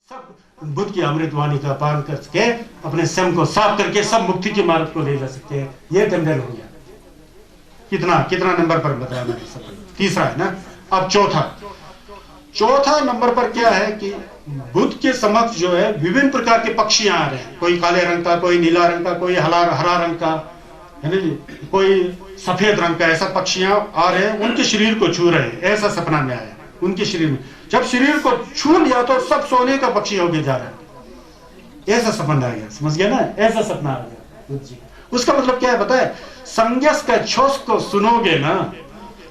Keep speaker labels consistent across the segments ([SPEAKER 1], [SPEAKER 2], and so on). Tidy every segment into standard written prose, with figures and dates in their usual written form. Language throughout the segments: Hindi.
[SPEAKER 1] सब बुद्ध की अमृतवाणी का पान करके अपने स्वयं को साफ करके सब मुक्ति की मार्ग को ले जा सकते हैं। ये टंडन हो गया। कितना कितना नंबर पर बताया मैंने सब? तीसरा है ना। अब चौथा नंबर पर क्या है कि बुद्ध के समक्ष जो है विभिन्न प्रकार के पक्षी आ रहे हैं। कोई काले रंग का, कोई नीला रंग का, कोई हरा रंग का, है ना जी, कोई सफेद रंग का, ऐसा पक्षियां आ रहे हैं, उनके शरीर को छू रहे हैं। ऐसा सपना में आया उनके शरीर में। जब शरीर को छू लिया तो सब सोने का पक्षी होके जा रहा है। ऐसा सपना आ गया, समझ गया ना? ऐसा सपना आ गया। उसका मतलब क्या है पता है? संज्ञस का छोस को सुनोगे ना,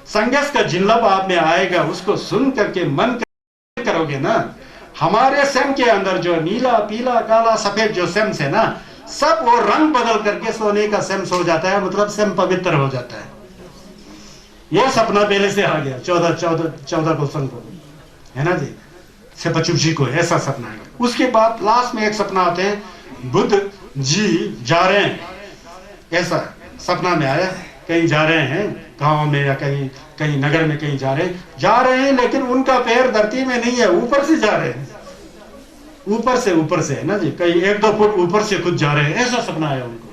[SPEAKER 1] संज्ञस का जिल्लब आप में आएगा, उसको सुन करके मन करोगे ना, हमारे स्वयं के अंदर जो नीला पीला काला सफेद जो सेम्स है ना, सब वो रंग बदल करके सोने का सेम्स हो जाता है। मतलब स्वयं पवित्र हो जाता है। यह सपना पहले से आ गया 14 क्वेश्चन को, है ना जी, से बच्चू जी को ऐसा सपना है। उसके बाद लास्ट में एक सपना आते हैं, बुद्ध जी जा रहे हैं, ऐसा सपना में आया, कहीं जा रहे हैं गांव में या कहीं नगर में, कहीं जा रहे हैं, लेकिन उनका पैर धरती में नहीं है, ऊपर से जा रहे हैं, ऊपर से, है ना जी, कहीं 1-2 फुट ऊपर से खुद जा रहे हैं। ऐसा सपना आया उनको।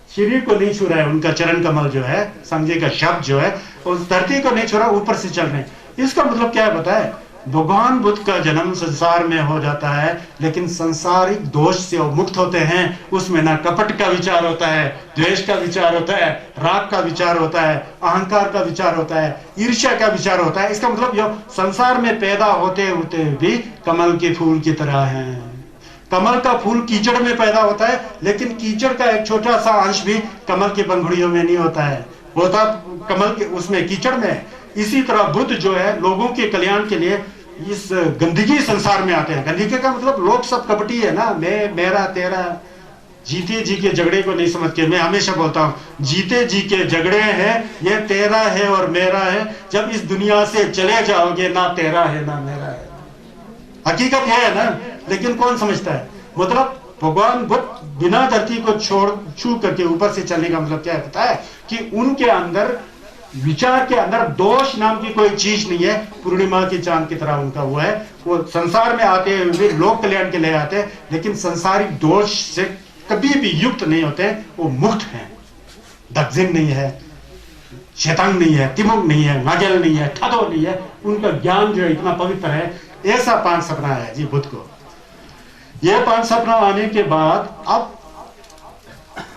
[SPEAKER 1] शरीर को नहीं छू रहा है, उनका चरण कमल जो है, संजय का शब्द जो है, उस धरती को नहीं छू रहा, ऊपर से चल रहे हैं। इसका मतलब क्या है पता है? भगवान बुद्ध का जन्म संसार में हो जाता है, लेकिन संसारिक दोष से वो मुक्त होते हैं। उसमें ना कपट का विचार होता है, द्वेष का विचार होता है, राग का विचार होता है, अहंकार का विचार होता है, ईर्ष्या का विचार होता है। इसका मतलब जो संसार में पैदा होते होते भी कमल के फूल की तरह हैं। कमल का फूल कीचड़ में पैदा होता है, लेकिन कीचड़ का एक छोटा सा अंश भी कमल की पंखुड़ियों में नहीं होता है, होता कमल के उसमें कीचड़ में। इसी तरह बुद्ध जो है लोगों के कल्याण के लिए इस गंदगी संसार में आते हैं। गंदगी का मतलब लोग सब कपटी है ना, मैं मेरा तेरा, जीते जी के झगड़े को नहीं समझ के। मैं हमेशा बोलता हूं, जीते जी के झगड़े हैं, ये तेरा है और मेरा है। जब इस दुनिया से चले जाओगे, ना तेरा है ना मेरा है। हकीकत है ना, लेकिन कौन समझता है? मतलब भगवान बुद्ध बिना धरती को छू करके ऊपर से चलने का मतलब क्या है पता है? कि उनके अंदर विचार के अंदर दोष नाम की कोई चीज नहीं है। पूर्णिमा की चांद की तरह उनका वो है। वो संसार में आते हुए लोक कल्याण के लिए आते हैं, लेकिन संसारिक दोष से कभी भी युक्त नहीं होते। वो मुक्त हैं, दग्जिन नहीं है, शैतान नहीं है, तिमुक नहीं है, नागल नहीं है, ठदो नहीं है। उनका ज्ञान जो है इतना पवित्र है। ऐसा 5 सपना है जी बुद्ध को। ये 5 सपना आने के बाद अब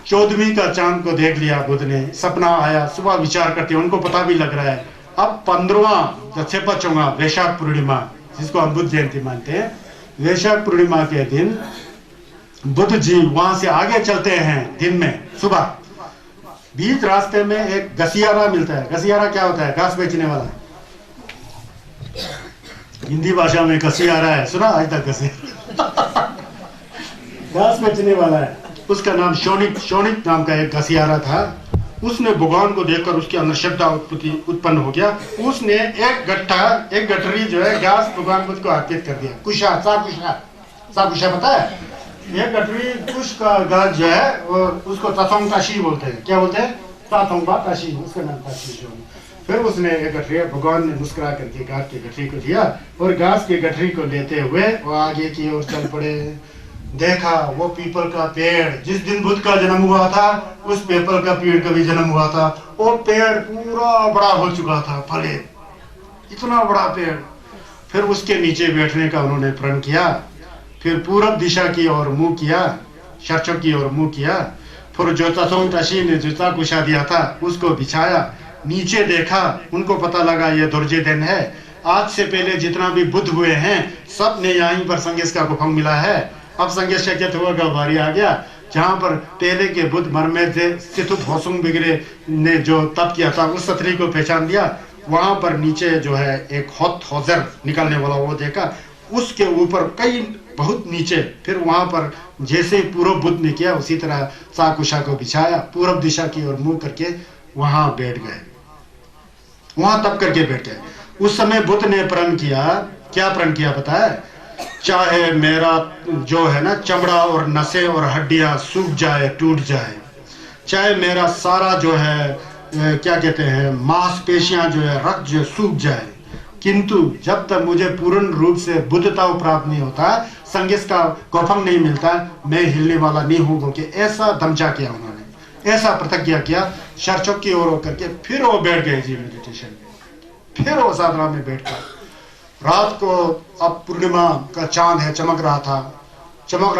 [SPEAKER 1] 14वीं का चांद को देख लिया बुद्ध ने। सपना आया, सुबह विचार करते हैं, उनको पता भी लग रहा है। अब 15वां छेपचोंगा वैशाख पूर्णिमा, जिसको हम बुद्ध जयंती मानते हैं, वैशाख पूर्णिमा के दिन बुद्ध जी वहां से आगे चलते हैं। दिन में सुबह बीच रास्ते में एक गसियारा मिलता है। गसियारा क्या होता है? घास बेचने वाला। हिंदी भाषा में गसियारा है, सुना आज तक? गसियारा घास बेचने वाला है। उसका नाम शोनिक नाम का एक गसियारा था। उसने भगवान को देखकर उसके अंदर श्रद्धा उत्पन्न हो गया। उसने एक गठरी जो है घास भगवान बुद्ध को अर्पित कर दिया। साकुशा पता है? ये गठरी कुश का घास जो है वो उसको तसोंग ताशी बोलते हैं। क्या बोलते हैं? ताशी, उसका नाम ताशी। फिर उसने एक गठरी, भगवान ने मुस्कुरा करके घास की गठरी को दिया और घास की गठरी को लेते हुए वो आगे की ओर चल पड़े। देखा वो पीपल का पेड़, जिस दिन बुद्ध का जन्म हुआ था उस पीपल का पेड़ का भी जन्म हुआ था। वो पेड़ पूरा बड़ा हो चुका था, फले, इतना बड़ा पेड़। फिर उसके नीचे बैठने का उन्होंने प्रण किया। फिर पूरब दिशा की ओर मुंह किया, शर्चों की ओर मुंह किया। फिर जो तसोंग ताशी ने जूता कुशा दिया था उसको बिछाया। नीचे देखा, उनको पता लगा ये दुर्जय दिन है। आज से पहले जितना भी बुद्ध हुए हैं सब ने यहीं पर संगेश का गुफंग मिला है। अब संगेश शक्यत हुआ का बारी आ गया, जहां पर पहले के बुद्ध मरमे थे। सितुप होसुंग बिगरे ने जो तप किया था उस सतरी को पहचान दिया। वहां पर नीचे जो है एक होजर निकलने वाला वो देखा। उसके ऊपर कई बहुत नीचे, फिर वहां पर जैसे पूर्व बुद्ध ने किया उसी तरह साकुशा को बिछाया, पूर्व दिशा की ओर मुंह करके वहां बैठ गए। वहां तप करके बैठ गए। उस समय बुद्ध ने प्रण किया। क्या प्रण किया पता है? चाहे मेरा जो है ना चमड़ा और नसें और हड्डियां सूख जाए, टूट जाए, चाहे मेरा सारा जो है क्या कहते हैं मांसपेशियां जो है, रक्त जो सूख जाए, किंतु जब तक मुझे पूर्ण रूप से बुद्धता प्राप्त नहीं होता, संगीत का गौफंग नहीं मिलता, मैं हिलने वाला नहीं हूं बोल के ऐसा दमचा किया उन्होंने, ऐसा प्रतिज्ञा किया शर्चों की ओर होकर के। फिर वो बैठ गए जी मेडिटेशन में, फिर वो साधना में बैठ गए। रात को अब पूर्णिमा का चांद है, चमक रहा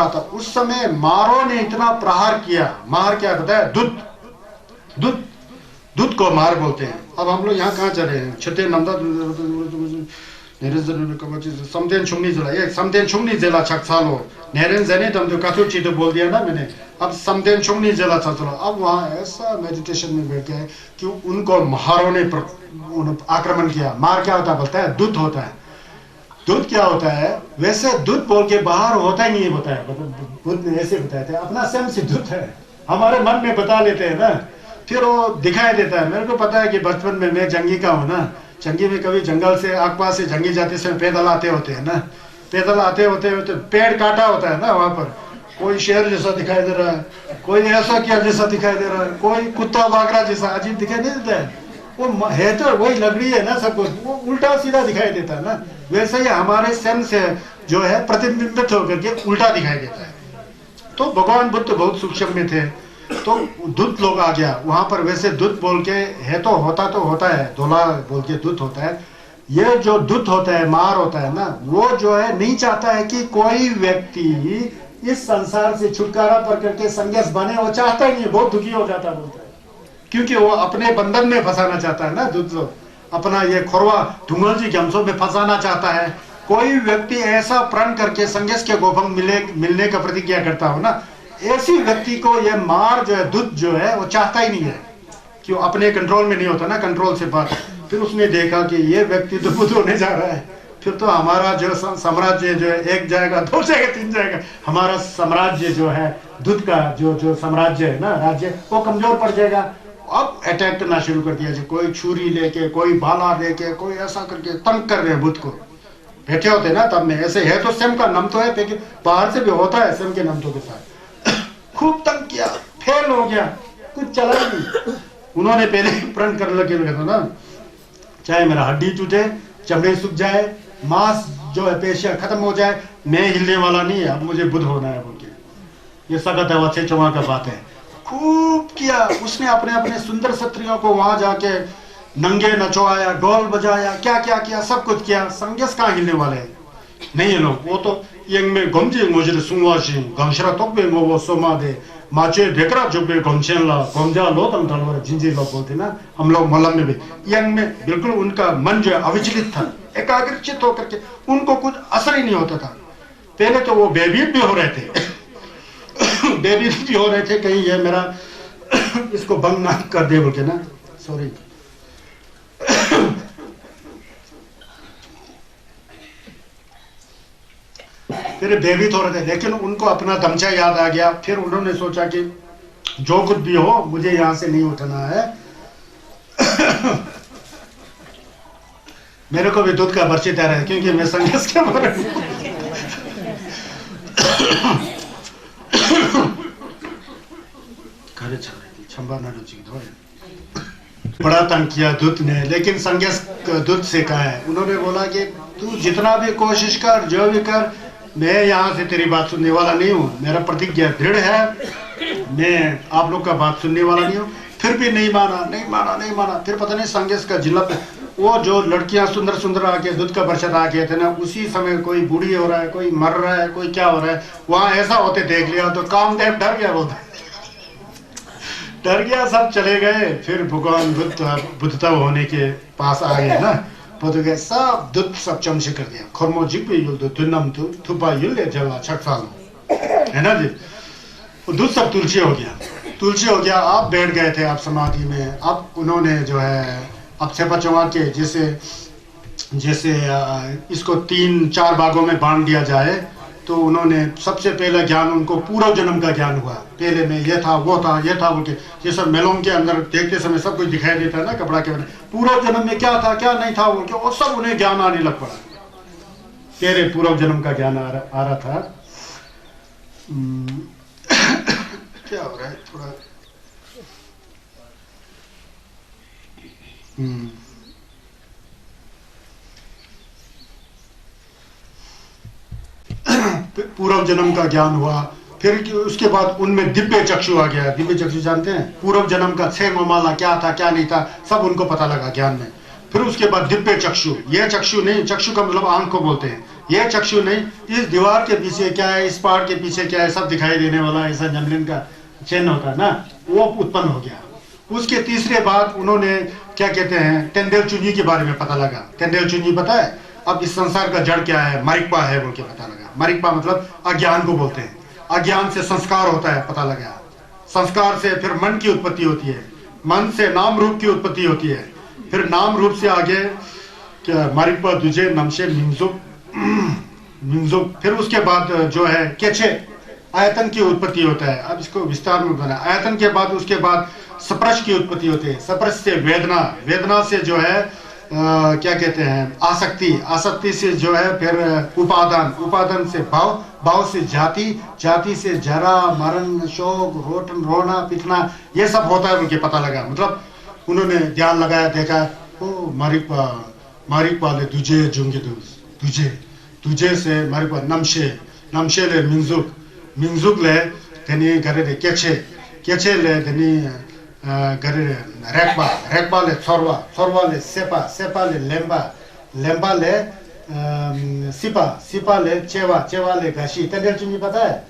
[SPEAKER 1] था। उस समय मारो ने इतना प्रहार किया, मार क्या बताया, दूध को मार बोलते हैं। अब हम लोग यहाँ कहाँ चले हैं, छते नमदा समदेन छुंगनी जिला, ये समदेन छुंगनी जिला छकसालो नेरेन जने तम जो काथु चीतो बोल दिया ना मैंने, अब समदेन छुंगनी जिला छकसालो। अब वहाँ ऐसा मेडिटेशन में बैठ गए कि उनको महारों ने आक्रमण किया। मार क्या होता है बोलता है, दूध होता है। दूध क्या होता है, वैसे दूध बोल के बाहर होता ही नहीं बताया, बुद्ध ने ऐसे बताए थे, अपना स्वयं से दूध है, हमारे मन में बता लेते हैं ना, फिर वो दिखाई देता है। मेरे को पता है कि बचपन में मैं जंगी का हूँ ना, जंगी में कभी जंगल से आसपास से जंगी जाते समय पैदल आते होते हैं ना, पैदल आते होते पेड़ काटा होता है ना, वहां पर कोई शेर जैसा दिखाई दे रहा है, कोई ऐसा क्या जैसा दिखाई दे रहा है, कोई कुत्ता बागरा जैसा अजीब दिखाई नहीं देता है। वो है तो वही लकड़ी है ना, सब कुछ वो उल्टा सीधा दिखाई देता है ना, वैसे ही हमारे सेंस से जो है प्रतिबिंबित होकर के उल्टा दिखाई देता है। तो भगवान बुद्ध बहुत सूक्ष्म में थे, तो दूध लोग आ गया वहां पर। वैसे दूध बोल के है तो होता है, धोला बोल के दूध होता है। ये जो दूध होता है, मार होता है ना, वो जो है नहीं चाहता है कि कोई व्यक्ति इस संसार से छुटकारा पर करके संन्यास बने, वो चाहता ही नहीं, बहुत दुखी हो जाता बोलता है, क्योंकि वो अपने बंधन में फंसाना चाहता है ना, दूध अपना ये खोरवा धुंगल जी गमसों में फंसाना चाहता है। कोई व्यक्ति ऐसा प्रण करके संन्यास के गोभंग मिलने का प्रतिज्ञा करता हो ना, ऐसी व्यक्ति को ये मार जो है, दूध जो है, वो चाहता ही नहीं है, क्यों, अपने कंट्रोल में नहीं होता ना, कंट्रोल से बात। फिर उसने देखा कि ये व्यक्ति तो बुद्ध होने जा रहा है, फिर तो हमारा जो साम्राज्य जो है, एक जाएगा, दो जाएगा, तीन जाएगा, हमारा साम्राज्य जो है, दूध का जो साम्राज्य है ना, राज्य, वो कमजोर पड़ जाएगा। अब अटैक करना शुरू कर दिया, कोई छुरी लेके, कोई भाला लेके, कोई ऐसा करके तंग कर रहे हैं बुद्ध को। बैठे होते ना तब में ऐसे है, तो स्वयं का नम तो है, लेकिन बाहर से भी होता है स्वयं के नमतों के साथ। खूब तंग किया, फेल हो गया, कुछ चला नहीं। उन्होंने पहले प्रण कर लगे था ना, चाहे मेरा हड्डी टूटे, चमड़े सूख जाए, मांस जो है पेशियां खत्म हो जाए, मैं हिलने वाला नहीं है, अब मुझे बुद्ध होना है बोल के। ये सगत है, अच्छे चौवा का बात है। खूब किया उसने, अपने सुंदर क्षत्रियों को वहां जाके नंगे नचवाया, ढोल बजाया, क्या क्या किया, सब कुछ किया। संन्यास कहाँ हिलने वाले हैं, नहीं है लोग। वो तो यंग में गमजे मुझे सुंवाशी गमशरा तो बे वो सोमा दे माचे ढेकरा जो बे गमचेला गमजा लो तम तलवार जिंजी लो बोलते ना हम लोग मलम में भी। यंग में बिल्कुल उनका मन जो है अविचलित था, एकाग्रचित होकर के, उनको कुछ असर ही नहीं होता था। पहले तो वो बेबीत भी हो रहे थे बेबीत भी हो रहे थे, कहीं ये मेरा इसको भंग ना कर दे बोल के ना, सॉरी। फिर भयभीत हो रहे थे, लेकिन उनको अपना दमचा याद आ गया। फिर उन्होंने सोचा कि जो कुछ भी हो, मुझे यहां से नहीं उठना है। मेरे को भी दूध का बर्ची तैयार है, क्योंकि मैं संन्यास के बारे में बड़ा तंग किया दूध ने, लेकिन संन्यास दूध से कहा है, उन्होंने बोला कि तू जितना भी कोशिश कर, जो भी कर, मैं यहाँ से तेरी बात सुनने वाला नहीं हूँ, मेरा प्रतिज्ञा दृढ़ है, मैं आप लोग का बात सुनने वाला नहीं हूँ। फिर भी नहीं माना। फिर पता नहीं संन्यास का जिला पे वो जो लड़कियां सुंदर सुंदर आके दूध का बरसात आके थे ना, उसी समय कोई बूढ़ी हो रहा है, कोई मर रहा है, कोई क्या हो रहा है, वहां ऐसा होते देख लिया तो कामदेव डर गया, बोलते डर गया, सब चले गए। फिर भगवान बुद्धता होने के पास आ गए ना, बोलते सब दूध सब चमचे कर दिया, खरमो जिप युल थुपा युल जला छकसालो, है ना जी। दूध सब तुलसी हो गया। आप बैठ गए थे आप समाधि में। अब उन्होंने जो है अब छेपा चौवा के जैसे इसको 3-4 भागों में बांट दिया जाए, तो उन्होंने सबसे पहले ज्ञान उनको पूर्व जन्म का ज्ञान हुआ। पहले में ये था, वो था, ये था, वो के जैसे मेलों के अंदर देखते समय सब कुछ दिखाई देता है ना, कपड़ा के बने, पूर्व जन्म में क्या था क्या नहीं था वो के, वो सब उन्हें ज्ञान आने लग पड़ा। तेरे पूर्व जन्म का ज्ञान आ रहा था। क्या हो रहा है थोड़ा, पूर्व जन्म का ज्ञान हुआ। फिर उसके बाद उनमें दिव्य चक्षु आ गया। दिव्य चक्षु जानते हैं, पूर्व जन्म का 6 मामला क्या था क्या नहीं था सब उनको पता लगा ज्ञान में। फिर उसके बाद दिव्य चक्षु, यह चक्षु नहीं, चक्षु का मतलब आंख को बोलते हैं, यह चक्षु नहीं, इस दीवार के पीछे क्या है, इस पहाड़ के पीछे क्या है, सब दिखाई देने वाला ऐसा जमलिन का चिन्ह होता है ना, वो उत्पन्न हो गया। उसके तीसरे बाद उन्होंने क्या कहते हैं, तेंदुल चुनी के बारे में पता लगा। तेंदुल चुनी पता है, अब इस संसार का जड़ क्या है, मारिकपा है बोल के पता लगा। मारिकपा मतलब अज्ञान को बोलते हैं, अज्ञान से संस्कार होता है पता लगा। संस्कार से फिर मन की उत्पत्ति होती है, मन से नाम रूप की उत्पत्ति होती है, फिर नाम रूप से आगे क्या मारिकपा दुजे नमशे मिंजुक मिंजुक, फिर उसके बाद जो है केचे आयतन की उत्पत्ति होता है। अब इसको विस्तार में बताना। आयतन के बाद उसके बाद स्पर्श की उत्पत्ति होती है, स्पर्श से वेदना, वेदना से जो है क्या कहते हैं आसक्ति, आसक्ति से जो है फिर उपादान, उपादान से भाव, भाव से जाति, जाति से जरा मरण शोक रोटन रोना पिटना, ये सब होता है उनके पता लगा। मतलब उन्होंने ध्यान लगाया, देखा ओ मारिकपा ले तुझे जुंगे तुझे तुझे से मारिकपा नमशे नमशे ले मिंजुक मिंजुक ले धनी घरे रे केचे केचे ले धनी घरे रे रेकबा रेकबा ले छोरवा छोरवा ले सेपा सेपा ले लेम्बा लेम्बा ले सिपा सिपा ले चेवा चेवा ले घाशी। तेंदुल चुनी पता है,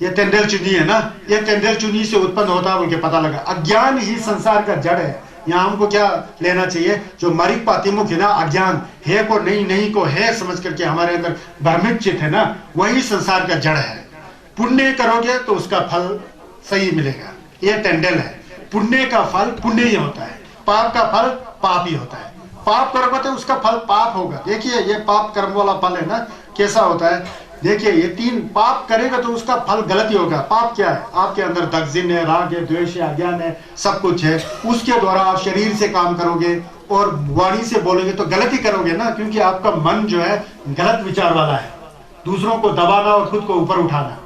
[SPEAKER 1] ये तेंदुल चुनी है ना, ये तेंदुल चुनी से उत्पन्न होता है उनके पता लगा। अज्ञान ही संसार का जड़ है। यहाँ हमको क्या लेना चाहिए, जो मारिकपा तिमुख है ना, अज्ञान है को नहीं, नहीं को है समझ करके हमारे अंदर भ्रमित चित्त है ना, वही संसार का जड़ है। पुण्य करोगे तो उसका फल सही मिलेगा, ये तेंदुल है। पुण्य का फल पुण्य ही होता है, पाप का फल पाप ही होता है। पाप करोगे तो उसका फल पाप होगा। देखिए ये पाप कर्म वाला फल है ना, कैसा होता है, देखिए ये 3 पाप करेगा तो उसका फल गलत ही होगा। पाप क्या है, आपके अंदर दक्षिण है, राग है, द्वेष है, अज्ञान है, सब कुछ है। उसके द्वारा आप शरीर से काम करोगे और वाणी से बोलोगे तो गलत ही करोगे ना, क्योंकि आपका मन जो है गलत विचार वाला है, दूसरों को दबाना और खुद को ऊपर उठाना,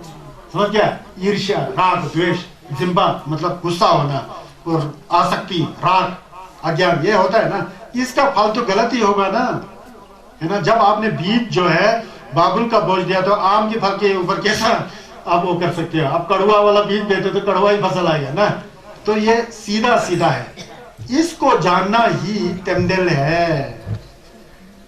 [SPEAKER 1] समझ गया। ईर्ष्या, राग, द्वेष, जिम्बा मतलब गुस्सा होना, और आसक्ति, राग, अज्ञान, ये होता है ना, इसका फल तो गलत ही होगा ना, है ना। जब आपने बीज जो है बाबुल का बोझ दिया तो आम के फल के ऊपर कैसा आप वो कर सकते हो। आप कड़वा वाला बीज देते तो कड़वा ही फसल आएगा ना। तो ये सीधा सीधा है, इसको जानना ही तेंदुल है।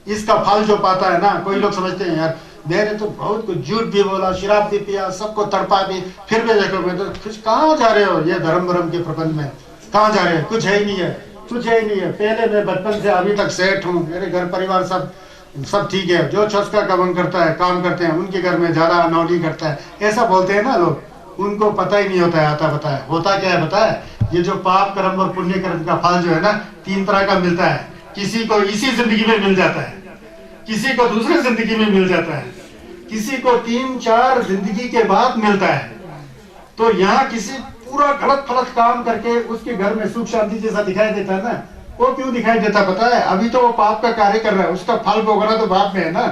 [SPEAKER 1] इसका फल जो पाता है ना, कोई लोग समझते हैं यार मैंने तो बहुत कुछ झूठ भी बोला, शराब भी पिया, सबको तड़पा भी, फिर भी देखो मैं तो कुछ, कहाँ जा रहे हो ये धर्म भरम के प्रपंच में, कहाँ जा रहे हो, कुछ है ही नहीं है, कुछ है ही नहीं है। पहले मैं बचपन से अभी तक सेठ हूँ, मेरे घर परिवार सब ठीक है, जो छसका कवन करता है काम करते हैं उनके घर में ज्यादा अनौली करता है, ऐसा बोलते हैं ना लोग। उनको पता ही नहीं होता है, आता पता है होता क्या है, पता है ये जो पाप कर्म और पुण्य कर्म का फल जो है ना 3 तरह का मिलता है। किसी को इसी जिंदगी में मिल जाता है, किसी को दूसरी जिंदगी में मिल जाता है, किसी को 3-4 जिंदगी के बाद मिलता है। तो यहाँ किसी पूरा गलत फलत काम करके उसके घर में सुख शांति जैसा दिखाई देता है ना, वो क्यों दिखाई देता पता है, अभी तो वो पाप का कार्य कर रहा है, उसका फल भोगना तो बाद में है ना।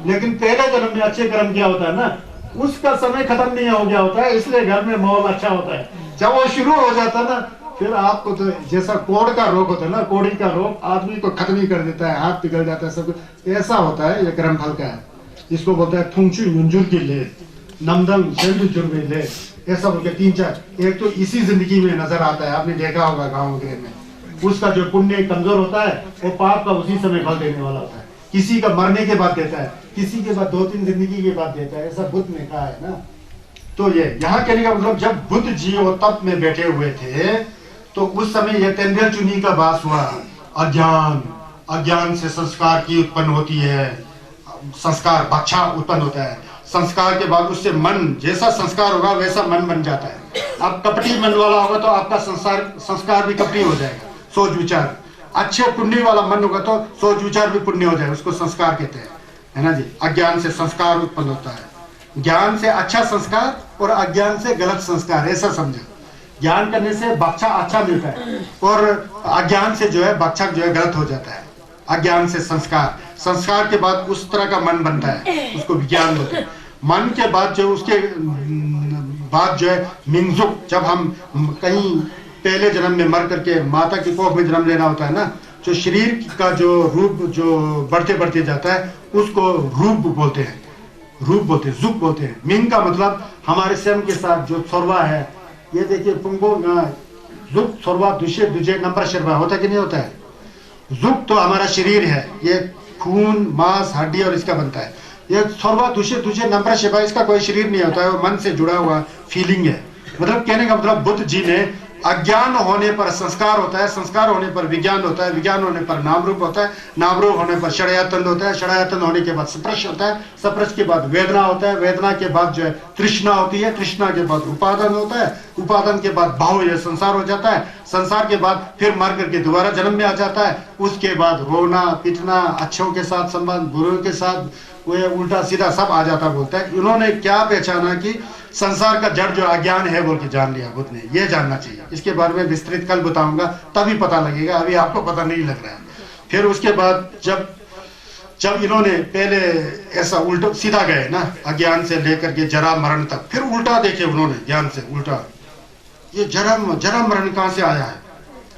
[SPEAKER 1] लेकिन पहले जन्म में अच्छे कर्म किया होता है ना, उसका समय खत्म नहीं हो गया होता है, इसलिए घर में माहौल अच्छा होता है। जब वो शुरू हो जाता है ना, फिर आपको तो जैसा कोड़ का रोग होता है ना, कोड़ी का रोग आदमी को खत्म ही कर देता है, हाथ पिघल जाता है, सब कुछ ऐसा होता है। ये कर्म फल का है, इसको बोलता है थुंगचू मुंजुर की ले नमदम जुर्मे ले, ऐसा बोलते 3-4। एक तो इसी जिंदगी में नजर आता है, आपने देखा होगा गाँव वगैरह में, उसका जो पुण्य कमजोर होता है वो पाप का उसी समय फल देने वाला होता है। किसी का मरने के बाद देता है, किसी के बाद 2-3 जिंदगी के बाद देता है, ऐसा बुद्ध ने कहा है ना। तो ये यहाँ कहने का मतलब जब बुद्ध जी वो तप में बैठे हुए थे तो उस समय ये तेंदुल चुनी का वास हुआ। अज्ञान, अज्ञान से संस्कार की उत्पन्न होती है, संस्कार बच्चा उत्पन्न होता है। संस्कार के बाद उससे मन, जैसा संस्कार होगा वैसा मन बन जाता है। अब कपटी मन वाला होगा तो आपका संस्कार भी कपटी हो जाएगा, सोच विचार। अच्छे पुण्य वाला मन होगा तो सोच विचार भी पुण्य हो जाएगा, उसको संस्कार कहते हैं, है ना जी। अज्ञान से संस्कार उत्पन्न होता है, ज्ञान से अच्छा संस्कार और अज्ञान से गलत संस्कार, ऐसा समझो। ज्ञान करने से बच्चा अच्छा मिलता है और अज्ञान से जो है बच्चा जो है गलत हो जाता है। अज्ञान से संस्कार, संस्कार के बाद उस तरह का मन बनता है, उसको विज्ञान बोलते हैं। मन के बाद जो उसके बाद जो है मिंजुक, जब हम कहीं पहले जन्म में मर करके माता की कोख में जन्म लेना होता है ना, जो शरीर का जो रूप जो बढ़ते बढ़ते जाता है उसको रूप बोलते हैं। रूप बोलते हैं, जुक बोलते हैं। मिंग का मतलब हमारे स्वयं के साथ जो सोरवा है, ये देखिए पुंगो जुक सोरवा दुशे दुजे नंबर शर्वा होता कि नहीं होता है। जुक तो हमारा शरीर है, ये खून मांस हड्डी और इसका बनता है। ये सोरवा दुशे दुजे नंबर शर्वा, इसका कोई शरीर नहीं होता है, वो मन से जुड़ा हुआ फीलिंग है। मतलब कहने का मतलब बुद्ध जी ने अज्ञान होने पर संस्कार होता है, संस्कार होने पर विज्ञान होता है, विज्ञान होने पर नाम रूप होता है, नाम रूप होने पर षडयतन होता है, षडयतन होने के बाद स्पर्श होता है, स्पर्श के बाद वेदना होता है, वेदना के बाद जो है तृष्णा होती है, तृष्णा के बाद उपादान होता है, उपादान के बाद भाव या संसार हो जाता है, संसार के बाद फिर मर करके दोबारा जन्म में आ जाता है। उसके बाद रोना पीटना, अच्छों के साथ संबंध, बुरों के साथ वो उल्टा सीधा सब आ जाता बोलता है। इन्होंने क्या पहचाना कि संसार का जड़ जो अज्ञान है बोल के जान लिया बुद्ध ने। ये जानना चाहिए, इसके बारे में विस्तृत कल बताऊंगा, तभी पता लगेगा, अभी आपको पता नहीं लग रहा है। फिर उसके बाद जब इन्होंने पहले ऐसा उल्टा सीधा गए ना, अज्ञान से लेकर के जरा मरण तक, फिर उल्टा देखे उन्होंने ज्ञान से उल्टा। ये जरा मरण कहां से आया है?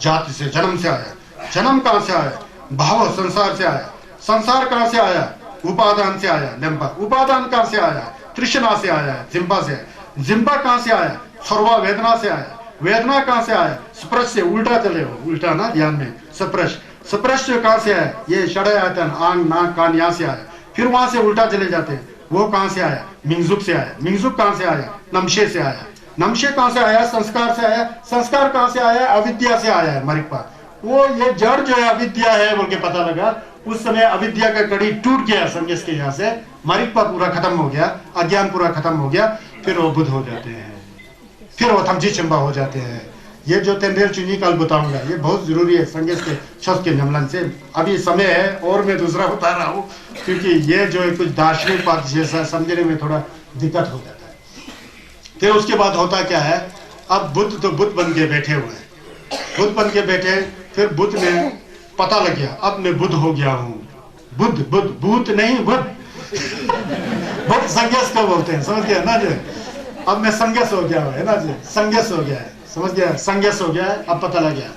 [SPEAKER 1] जाति से, जन्म से आया। जन्म कहां से आया? भाव संसार से आया। संसार कहां से आया? उपादान से आया। लिम्बा उपादान कहां से आया? तृष्णा से आया है, जिम्बा से। जिम्बा कहां से आया? सर्वा वेदना से आया। वेदना कहां से आया? स्पर्श से। उल्टा चले हो, उल्टा ना ध्यान में। स्पर्श, स्पर्श कहां से आया? ये षडयतन आंग नाक कान यहां से आया। फिर वहां से उल्टा चले जाते हैं, वो कहां से आया? मिंगजुक से आया। मिंगजुक कहां से आया? नमशे से आया। नमशे कहां से आया? संस्कार से आया। संस्कार कहां से आया? अविद्या से आया है, मरिकपा। वो ये जड़ जो है अविद्या है बोल के पता लगा। उस समय अविद्या का कड़ी टूट गया संन्यास के यहाँ से, मरिकपा पूरा खत्म हो गया, अज्ञान पूरा खत्म हो गया। फिर वो बुद्ध हो जाते हैं, फिर वो थमची चंबा हो जाते हैं। ये जो तेंदेल चुनी कल बताऊंगा, ये बहुत जरूरी है संन्यास के छस के निमलन से। अभी समय है और मैं दूसरा बता रहा हूँ, क्योंकि ये जो है कुछ दार्शनिक बात जैसा समझने में थोड़ा दिक्कत हो जाता है। फिर उसके बाद होता क्या है, अब बुद्ध तो बुद्ध बन के बैठे हुए हैं, बुद्ध बन के बैठे। फिर बुद्ध ने पता लग गया, अब मैं बुद्ध हो गया हूँ। बुद्ध बुद्ध भूत नहीं, बुद्ध बुद्ध संन्यास को बोलते हैं, समझ गया ना जी। अब मैं संन्यास हो गया है ना जी, संन्यास हो गया है, समझ गया, संन्यास हो गया है। अब पता लग गया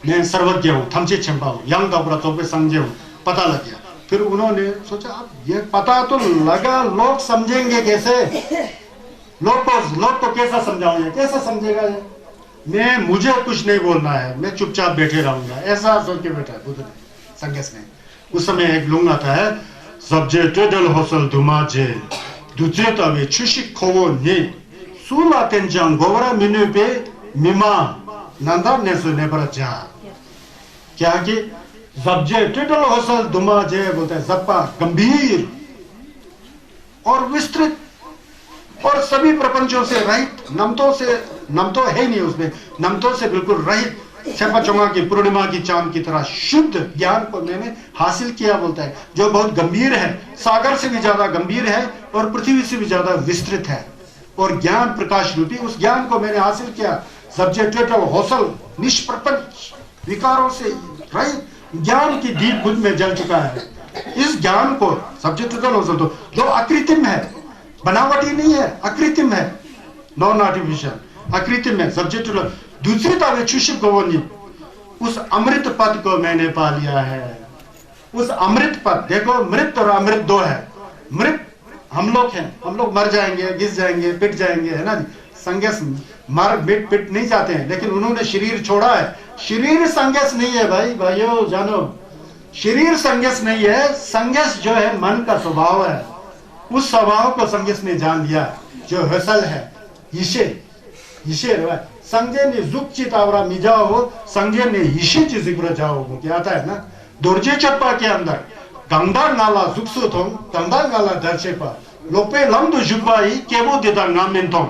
[SPEAKER 1] मैं सर्वज्ञ हूँ, थमची क्षमता हूँ, यंग तो पे संजय हूँ, पता लग गया। फिर उन्होंने सोचा अब ये पता तो लगा, लोग समझेंगे कैसे? लोग को कैसा समझाऊंगा, कैसा समझेगा ये? मैं मुझे कुछ नहीं बोलना है, मैं चुपचाप बैठे रहूंगा, ऐसा सोच के बैठा है बुद्ध ने, संन्यास में। उस समय एक लुंग आता है, सबजे टेडल होसल दुमाजे दुजे तवे छुशिक खोवो ने सुला तेंजांग गोवरा मिनु पे मिमा नंदा नेसु नेबरजा। क्या कि सबजे टेडल होसल दुमाजे बोलते हैं, जप्पा गंभीर और विस्तृत और सभी प्रपंचों से रहित, नमतो है नहीं उसमें, नमतो से बिल्कुल रहित, छपचोंगा की पूर्णिमा की चांद की तरह शुद्ध ज्ञान को मैंने हासिल किया बोलता है, जो बहुत गंभीर है, सागर से भी ज्यादा गंभीर है और पृथ्वी से भी ज्यादा विस्तृत है। और ज्ञान प्रकाश रूपी उस ज्ञान को मैंने हासिल किया। सब्जेक्ट हौसल निष्प्रपंच विकारों से रहित ज्ञान की दीप खुद में जल चुका है। इस ज्ञान को सब्जेक्ट हौसल तो जो अकृत्रिम है, बनावटी नहीं है, अकृत्रिम है, नॉन आर्टिफिशियल अकृत्रिम है। सब्जेक्ट दूसरी तरह चुशिक गोवनी, उस अमृत पद को मैंने पा लिया है। उस अमृत पद, देखो मृत और अमृत दो है। मृत हम लोग हैं, हम लोग मर जाएंगे, घिस जाएंगे, पिट जाएंगे, है ना जी। संन्यास मर मिट पिट नहीं जाते हैं, लेकिन उन्होंने शरीर छोड़ा है। शरीर संन्यास नहीं है भाई, भाइयों जानो, शरीर संन्यास नहीं है। संन्यास जो है मन का स्वभाव है, उस स्वभाव को संन्यास ने जान लिया, जो हसल है, इशे संजय ने जुक्चित आवरा मिजा हो, संजय ने इशे जिग्र जाओ, क्या आता है ना। दुर्जे चप्पा के अंदर गंगा नाला जुक्सु थों, गंगा नाला दर्शेपा लोपे लंदु जुबाई केवो देता नामेंतों,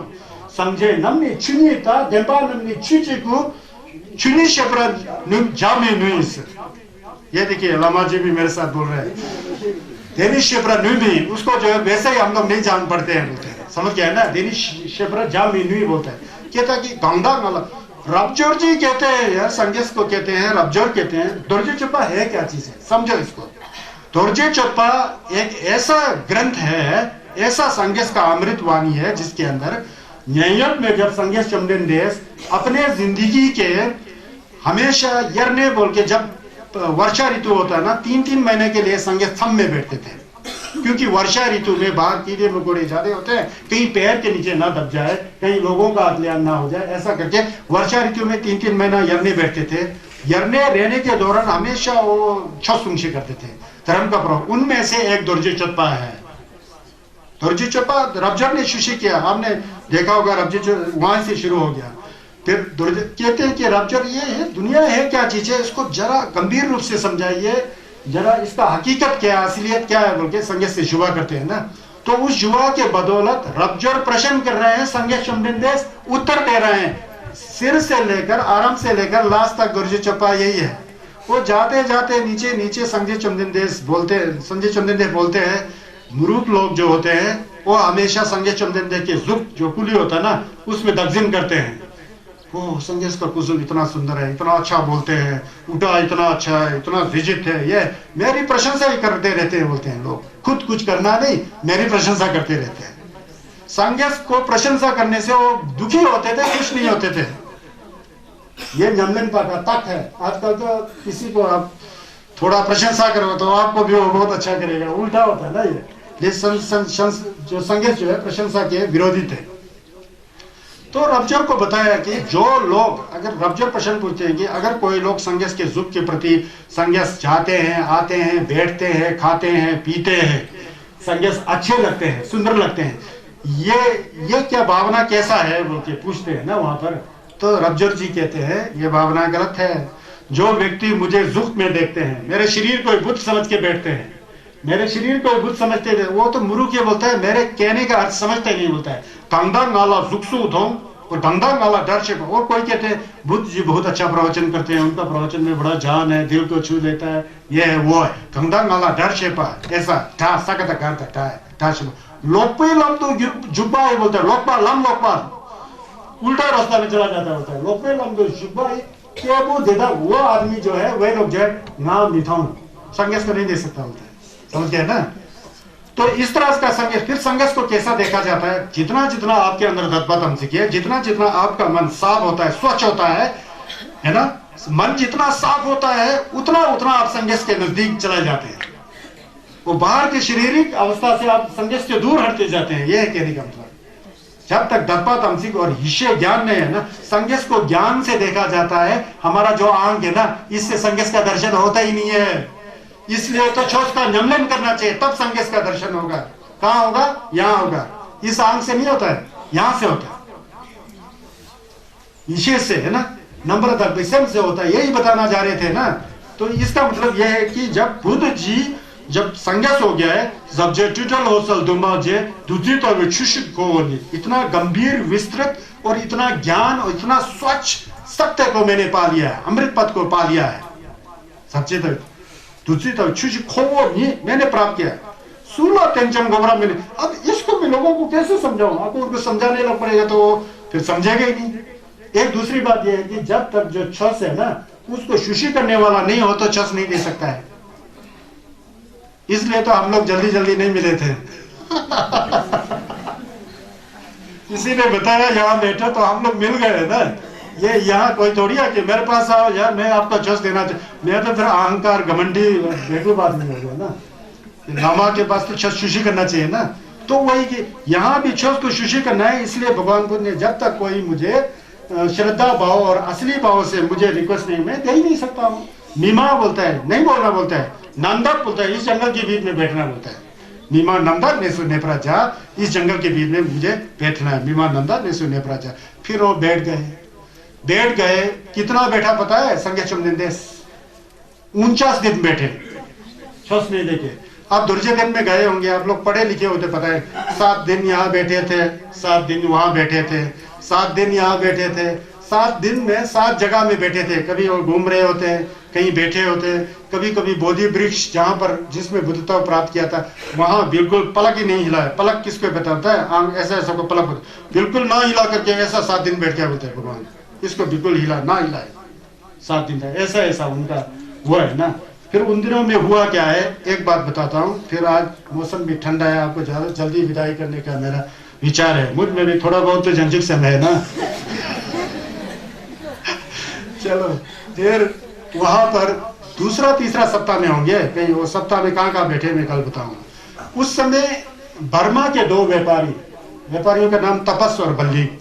[SPEAKER 1] संजय नमने चुनीता देबा नमने चुचिकु चुनी शब्रा जामे नुइस। ये देखिए लामा जी भी मेरे साथ बोल रहे हैं, देनी शब्रा नुई, उसको जो है वैसे ही हम लोग नहीं जान पड़ते हैं, बोलते हैं, समझ गया है ना। देनी शब्रा जामे नुई बोलता है, कहता कि गंगा नाला रबजोर जी कहते हैं यार, संन्यास को कहते हैं रबजोर कहते हैं। दुर्जे चप्पा है क्या चीज है, समझो इसको। दुर्जे चप्पा एक ऐसा ग्रंथ है, ऐसा संन्यास का अमृत वाणी है, जिसके अंदर न्यायत में जब संन्यास चमड़न देश अपने जिंदगी के हमेशा यरने बोल के, जब वर्षा ऋतु होता है ना, 3-3 महीने के लिए संन्यास थम में बैठते थे। क्योंकि वर्षा ऋतु में बाहर कीड़े मकोड़े ज्यादा होते हैं, कहीं पैर के नीचे ना दब जाए, कहीं लोगों का अतलियान ना हो जाए, ऐसा करके वर्षा ऋतु में 3-3 महीना यरने बैठते थे। यरने रहने के दौरान हमेशा वो छुंछे करते थे धर्म का प्रभाव। उनमें से एक दुर्जी चप्पा है। दुर्जी चप्पा रबजर ने शुशी किया, आपने देखा होगा, रबजी वहां से शुरू हो गया। फिर कहते हैं कि रबजर ये है, दुनिया है क्या चीज है, इसको जरा गंभीर रूप से समझाइए, जरा इसका हकीकत क्या है, असलियत क्या है बोल के संगीत से जुआ करते हैं ना। तो उस जुआ के बदौलत रबजर प्रश्न कर रहे हैं, संगीत चमनिंदेश उत्तर दे रहे हैं। सिर से लेकर आराम से लेकर लास्ट तक दुर्जी चप्पा यही है। वो जाते जाते नीचे नीचे संजय चमनिंदेश बोलते हैं मूर्ख लोग जो होते हैं वो हमेशा संजय चमनिंदेश के जुक जो कुली होता है ना उसमें दगजिन करते हैं। वो संदेश का कुसुम इतना सुंदर है, इतना अच्छा बोलते हैं, उठा इतना अच्छा है, इतना विजित है, ये मेरी प्रशंसा ही करते रहते हैं बोलते हैं लोग, खुद कुछ करना नहीं मेरी प्रशंसा करते रहते हैं। संगेस को प्रशंसा करने से वो दुखी होते थे, खुश नहीं होते थे। ये न्यामलिंपा का तक है। आजकल तो किसी को आप थोड़ा प्रशंसा करो तो आपको भी वो बहुत अच्छा करेगा, उल्टा होता है ना। ये जो संगेस जो है प्रशंसा के विरोधी थे। तो रबजर को बताया कि जो लोग, अगर रबजर प्रश्न पूछते हैं कि अगर कोई लोग संगेस के जुक के प्रति, संगेस जाते हैं, आते हैं, बैठते हैं, खाते हैं, पीते हैं, संगेस अच्छे लगते हैं, सुंदर लगते हैं, ये क्या भावना कैसा है बोल के पूछते हैं ना वहां पर। तो रबजर जी कहते हैं ये भावना गलत है। जो व्यक्ति मुझे जुक में देखते हैं, मेरे शरीर को बुत समझ के बैठते हैं, मेरे शरीर को बुत समझते हैं, वो तो मूर्ख ये बोलता है, मेरे कहने का अर्थ समझते नहीं बोलता है। कंधा नाला जुक्सु उधों और धंधा नाला डर से। और कोई कहते हैं बुद्ध जी बहुत अच्छा प्रवचन करते हैं, उनका प्रवचन में बड़ा जान है, दिल को छू लेता है, ये है वो है, कंधा नाला डर से पा ऐसा ठा सकता करता है ठा से लोकपे लम तो जुब्बा है बोलता है, लोकपा लम लोकपा उल्टा रास्ता में चला जाता होता है। लोकपे लम तो जुब्बा है क्या वो देता, वो आदमी जो है वह लोग जो नाम निथाऊं संगेस को नहीं दे सकता होता है, समझ गए ना। तो इस तरह का संघर्ष, फिर संघर्ष को कैसा देखा जाता है, जितना जितना आपके अंदर दत्तम सीखिए, जितना जितना आपका मन साफ होता है, स्वच्छ होता है ना, मन जितना साफ होता है उतना उतना आप संघर्ष के नजदीक चले जाते हैं। वो बाहर की शारीरिक अवस्था से आप संघर्ष से दूर हटते जाते हैं। यह है कहने का मतलब। जब तक दत्पा तमसिक और हिस्से ज्ञान नहीं है ना, संघर्ष को ज्ञान से देखा जाता है। हमारा जो आंख है ना, इससे संघर्ष का दर्शन होता ही नहीं है। इसलिए तो छोच का नियमन करना चाहिए, तब संघर्ष का दर्शन होगा। कहां होगा? यहां होगा। इस आंख से नहीं होता है, यहां से होता है, विशेष से है ना, नम्रता विषम से होता है। यही बताना जा रहे थे ना। तो इसका मतलब यह है कि जब बुद्ध जी जब संघर्ष हो गया है, जब जे टूटल हो सल दुमा जे दूसरी तो विशुष्ट को इतना गंभीर विस्तृत और इतना ज्ञान और इतना स्वच्छ सत्य को मैंने पा लिया है, अमृत पद को पा लिया है, सच्चे तो दूसरी तरफ छुच खोवो नहीं मैंने प्राप्त किया। सुला टेंशन गोबरा मैंने, अब इसको मैं लोगों को कैसे समझाऊं? आपको उनको समझाने लग पड़ेगा तो फिर समझेगा ही नहीं। एक दूसरी बात यह है कि जब तक जो छस है ना, उसको शुशी करने वाला नहीं हो तो छस नहीं दे सकता है। इसलिए तो हम लोग जल्दी जल्दी नहीं मिले थे। किसी ने बताया यहाँ बैठे तो हम लोग मिल गए ना। ये यहाँ कोई थोड़ी है कि मेरे पास आओ यार मैं आपको छस देना चाहिए। मैं तो फिर अहंकार घमंडी बेटू बात नहीं हो गया ना। लामा के पास तो छस शुशी करना चाहिए ना। तो वही कि यहाँ भी छस को शुशी करना है। इसलिए भगवान बुद्ध ने जब तक कोई मुझे श्रद्धा भाव और असली भाव से मुझे रिक्वेस्ट नहीं, मैं दे ही नहीं सकता हूँ। मीमा बोलता है, नहीं बोलना बोलता है। नंदक बोलता है, इस जंगल के बीच में बैठना बोलता है। मीमा नंदा ने सुने प्रजा, इस जंगल के बीच में मुझे बैठना है। मीमा नंदा ने सुने प्रजा। फिर वो बैठ गए। कितना बैठा पता है? संज्ञा चमनिंदेश 49 दिन बैठे, छस नहीं देखे। आप दुर्जय दिन में गए होंगे, आप लोग पढ़े लिखे होते, पता है 7 दिन यहाँ बैठे थे, 7 दिन वहां बैठे थे, 7 दिन यहाँ बैठे थे, 7 दिन में 7 जगह में बैठे थे। कभी वो घूम रहे होते हैं, कहीं बैठे होते, कभी कभी बोधि वृक्ष जहां पर जिसमें बुद्धता प्राप्त किया था वहां बिल्कुल पलक ही नहीं हिला है। पलक किसको बताता है? आंख ऐसा ऐसा को पलक बिल्कुल ना हिला करके ऐसा 7 दिन बैठ गया बोलते हैं भगवान। इसको बिल्कुल हिला ना हिलाए 7 दिन तक, ऐसा ऐसा उनका वो है ना। फिर उन दिनों में हुआ क्या है, एक बात बताता हूँ। फिर आज मौसम भी ठंडा है, आपको ज्यादा जल्दी विदाई करने का मेरा विचार है। मुझ में भी थोड़ा बहुत तो झंझक समय है ना। चलो फिर वहां पर दूसरा तीसरा सप्ताह में होंगे, कहीं वो सप्ताह में कहाँ बैठे मैं कल बताऊंगा। उस समय बर्मा के दो व्यापारियों का नाम तपस और बल्लीक,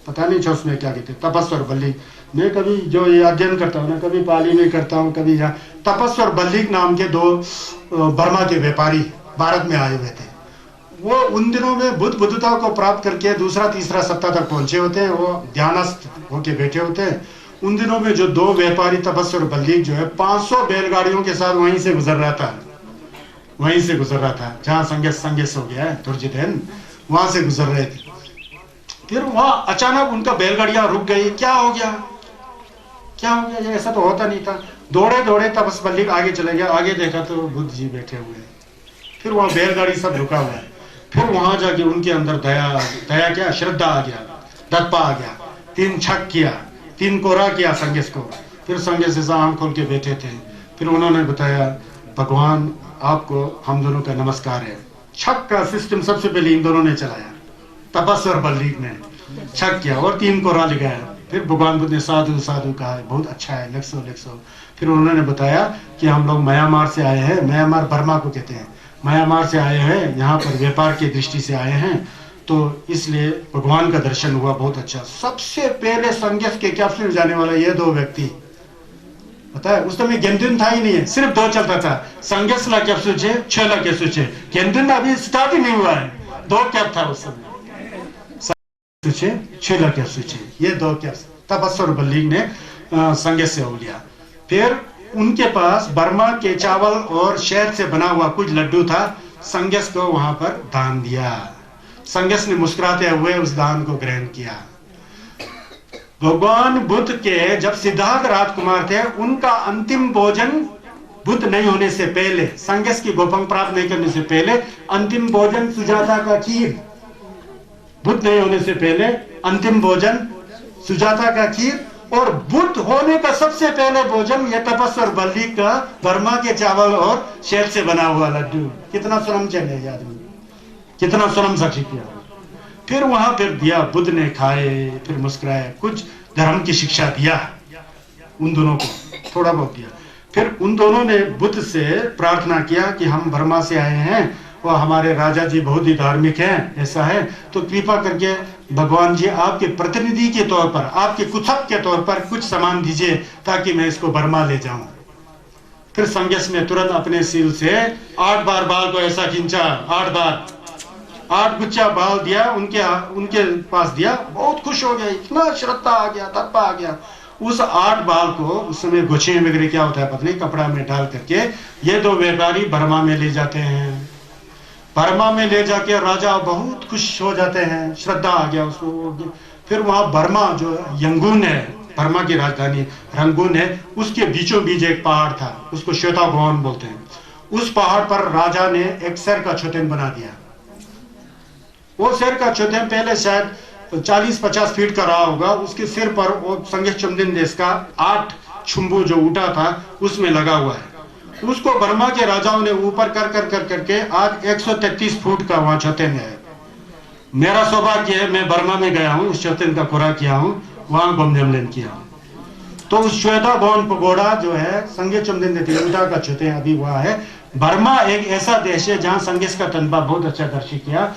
[SPEAKER 1] पता नहीं था उसमें क्या कहते, तपस और बल्लीक। मैं कभी जो ये अध्ययन करता हूँ ना, कभी पाली में करता हूँ, कभी यहाँ, तपस और बल्लीक नाम के दो बर्मा के व्यापारी भारत में आए हुए थे। वो उन दिनों में बुद्धता को प्राप्त करके दूसरा तीसरा सत्ता तक पहुंचे होते हैं, वो ध्यानस्थ होके बैठे होते हैं। उन दिनों में जो दो व्यापारी तपस और बल्लीक जो है 500 बैलगाड़ियों के साथ वहीं से गुजर रहा था, जहाँ संगेस हो गया है दुर्जिदैन, वहां से गुजर रहे थे। फिर वहां अचानक उनका बैलगाड़ियां रुक गई। क्या हो गया, ये ऐसा तो होता नहीं था। दौड़े तपस बल्लीक आगे चले गया, आगे देखा तो बुद्ध जी बैठे हुए हैं। फिर वहां बैलगाड़ी सब रुका हुआ है। फिर वहां जाके उनके अंदर दया क्या, श्रद्धा आ गया, दत्पा आ गया। 3 छक किया, 3 कोरा किया संगेस को। फिर संगेस ऐसा आंख खोल के बैठे थे। फिर उन्होंने बताया, भगवान आपको हम दोनों का नमस्कार है। छक का सिस्टम सबसे पहले इन दोनों ने चलाया, तपस और बल्लीक ने छक किया और 3 कोरा लगाया। फिर भगवान बुद्ध ने साधु साधु कहा, बहुत अच्छा है, लेक्सो। फिर उन्होंने बताया कि हम लोग म्यांमार से आए हैं, म्यांमार बर्मा को कहते हैं, म्यांमार से आए हैं, यहाँ पर व्यापार की दृष्टि से आए हैं, तो इसलिए भगवान का दर्शन हुआ, बहुत अच्छा। सबसे पहले संगेस के कैप्सूल जाने वाला ये 2 व्यक्ति, पता है उस समय गेंदिन था ही नहीं है, सिर्फ 2 चलता था, संगेस ला कैप्सूल छे, 6 ला कैप्सूल छे। गेंदिन अभी स्टार्ट ही नहीं हुआ है, 2 कैप था उस समय, 6 ला कैप्सूल छे, ये 2 कैप तपस और बल्लीक ने संगेस से हो लिया। फिर उनके पास बर्मा के चावल और शहद से बना हुआ कुछ लड्डू था, संगेस को वहां पर दान दिया। संगेस ने मुस्कुराते हुए उस दान को ग्रहण किया। भगवान बुद्ध के जब सिद्धार्थ राजकुमार थे, उनका अंतिम भोजन बुद्ध नहीं होने से पहले, संगेस की गोपंग प्राप्त नहीं करने से पहले, अंतिम भोजन सुजाता का खीर, बुद्ध नहीं होने से पहले अंतिम भोजन सुजाता का खीर, और बुद्ध होने का सबसे पहले भोजन यह तपस और बल्लीक का बर्मा के चावल और शहद से बना हुआ लड्डू। कितना श्रम चले आदमी, कितना श्रम साक्षी किया। फिर वहां पर दिया, बुद्ध ने खाए, फिर मुस्कुराए, कुछ धर्म की शिक्षा दिया उन दोनों को, थोड़ा बहुत दिया। फिर उन दोनों ने बुद्ध से प्रार्थना किया कि हम बर्मा से आए हैं और हमारे राजा जी बहुत ही धार्मिक हैं, ऐसा है तो कृपा करके भगवान जी आपके प्रतिनिधि के तौर पर, आपके कुशक के तौर पर कुछ सामान दीजिए ताकि मैं इसको बर्मा ले जाऊं। फिर संगेस ने तुरंत अपने सील से 8 बार बाल को ऐसा खींचा, 8 बार, 8 गुच्छा बाल दिया, उनके पास दिया। बहुत खुश हो गया, इतना श्रद्धा आ गया, तपा आ गया। उस 8 बाल को उस समय गुच्छे वगैरह क्या होता है पता नहीं, कपड़ा में डाल करके ये 2 व्यापारी बर्मा में ले जाते हैं। बर्मा में ले जाके राजा बहुत खुश हो जाते हैं, श्रद्धा आ गया उसको। फिर वहां बर्मा जो यंगून है, बर्मा की राजधानी रंगून है, उसके बीचों बीच एक पहाड़ था, उसको श्वेतागोन बोलते हैं। उस पहाड़ पर राजा ने एक शेर का छोतेन बना दिया। वो शेर का छोतेन पहले शायद 40-50 फीट का रहा होगा। उसके सिर पर वो संगेस चुम्दिन देश का 8 छुम्बू जो उठा था उसमें लगा हुआ है। उसको बर्मा के राजाओं ने ऊपर कर करके आज 133 फुट का वहां छोतेन है। मेरा सौभाग्य है, मैं बर्मा में गया हूं, उस छोतेन का कोरा किया हूं, वहां गोमजमलेन किया हूं। तो उस श्वेतागोन पगोड़ा जो है संगेस चुम्दिन तिलुटा का छोतेन अभी वहां है। बर्मा एक ऐसा देश है जहां संगेस का तनबा बहुत अच्छा दर्शी किया।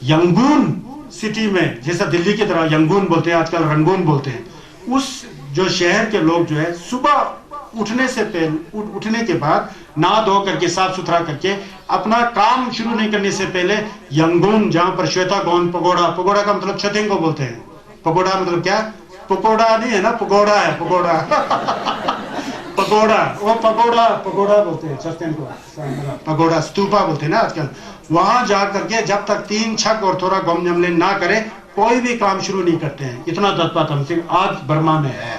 [SPEAKER 1] यंगून सिटी में, जैसा दिल्ली की तरह यंगून बोलते हैं, आजकल रंगून बोलते हैं, उस जो शहर के लोग जो है सुबह उठने से पहले, उठने के बाद नहा धो करके साफ सुथरा करके अपना काम शुरू नहीं करने से पहले यंगून, जहां पर श्वेतागोन पगोड़ा, पगोड़ा का मतलब छतें को बोलते हैं। पगोड़ा मतलब क्या, पकोड़ा नहीं है ना, पगोड़ा है, पगोड़ा पगोड़ा, वो पगोड़ा बोलते हैं छतें को, पगोड़ा स्तूपा बोलते हैं ना आजकल। वहां जा करके जब तक 3 छक और थोड़ा गोमजमलेन ना करे कोई भी काम शुरू नहीं करते हैं। इतना तत्पा तमसिक आज बर्मा में है।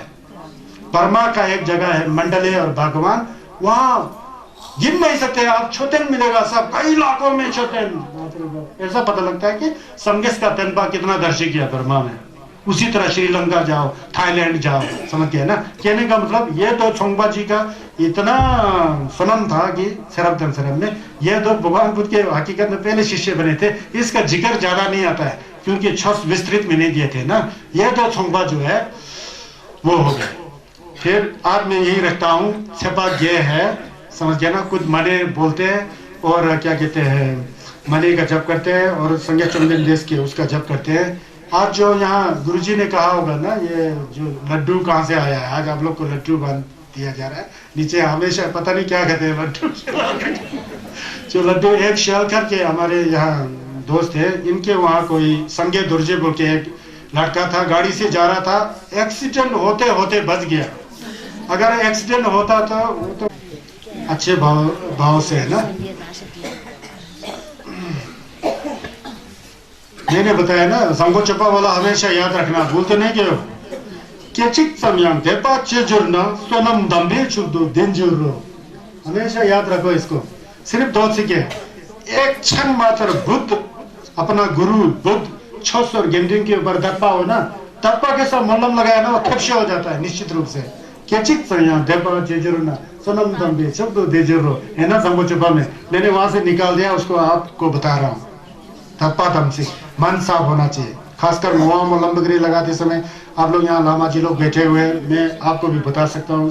[SPEAKER 1] बर्मा का एक जगह है मंडले और भगवान, वहां गिन नहीं सकते आप, छोटेन मिलेगा सब, कई लाखों में छोटेन। ऐसा पता लगता है कि संगेस का तनबा कितना दर्शी किया बर्मा में। उसी तरह श्रीलंका जाओ, थाईलैंड जाओ, समझ गए ना। कहने का मतलब ये तो छोंगबा जी का इतना सनम था कि शरब में ये तो भगवान बुद्ध के हकीकत में पहले शिष्य बने थे। इसका जिक्र ज्यादा नहीं आता है क्योंकि छस विस्तृत में नहीं दिए थे ना। ये तो छोंगबा जो है वो हो गए। फिर आज मैं यही रखता हूँ, छपा ये है, समझ गया ना। कुछ माने बोलते हैं और क्या कहते हैं मनी का जप करते हैं और संज्ञा चंदन देश के उसका जप करते हैं। आज जो यहाँ गुरुजी ने कहा होगा ना, ये जो लड्डू कहाँ से आया है, आज आप लोग को लड्डू बांध दिया जा रहा है नीचे, हमेशा पता नहीं क्या कहते हैं लड्डू जो लड्डू एक शेलकर के हमारे यहाँ दोस्त है, इनके वहाँ कोई संगे दुर्जे बोल के एक लड़का था, गाड़ी से जा रहा था, एक्सीडेंट होते होते बच गया। अगर एक्सीडेंट होता तो वो तो अच्छे भाव से है ना। मैंने बताया ना, संगो चपा वाला हमेशा याद रखना, भूलते नहीं क्यों। केचिक समयांग देपा चेजुरना सोनम दम्बे चुदो डेंजरो, हमेशा याद रखो इसको। सिर्फ दो सिक्के, एक क्षण मात्र बुद्ध अपना गुरु बुद्ध 600 गेंदिंग के ऊपर दप्पा हो ना, दप्पा के साथ मलम लगाया ना, वो खपशे हो जाता है निश्चित रूप से। केचिक समयांग देपा चेजुरना सोनम दम्बे चुदो डेंजरो है ना संगो चपा में, मैंने वहां से निकाल दिया, उसको आपको बता रहा हूँ। धप्पा दम से मन साफ होना चाहिए, खासकर मुआ मलम वगैरह लगाते समय। आप लोग यहाँ लामा जी लोग बैठे हुए हैं, मैं आपको भी बता सकता हूँ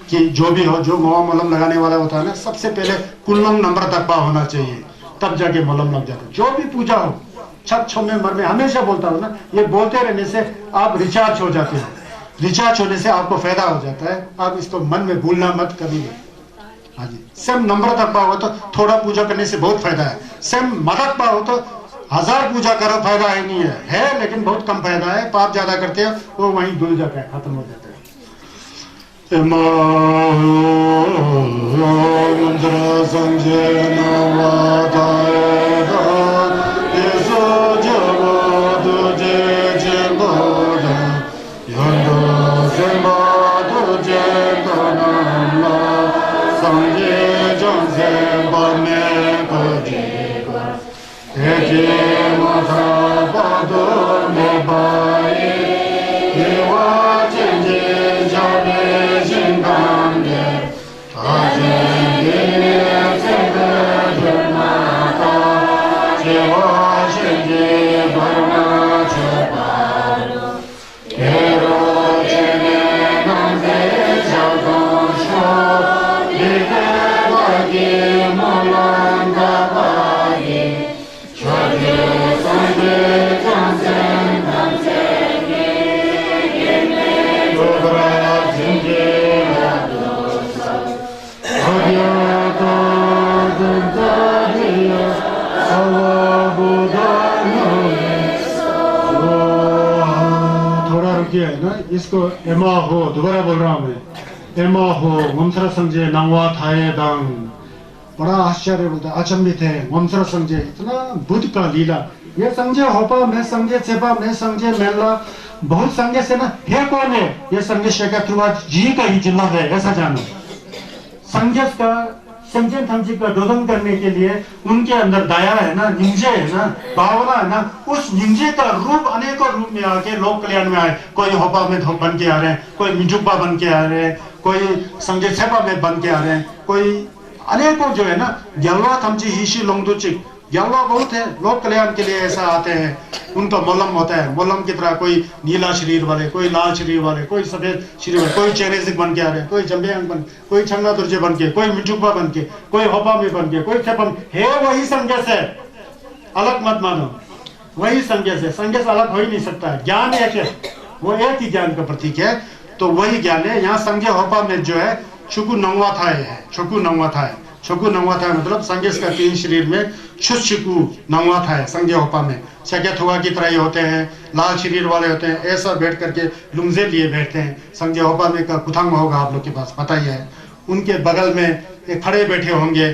[SPEAKER 1] कि जो भी हो, जो मुआ मलम लगाने वाला होता है ना, सबसे पहले कुल्लम नंबर धप्पा होना चाहिए, तब जाके मलम लग जाता है। जो भी पूजा हो, छत छो में मर में, हमेशा बोलता हूँ ना, ये बोलते रहने से आप रिचार्ज हो जाते हो, रिचार्ज होने से आपको फायदा हो जाता है। आप इसको मन में भूलना मत कभी। हाँ जी, सेम नंबर धप्पा हो तो थोड़ा पूजा करने से बहुत फायदा है, सेम मदद पा हो तो 1000 पूजा करो, फायदा ही नहीं है लेकिन बहुत कम फायदा है। पाप ज्यादा करते हो वो वहीं धुल जाता है, खत्म हो जाता है। इसको एमा हो, दोबारा बोल रहा हूं मैं, एमा हो वंसरा संजय नंगवा थाए दांग। बड़ा आश्चर्य बोलता है, अचंभित है वंसरा संजय, इतना बुद्ध का लीला। ये संजय होपा मैं संजय चेपा मैं संजय मेला, बहुत संजय से ना है कौन है, ये संजय शेखर त्रिवाद जी का ही जिला है, ऐसा जानो। संजय का संजय थंजी का दोदन करने के लिए उनके अंदर दया है ना, निंजे है ना, भावना है ना, उस निंजे का रूप अनेकों रूप में आके लोक कल्याण में आए। कोई होपा में बन के आ रहे हैं, कोई मिजुब्बा बन के आ रहे हैं, कोई संजय छेपा में बन के आ रहे हैं, कोई अनेकों जो है ना, गलवा थमची हिशी लोंगदुचिक, गलवा बहुत है, लोक कल्याण के लिए ऐसा आते हैं। उनका मोलम होता है, मोलम की तरह कोई नीला शरीर वाले, कोई लाल शरीर वाले, कोई सफेद शरीर वाले, कोई चेरेजिक बन के आ रहे हैं, कोई जम्बियांग बन, कोई छंगा दुर्जे बन के, कोई मिजुब्बा बन के, कोई होपा में बन के, कोई छेपा में है। वही संज्ञा से, अलग मत मानो, वही संज्ञा से, संज्ञा से अलग हो ही नहीं सकता है। ज्ञान एक है, वो एक ही ज्ञान का प्रतीक है, तो वही ज्ञान है। यहाँ संज्ञा होपा में जो है छुकु नंगवा था है, छुकु नंगवा था है, छुकु नंगवा था मतलब संज्ञा का 3 शरीर में छुकु नंगवा था है। संज्ञा होपा में सके थुआ की तरह ही होते हैं, लाल शरीर वाले होते हैं, ऐसा बैठ करके लुंगजे लिए बैठते हैं। संज्ञा होपा में का कुथंग होगा आप लोग के पास पता ही है, उनके बगल में एक खड़े बैठे होंगे,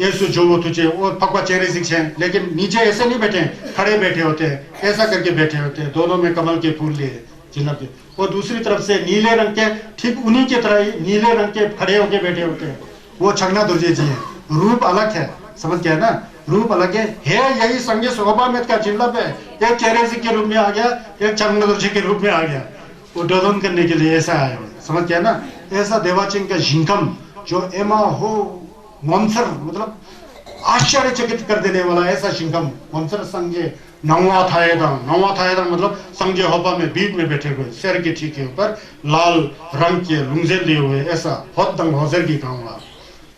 [SPEAKER 1] ऐसु जो वो तुझे और पकवा चेहरे शिक्षे, लेकिन नीचे ऐसे नहीं बैठे, खड़े बैठे होते हैं, ऐसा करके बैठे होते हैं, दोनों में कमल के फूल लिए जिन्हों के, और दूसरी तरफ से नीले रंग के, ठीक उन्हीं की तरह ही नीले रंग के खड़े होके बैठे होते हैं, वो छगना दुर्जे जी है। रूप अलग है, समझ गया ना, रूप अलग है यही संज्ञा शोभा में का चिल्लप है। एक चेहरे के रूप में आ गया, एक छगना दुर्जे के रूप में आ गया, वो डोदन करने के लिए ऐसा आया, समझ गया ना। ऐसा देवाचिंग का झिंकम जो एमा हो मंसर, मतलब आश्चर्यचकित कर देने वाला ऐसा शिंकम मंसर संजय नौवा थाएदंग मतलब संजय होपा में बीच में बैठे हुए, सिर के ठीक के ऊपर लाल रंग के लुंगजे लिए हुए, ऐसा होदंग होजर की कहूंगा।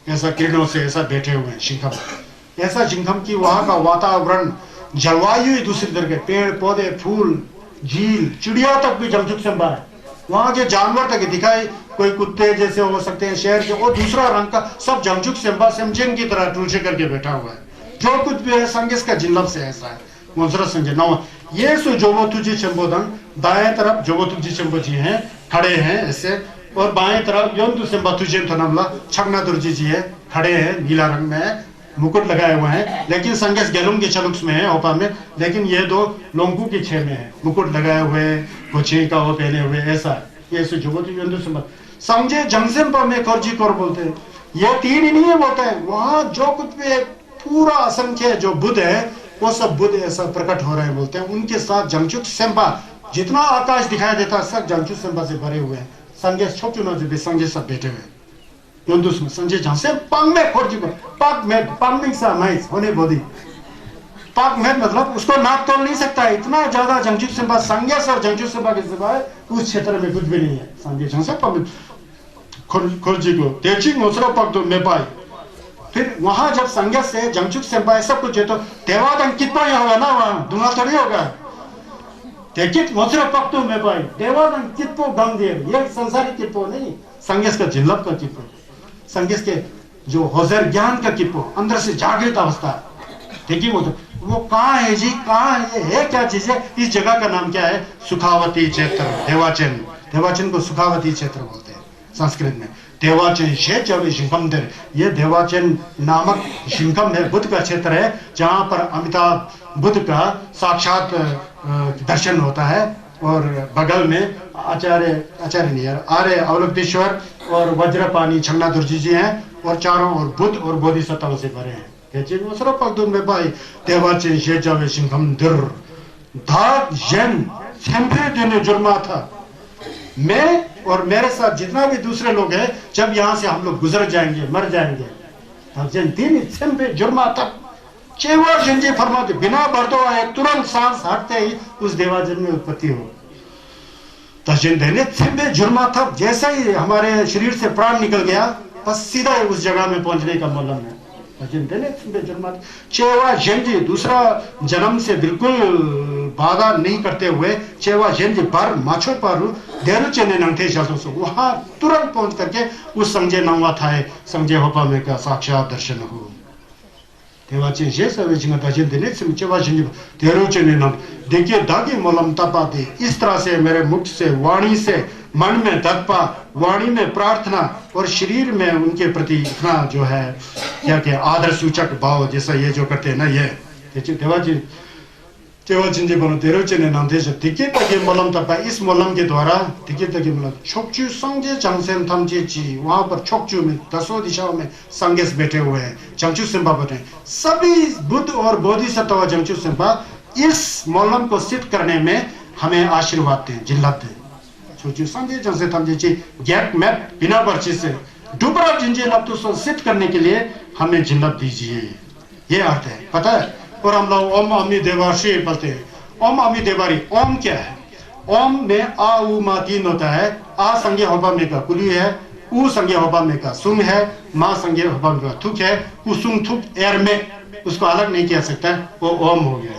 [SPEAKER 1] ऐसा किरणों से ऐसा बैठे हुए हैं शिंखम। ऐसा शिंखम की वहां का वातावरण जलवायु ही दूसरी तरह के, पेड़ पौधे फूल झील चिड़िया तक भी जमशुक सेम्बा है। वहां के जानवर तक दिखाई, कोई कुत्ते जैसे हो सकते हैं शहर के, वो दूसरा रंग का, सब जमशुक सेम्बा सेमचेंग की तरह टूचे करके बैठा हुआ है। जो कुछ भी है संगेस का जिल्लब से ऐसा है। मुजरत संजय नौ ये सो जोबोतुजी चंबोदन, दाएं तरफ जोबोतुजी चंबो जी हैं खड़े हैं ऐसे, और बाएं तरफ योंदु सेम्बा तुजेन थनमला छगना दुर्जी जी है खड़े हैं, नीला रंग में है, मुकुट लगाए हुए हैं। लेकिन संगेस गैलुम के चलुक्स में है ओपा में, लेकिन ये दो लोंगू की छे में है, मुकुट लगाए हुए कोची का वो पहने हुए ऐसा है। ये सो जोबोतुजी योंदु सेम्बा संजय जंगसेम्बा में कोरजी कोर बोलते हैं। ये तीन ही नहीं है बोलते हैं, वहां जो कुछ भी पूरा असंख्य जो बुद्ध है वो सब बुद्ध ऐसा प्रकट हो रहे हैं बोलते हैं। उनके साथ जमशुक सेम्बा, जितना आकाश दिखाई देता है सब जमशुक सेम्बा से भरे हुए हैं। संजय छोचुनो जो संजय सब बैठे हुए योंदुस में संजय जंगसे पंग में खोजी को पग में पंग सा माइस होने बोधी पग में मतलब उसको नाप तोल नहीं सकता है, इतना ज्यादा जमशुक सेम्बा संजय और जमशुक सेम्बा के सिवाय उस क्षेत्र में कुछ भी नहीं है। संजय जंगसे पंग खोजी को तेचिंग मोसरा पग तो में पाई। फिर वहां जब संगत से जमशुक सेम्बा सब कुछ है तो देवादन कितना ही होगा ना, वहां धुआं थोड़ी होगा। देखिए मोसरा पग तो में पाई देवादन कितो गम दे, ये संसारिक कितो नहीं, संगत का जिल्लब का कितो, संगत के जो होजर ज्ञान का कितो, अंदर से जागृत अवस्था। देखिए वो कहाँ है जी, कहाँ है, ये है क्या चीज है। इस जगह का नाम क्या है, सुखावती क्षेत्र देवाचन। देवाचन को सुखावती क्षेत्र बोलते हैं संस्कृत में। देवाचन शेचवे शिंखमदर, ये देवाचन नामक शिंखम है, बुद्ध का क्षेत्र है, जहां पर अमिताभ बुद्ध का साक्षात दर्शन होता है। और बगल में आर्य अवलोकेश्वर और वज्रपाणी छन्ना दुर्जी जी हैं, और चारों ओर बुद्ध और बोधिसत्वों से भरे हैं। देवाचन शेचवे शिंखमदर धाक जन सेंपे देने जुर्मा था। मैं और मेरे साथ जितना भी दूसरे लोग हैं, जब यहाँ से हम लोग गुजर जाएंगे मर जाएंगे, तब जुर्मा तब चेवर जंजी फरमाते बिना बढ़ते हुए तुरंत सांस हटते ही उस देवाजन में उत्पत्ति हो। तब जुर्मा तब जैसे ही हमारे शरीर से प्राण निकल गया, बस सीधा उस जगह में पहुंचने का मौलम है। चेवा जंजी दूसरा जन्म से बिल्कुल बाधा नहीं करते हुए चेवा जंजी पर माछो पर देरु चेने नंगथे शासों से वहां तुरंत पहुंच करके उस संजय नंगा था संजय होपा में का साक्षात दर्शन हो। देवाचन ये सब जिंगा ताजिन देने से चेवा जंजी देरु चेने नंग देखिए दागी मोलम तपा दे। इस तरह से मेरे मुख से वाणी से मन में दत्पा, वाणी में प्रार्थना और शरीर में उनके प्रति इतना जो है क्या क्या आदर सूचक भाव जैसा ये जो करते हैं ना, ये देवाजी जी बोलो तेरोचे ने नाम दे तिके तक मोलम तपा। इस मोलम के द्वारा तिके तक मतलब छोकचू संगे जंगसेन थमजे जी, वहां पर छोकचू में दसों दिशाओं में संगेस बैठे हुए हैं, जंगचू सिंबा बैठे, सभी बुद्ध और बोधिसत्व जंगचू सिंबा इस मोलम को सिद्ध करने में हमें आशीर्वाद दें, जिल्लत दें। छोकचू संगे जंगसेन थमजे जी गैप मैप बिना पर्ची से डुबरा जिंजे लब्धों को सिद्ध करने के लिए हमें जिल्लत दीजिए, ये अर्थ है, पता है। और हम लोग ओम अमी देवाशी बोलते हैं। ओम अमी देवारी, ओम क्या है? ओम में आ उ मा तीन होता है। आ संज्ञ होबा में का कुली है, उ संज्ञ होबा में का सुम है, मा संज्ञ होबा में का थुक है। कुसुम थुक एर में, उसको अलग नहीं किया सकता, वो ओम हो गया।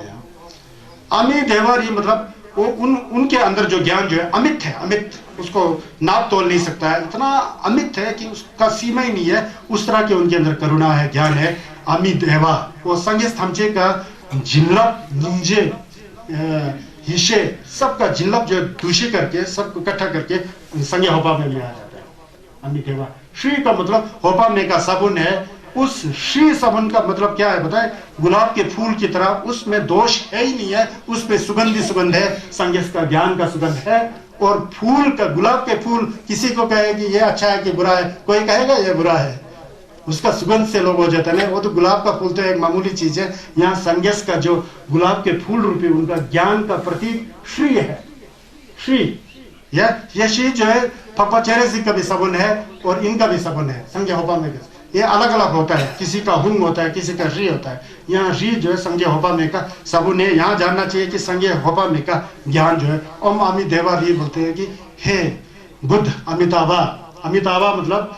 [SPEAKER 1] अमी देवारी मतलब वो उनके अंदर जो ज्ञान जो है अमित है, अमित, उसको नाप तोल नहीं सकता है, इतना अमित है कि उसका सीमा ही नहीं है। उस तरह के उनके अंदर करुणा है, ज्ञान है। अमी देवा वो संगे थमचे का जिल्लप निंजे हिस्से सबका जिल्लप जो दूषी करके सबको इकट्ठा करके संगे होपा में आ जाता है। अमी देवा श्री का मतलब होपा में का साबुन है। उस श्री साबुन का मतलब क्या है बताए? गुलाब के फूल की तरह, उसमें दोष है ही नहीं है, उसमें सुगंधी सुगंध है, संगीत का ज्ञान का सुगंध है। और फूल का, गुलाब के फूल किसी को कहे कि ये अच्छा है कि बुरा है, कोई कहेगा ये बुरा है, उसका सुगंध से लोग हो जाते हैं। वो तो गुलाब का फूल तो एक मामूली चीज है, यहाँ संगीत का जो गुलाब के फूल रूपी उनका ज्ञान का प्रतीक श्री है। श्री यह श्री जो है पप्पा चेहरे से का भी साबुन है और इनका भी साबुन है। संज्ञा होपा में ये अलग अलग होता है, किसी का हुंग होता है, किसी का श्री होता है। यहाँ श्री जो है संज्ञा होपा में का साबुन है। यहाँ जानना चाहिए कि संज्ञा होपा में का ज्ञान जो है ओम अमी देवा भी बोलते हैं कि हे बुद्ध अमिताभा। अमिताभा मतलब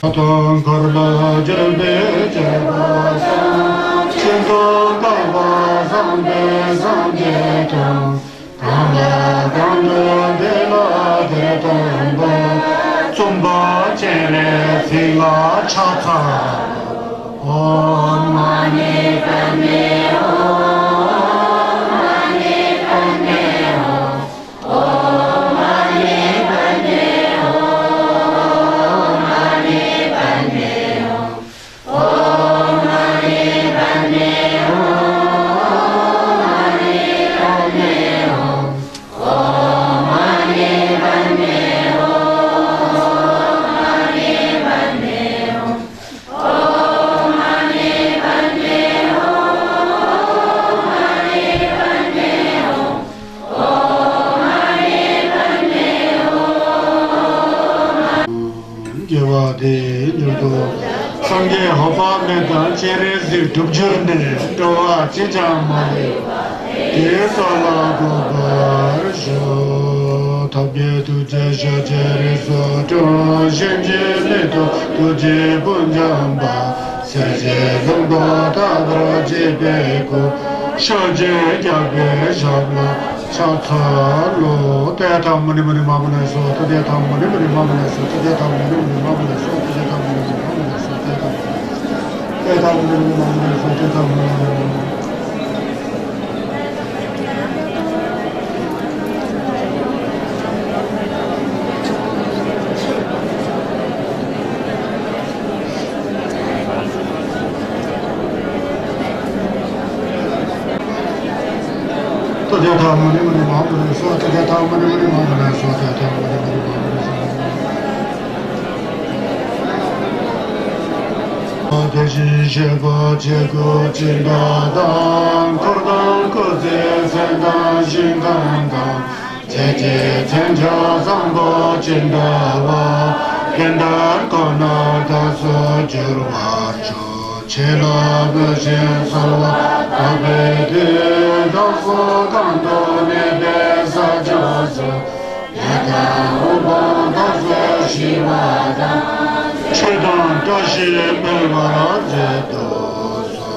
[SPEAKER 1] Ton korla jirbe jabasa, chinto kaba sambe sambe ton, kanda kanda dela de tomba, zumba chere fila chata, om mani padme om mani padme om mani padme om mani padme om mani padme om mani padme om mani padme Gewade nyudo sange hopa meda chere zi dubjurne toa chijamale kesala gobar sho tabye tuje chere so to jenje leto tuje bunjamba seje zumba tabra jebeko shoje jabe jabla Chatalo, Teta Muni Muni Mamma so, Teta Muni Muni Mamma so, Teta Muni Muni Mamma so, Teta Muni Muni Mamma so, Teta Muni Muni Mamma so, Teta Muni Muni Teta Muni Muni Mamma so, Teta Muni Muni Mamma so, Teta Muni Muni Mamma so. Deji Sheba Chego Chindadan, Kordan Koze Sendan Shingandan, Cheche Chenja Zambo Chindawa, Kendar Kona Taso Jirwacho, Chela Beshin Salwa, Abede Daso Kando Nebe Sajoso, Yata Ubo Daso Shivada, Chedan Dashi Belvara Zedoso,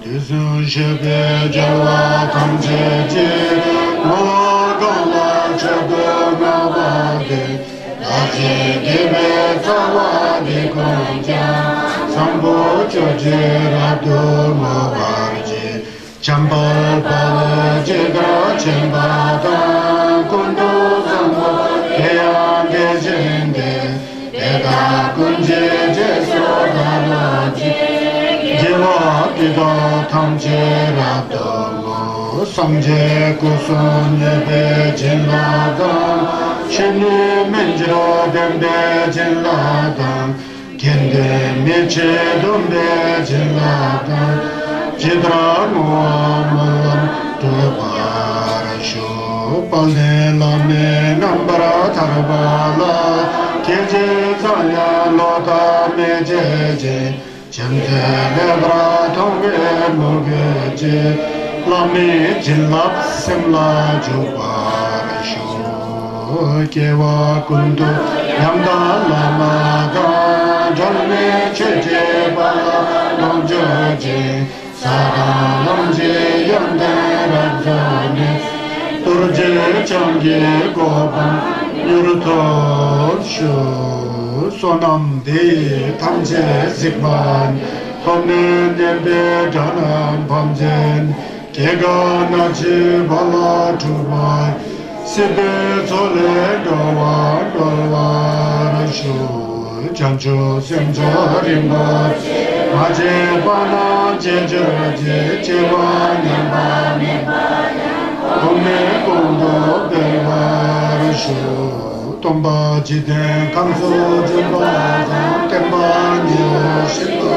[SPEAKER 1] Dizun Shebe Jawa Kamcheche, Mogala Chego Navade, Daji Gibe Tawadi Konja, Sambo Choje Rado Mavarji, Chambal Pala Jigra Chimbada, Kundu Sambo, Keyan Gejende, Ega Kunje Jeso Dalaji, Jeva Diga Tamje Radomo, Samje Kusun Yebe Jinladan, Shenu Menjiro Dembe Jinladan, Kende Meche Dumbe Jinladan, Jidra Muammalam Tubarasho, Palne Lame Nambara Tarbala, Keje Zaya Loda Mejeje, Chente Lebra Tonge Mugeje, Lame Jilap Simla Jubarasho, Kewa Kundu Yamda Lamaga, Jalme Cheje Bala Longjeje, Sada Longje Yamda Rajane, Turje Change Goban, Yuruto Shu, Sonam De Tamje Zikban, Honen Dembe Janam Pamjen, Kega Nachi Bala Tubai, Sibe Tole Gawa Gawa Rashu, Chancho Semjo Rimba, Maje Bana Jeje Jewa Nyamba Nyamba, Ome Kondo Bewa Rashu, Tomba Jiden Kamso Jumba Temba Nyo Shindo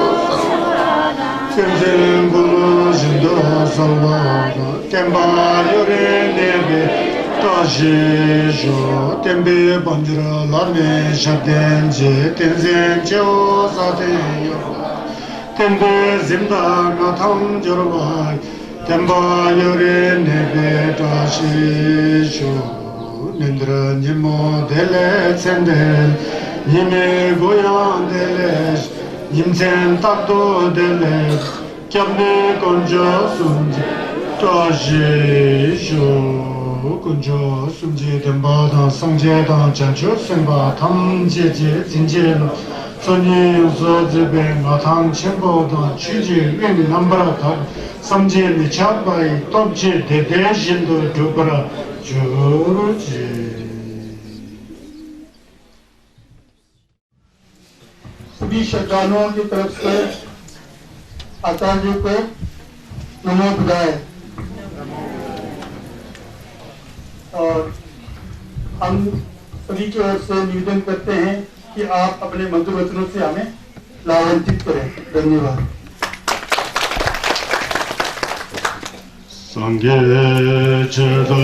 [SPEAKER 1] Kenzen Gulu Jindo Salwa Temba Yore Nebe Tajijo Tembe Bandira Larme Shadenje Tenzen Cheo Sateyo Tembe Zimda Natam Jorwai Temba Yore Nebe Tajijo Nindra Nimo Dele Tsendel Yime goyan dele, yimsen takto dele, kyabne konjo sunji, taji shu konjo sunji denpa dan sangje dan jancho senpa tam je je jinje lo, sonye uso zebe nga tang chenpo dan chuje yun nambara tar, samje ni chabai topje dede shindo gyobara jorje.
[SPEAKER 2] सभी श्रद्धालुओं की तरफ से आचार्य जी को नमो बुधाय। और हम सभी की ओर से निवेदन करते हैं कि आप अपने मधुर वचनों से हमें लाभान्वित करें। धन्यवाद।
[SPEAKER 1] संगे चेदा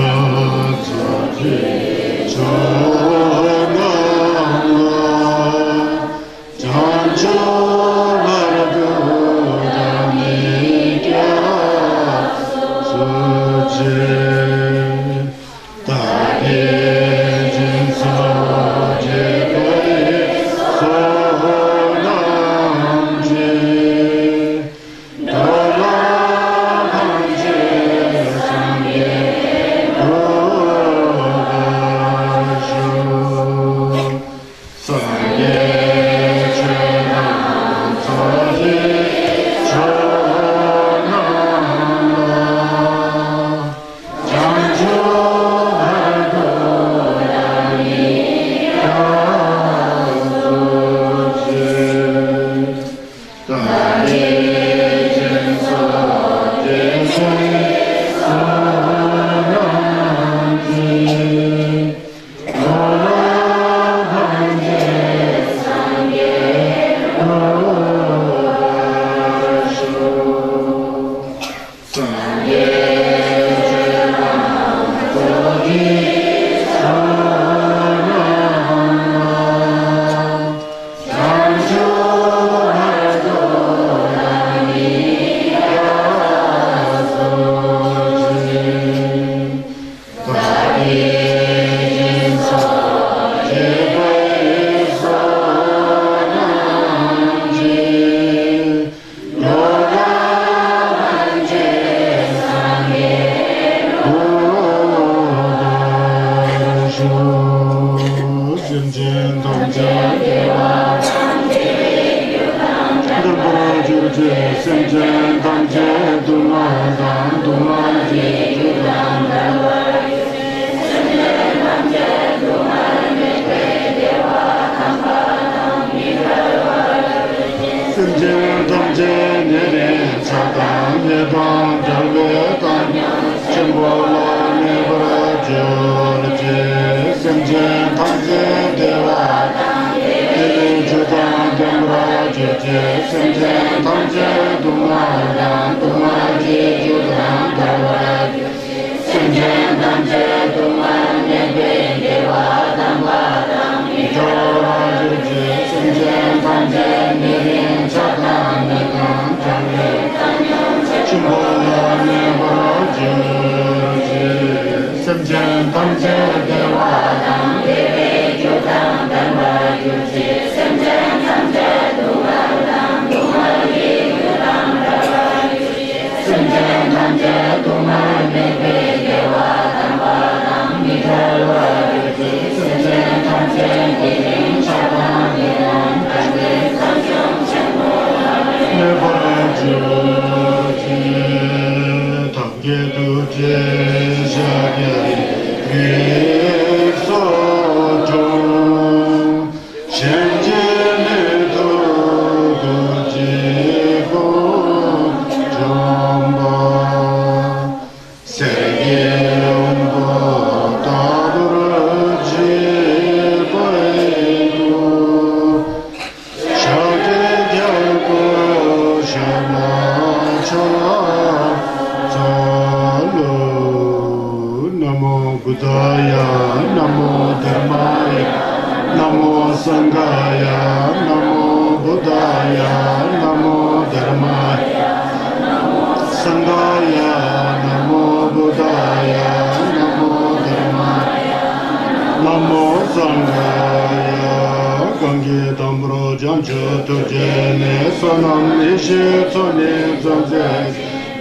[SPEAKER 3] Janju Tujene Sonam Nishi Soni Zonze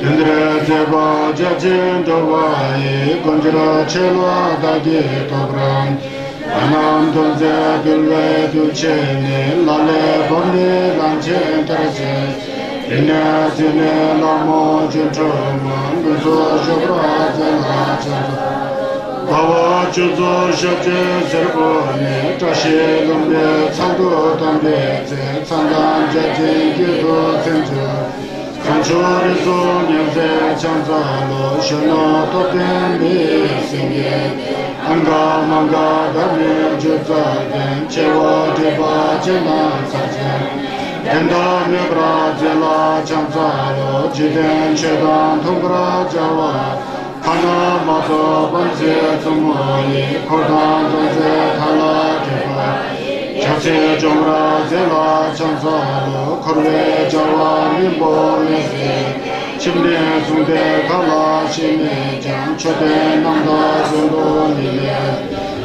[SPEAKER 3] Tindre Zeba Jajin Dovai Gonjira Chela Dagi Tobran Anam Donze Dulve Dulcene Lale Boni Lanchen Terese Ine Zine Lamo Jintroman Guzo Shobra Zela Chanza Baba Chuzo Shabje Zerbone Tashi Lumbe Tsangdo Dambe Tsangdan Jaji Gito Zenjo Sancho Rizo Nyenze Chanza Lo Shono Topen Mi Singe Anga Manga Dami Juza Den Chewa Deba Jena Sajen Denda Nebra Jela Chanza Lo Jiden Chedan Tungra Jawa Hana Mato Banze Tumoli Kodan Donze Tala Kepa Chase Jomra Zela Chanzalo Korwe Jawa Nimbo Lese Chimne Sunde Kala Shime Jam Chote Nanda Zundo Lile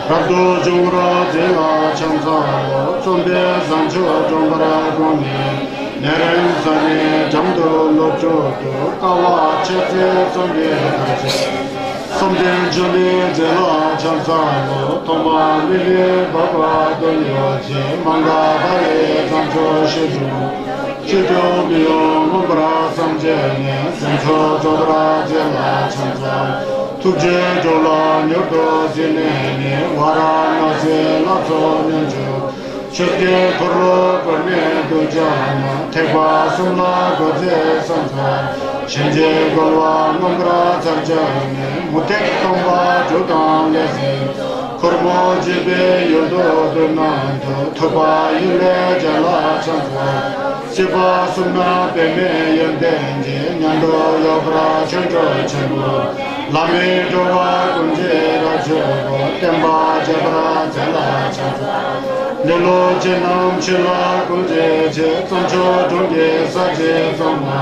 [SPEAKER 3] Rabdo Jomra Zela Chanzalo Zombe Zancho Jomra Gome Neren Zane Jamdo Lojoto Kawa Chete Zombe Kache Somden Joli Zela Chanzalo Tomba Lili Baba Dolyoji Manga Bae Zancho Shizu Shizu Biyo Mumbra Samjene Sencho Jodra Zela Chanzalo Tukje Jola Nyoto Zinene Wara Nase Lazo Nyanjo Shukye Koro Korme Dujana Tekwa Sumla Goze Sansa Shinje Golwa Mumbra Zarjane Mutek Tomba Jodan Lese Kormo Jibe Yodo Dunanto Toba Yule Jala Chansa Sipa Sumna Peme Yendenje Nyando Yobra Chenjo Chenbo Lame Jowa Kunje Rajobo Temba Jabra Jala Chansa Lelo Jenam Chila Kunje Je Zoncho Dungye Saje Zoma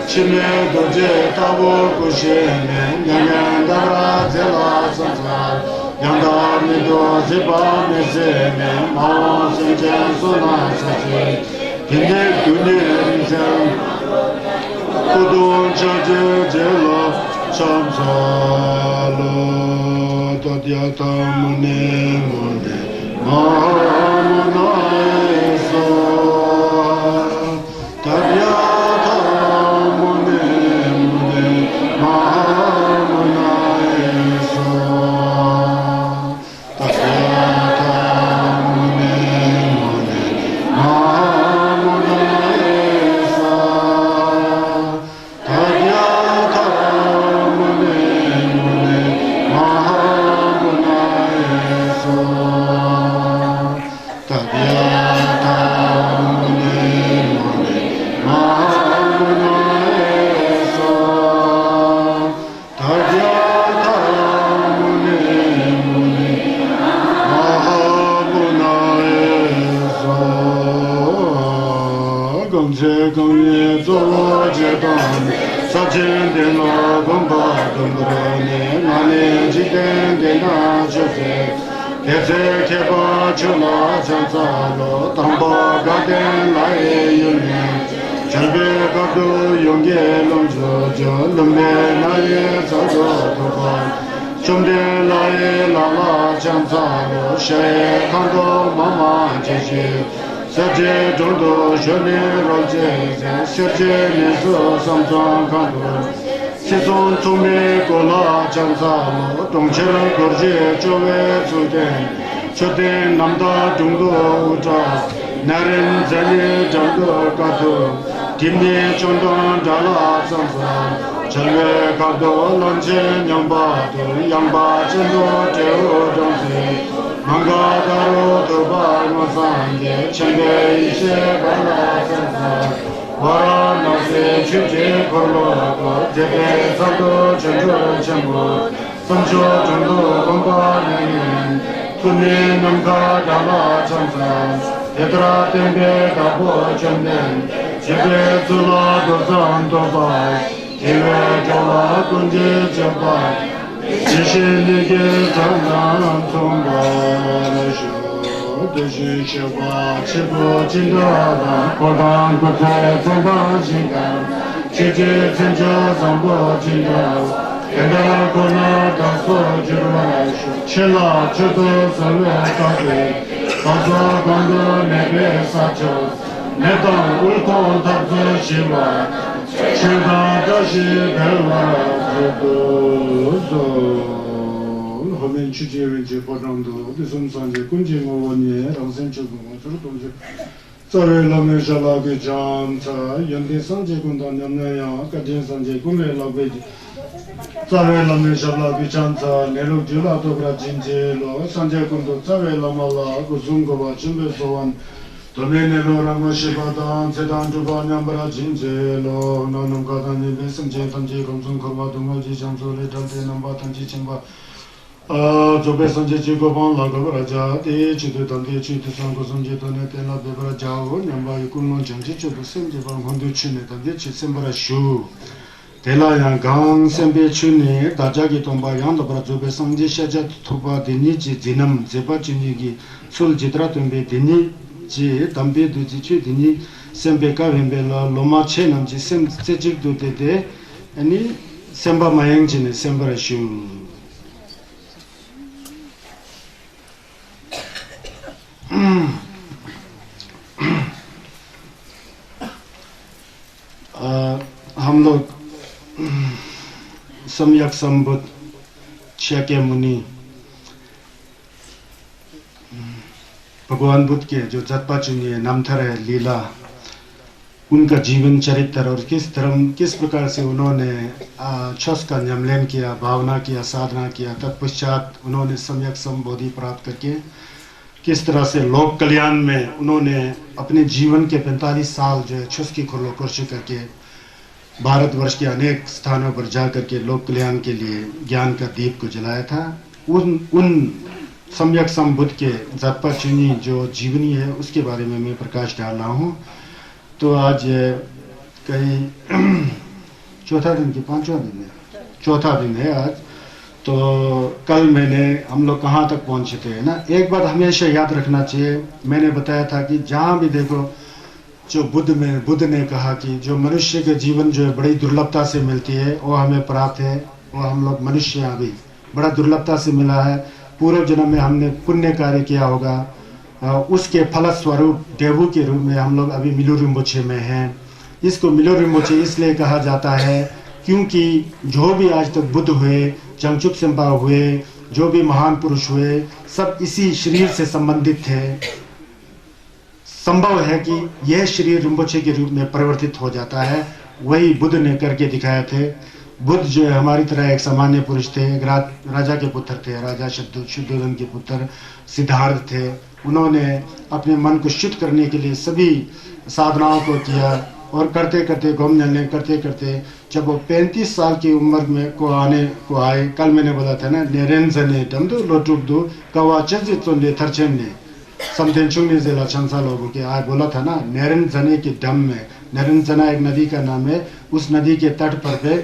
[SPEAKER 3] Shime Doje Tabo Kushene Nyanyan Dabra Zela Sansa Yanda Mido Ziba Mezeme Mao Senjen Sona Saje Kine Dune Rizem Kudun Chaje Jela Chamsalo Tadyata Mune Mune Mahamunaisa Tadyata Mune Mune Mahamunaisa Tadyata Mune Mune Mahamunaisa Tadyata Mune Mune Mahamunaisa Tadyata Mune Mune Mahamunaisa Tadyata Mune Mune Mahamunaisa Gongje Gongye Zolo Jedan Sajen Deno Gomba Gombrone Nane Jiten Dena Jose Keze Keba Chula Zanzalo Tamba Gaden Lae Yunye Chanbe Gabdo Yongye Longjo Jo Lumbe Lae Zanzo Toba Chumde Lae Lala Zanzalo Shaye Kando Mama Jeje Saje Jondo Shone Roje Serje Nezo Samzang Kando Sison Tume Kola Chanzalo Tongcher Gorje Chowe Zuden Choten Namda Jungdo Uta Naren Zane Jangdo Kato Timne Chondon Jala Samsa Chalwe Kado Lanche Nyamba Yamba Chendo Teo Jangse Manga Daro Toba Masanje Chende Ishe Bala Samsa Varanasi Chuje Korloko Jebe Sado Chenjo Chenbo Sancho Chendo Gomba Nyen Tune Namka Dala Chansa Yetra Tembe Kabo Chenden Jebe Zula Dozan Toba Jebe Jola Kunje Cheba Jishi Nige Zangan Tonga Shu Dushin Sheba Chibu Chinda Kodan Kuthe Tenda Chinda Chiji Tsinja Zambo Chinda Kenda Kona Daso Jirwa Chila Chidu Salwe Kakwe Sazo Kondo Nebe Sacho Netan Ulko Tabzo Shiva Chida Dashi Belwa Zudu Homen Chiji Vinci Podando Disum Sanje Kunji Ngowanye Rangsen Chugungo Churudonje Tsare Lame Shalage Janta Yandi Sanje Kunda Nyamnaya Kadin Sanje Kume Labeji Tsare Lame Shalage Janta Nelu Jula Dobra Jinje Lo Sanje Kundo Tsare Lamala Kuzungova Chimbe Sowan Domene Lo Rama Shibadan Sedan Juba Nyambara Jinje Lo Nanam Kadani Besanje Tanji Kamsun Korwa Dungoji Jamso Le Dante Namba Tanji Chimba Zobe Sanje Chigoban Lagavaraja, the Chitu Tanti Chitu Sango Sanje Tone Tena Bebra Jao, Namba Yukuno Janji Chubu Semji Van Hondu Chine, Tanti Chisimbara Shu. Tela Yangang Sembe Chune, Dajagi Tomba Yandabra Zobe Sanje Shajat Tuba Dinichi Zinam, Zeba Chinigi, Sul Jitra Tumbe Dini, Ji, Tambe Dujichu Dini, Sembe Kavimbela, Loma Chenam, Jisem Sejik Dute, Any Semba Mayang Jine, Sembara Shu. हम लोग सम्यक संबुद्ध शाक्य मुनि भगवान बुद्ध के जो जत्पाचुनी नामथर है लीला उनका जीवन चरित्र और किस प्रकार से उन्होंने छस का नियमन किया, भावना किया, साधना किया, तत्पश्चात उन्होंने सम्यक संबोधि प्राप्त करके किस तरह से लोक कल्याण में उन्होंने अपने जीवन के 45 साल जो है छुस्की खुलो कोशिश करके भारतवर्ष के अनेक स्थानों पर जाकर के लोक कल्याण के लिए ज्ञान का दीप को जलाया था। उन सम्यक संबुद्ध के जत्पाचुनी जो जीवनी है उसके बारे में मैं प्रकाश डाल रहा हूँ। तो आज कई चौथा दिन की 5वां दिन है, चौथा दिन है आज। तो कल हम लोग कहाँ तक पहुँचे थे ना। एक बात हमेशा याद रखना चाहिए, मैंने बताया था कि जहाँ भी देखो जो बुद्ध ने कहा कि जो मनुष्य के जीवन जो है बड़ी दुर्लभता से मिलती है वो हमें प्राप्त है, वो हम लोग मनुष्य अभी बड़ा दुर्लभता से मिला है। पूर्व जन्म में हमने पुण्य कार्य किया होगा, उसके फलस्वरूप देवू के रूप में हम लोग अभी मिलू रिम्पोछे में हैं। इसको मिलू रिम्पोछे इसलिए कहा जाता है क्योंकि जो भी आज तक बुद्ध हुए, जंगचुक सेम्पा हुए, जो भी महान पुरुष हुए, सब इसी शरीर से संबंधित थे। संभव है कि यह शरीर रिम्पोछे के रूप में परिवर्तित हो जाता है, वही बुद्ध ने करके दिखाए थे। बुद्ध जो है हमारी तरह एक सामान्य पुरुष थे, एक राजा के पुत्र थे, राजा शुद्धोधन के पुत्र सिद्धार्थ थे। उन्होंने अपने मन को शुद्ध करने के लिए सभी साधनाओं को किया और करते करते घूमने करते करते जब वो 35 साल की उम्र में को आए, कल मैंने बोला था ना, नेरेंजने दमदो लोटुबदो कवाचज चोंदे थरचेंने समदेंचुंगने जिला छंसा लोगों के आए बोला था ना। नेरेंजने के दम में, नेरेंजना एक नदी का नाम है, उस नदी के तट पर पे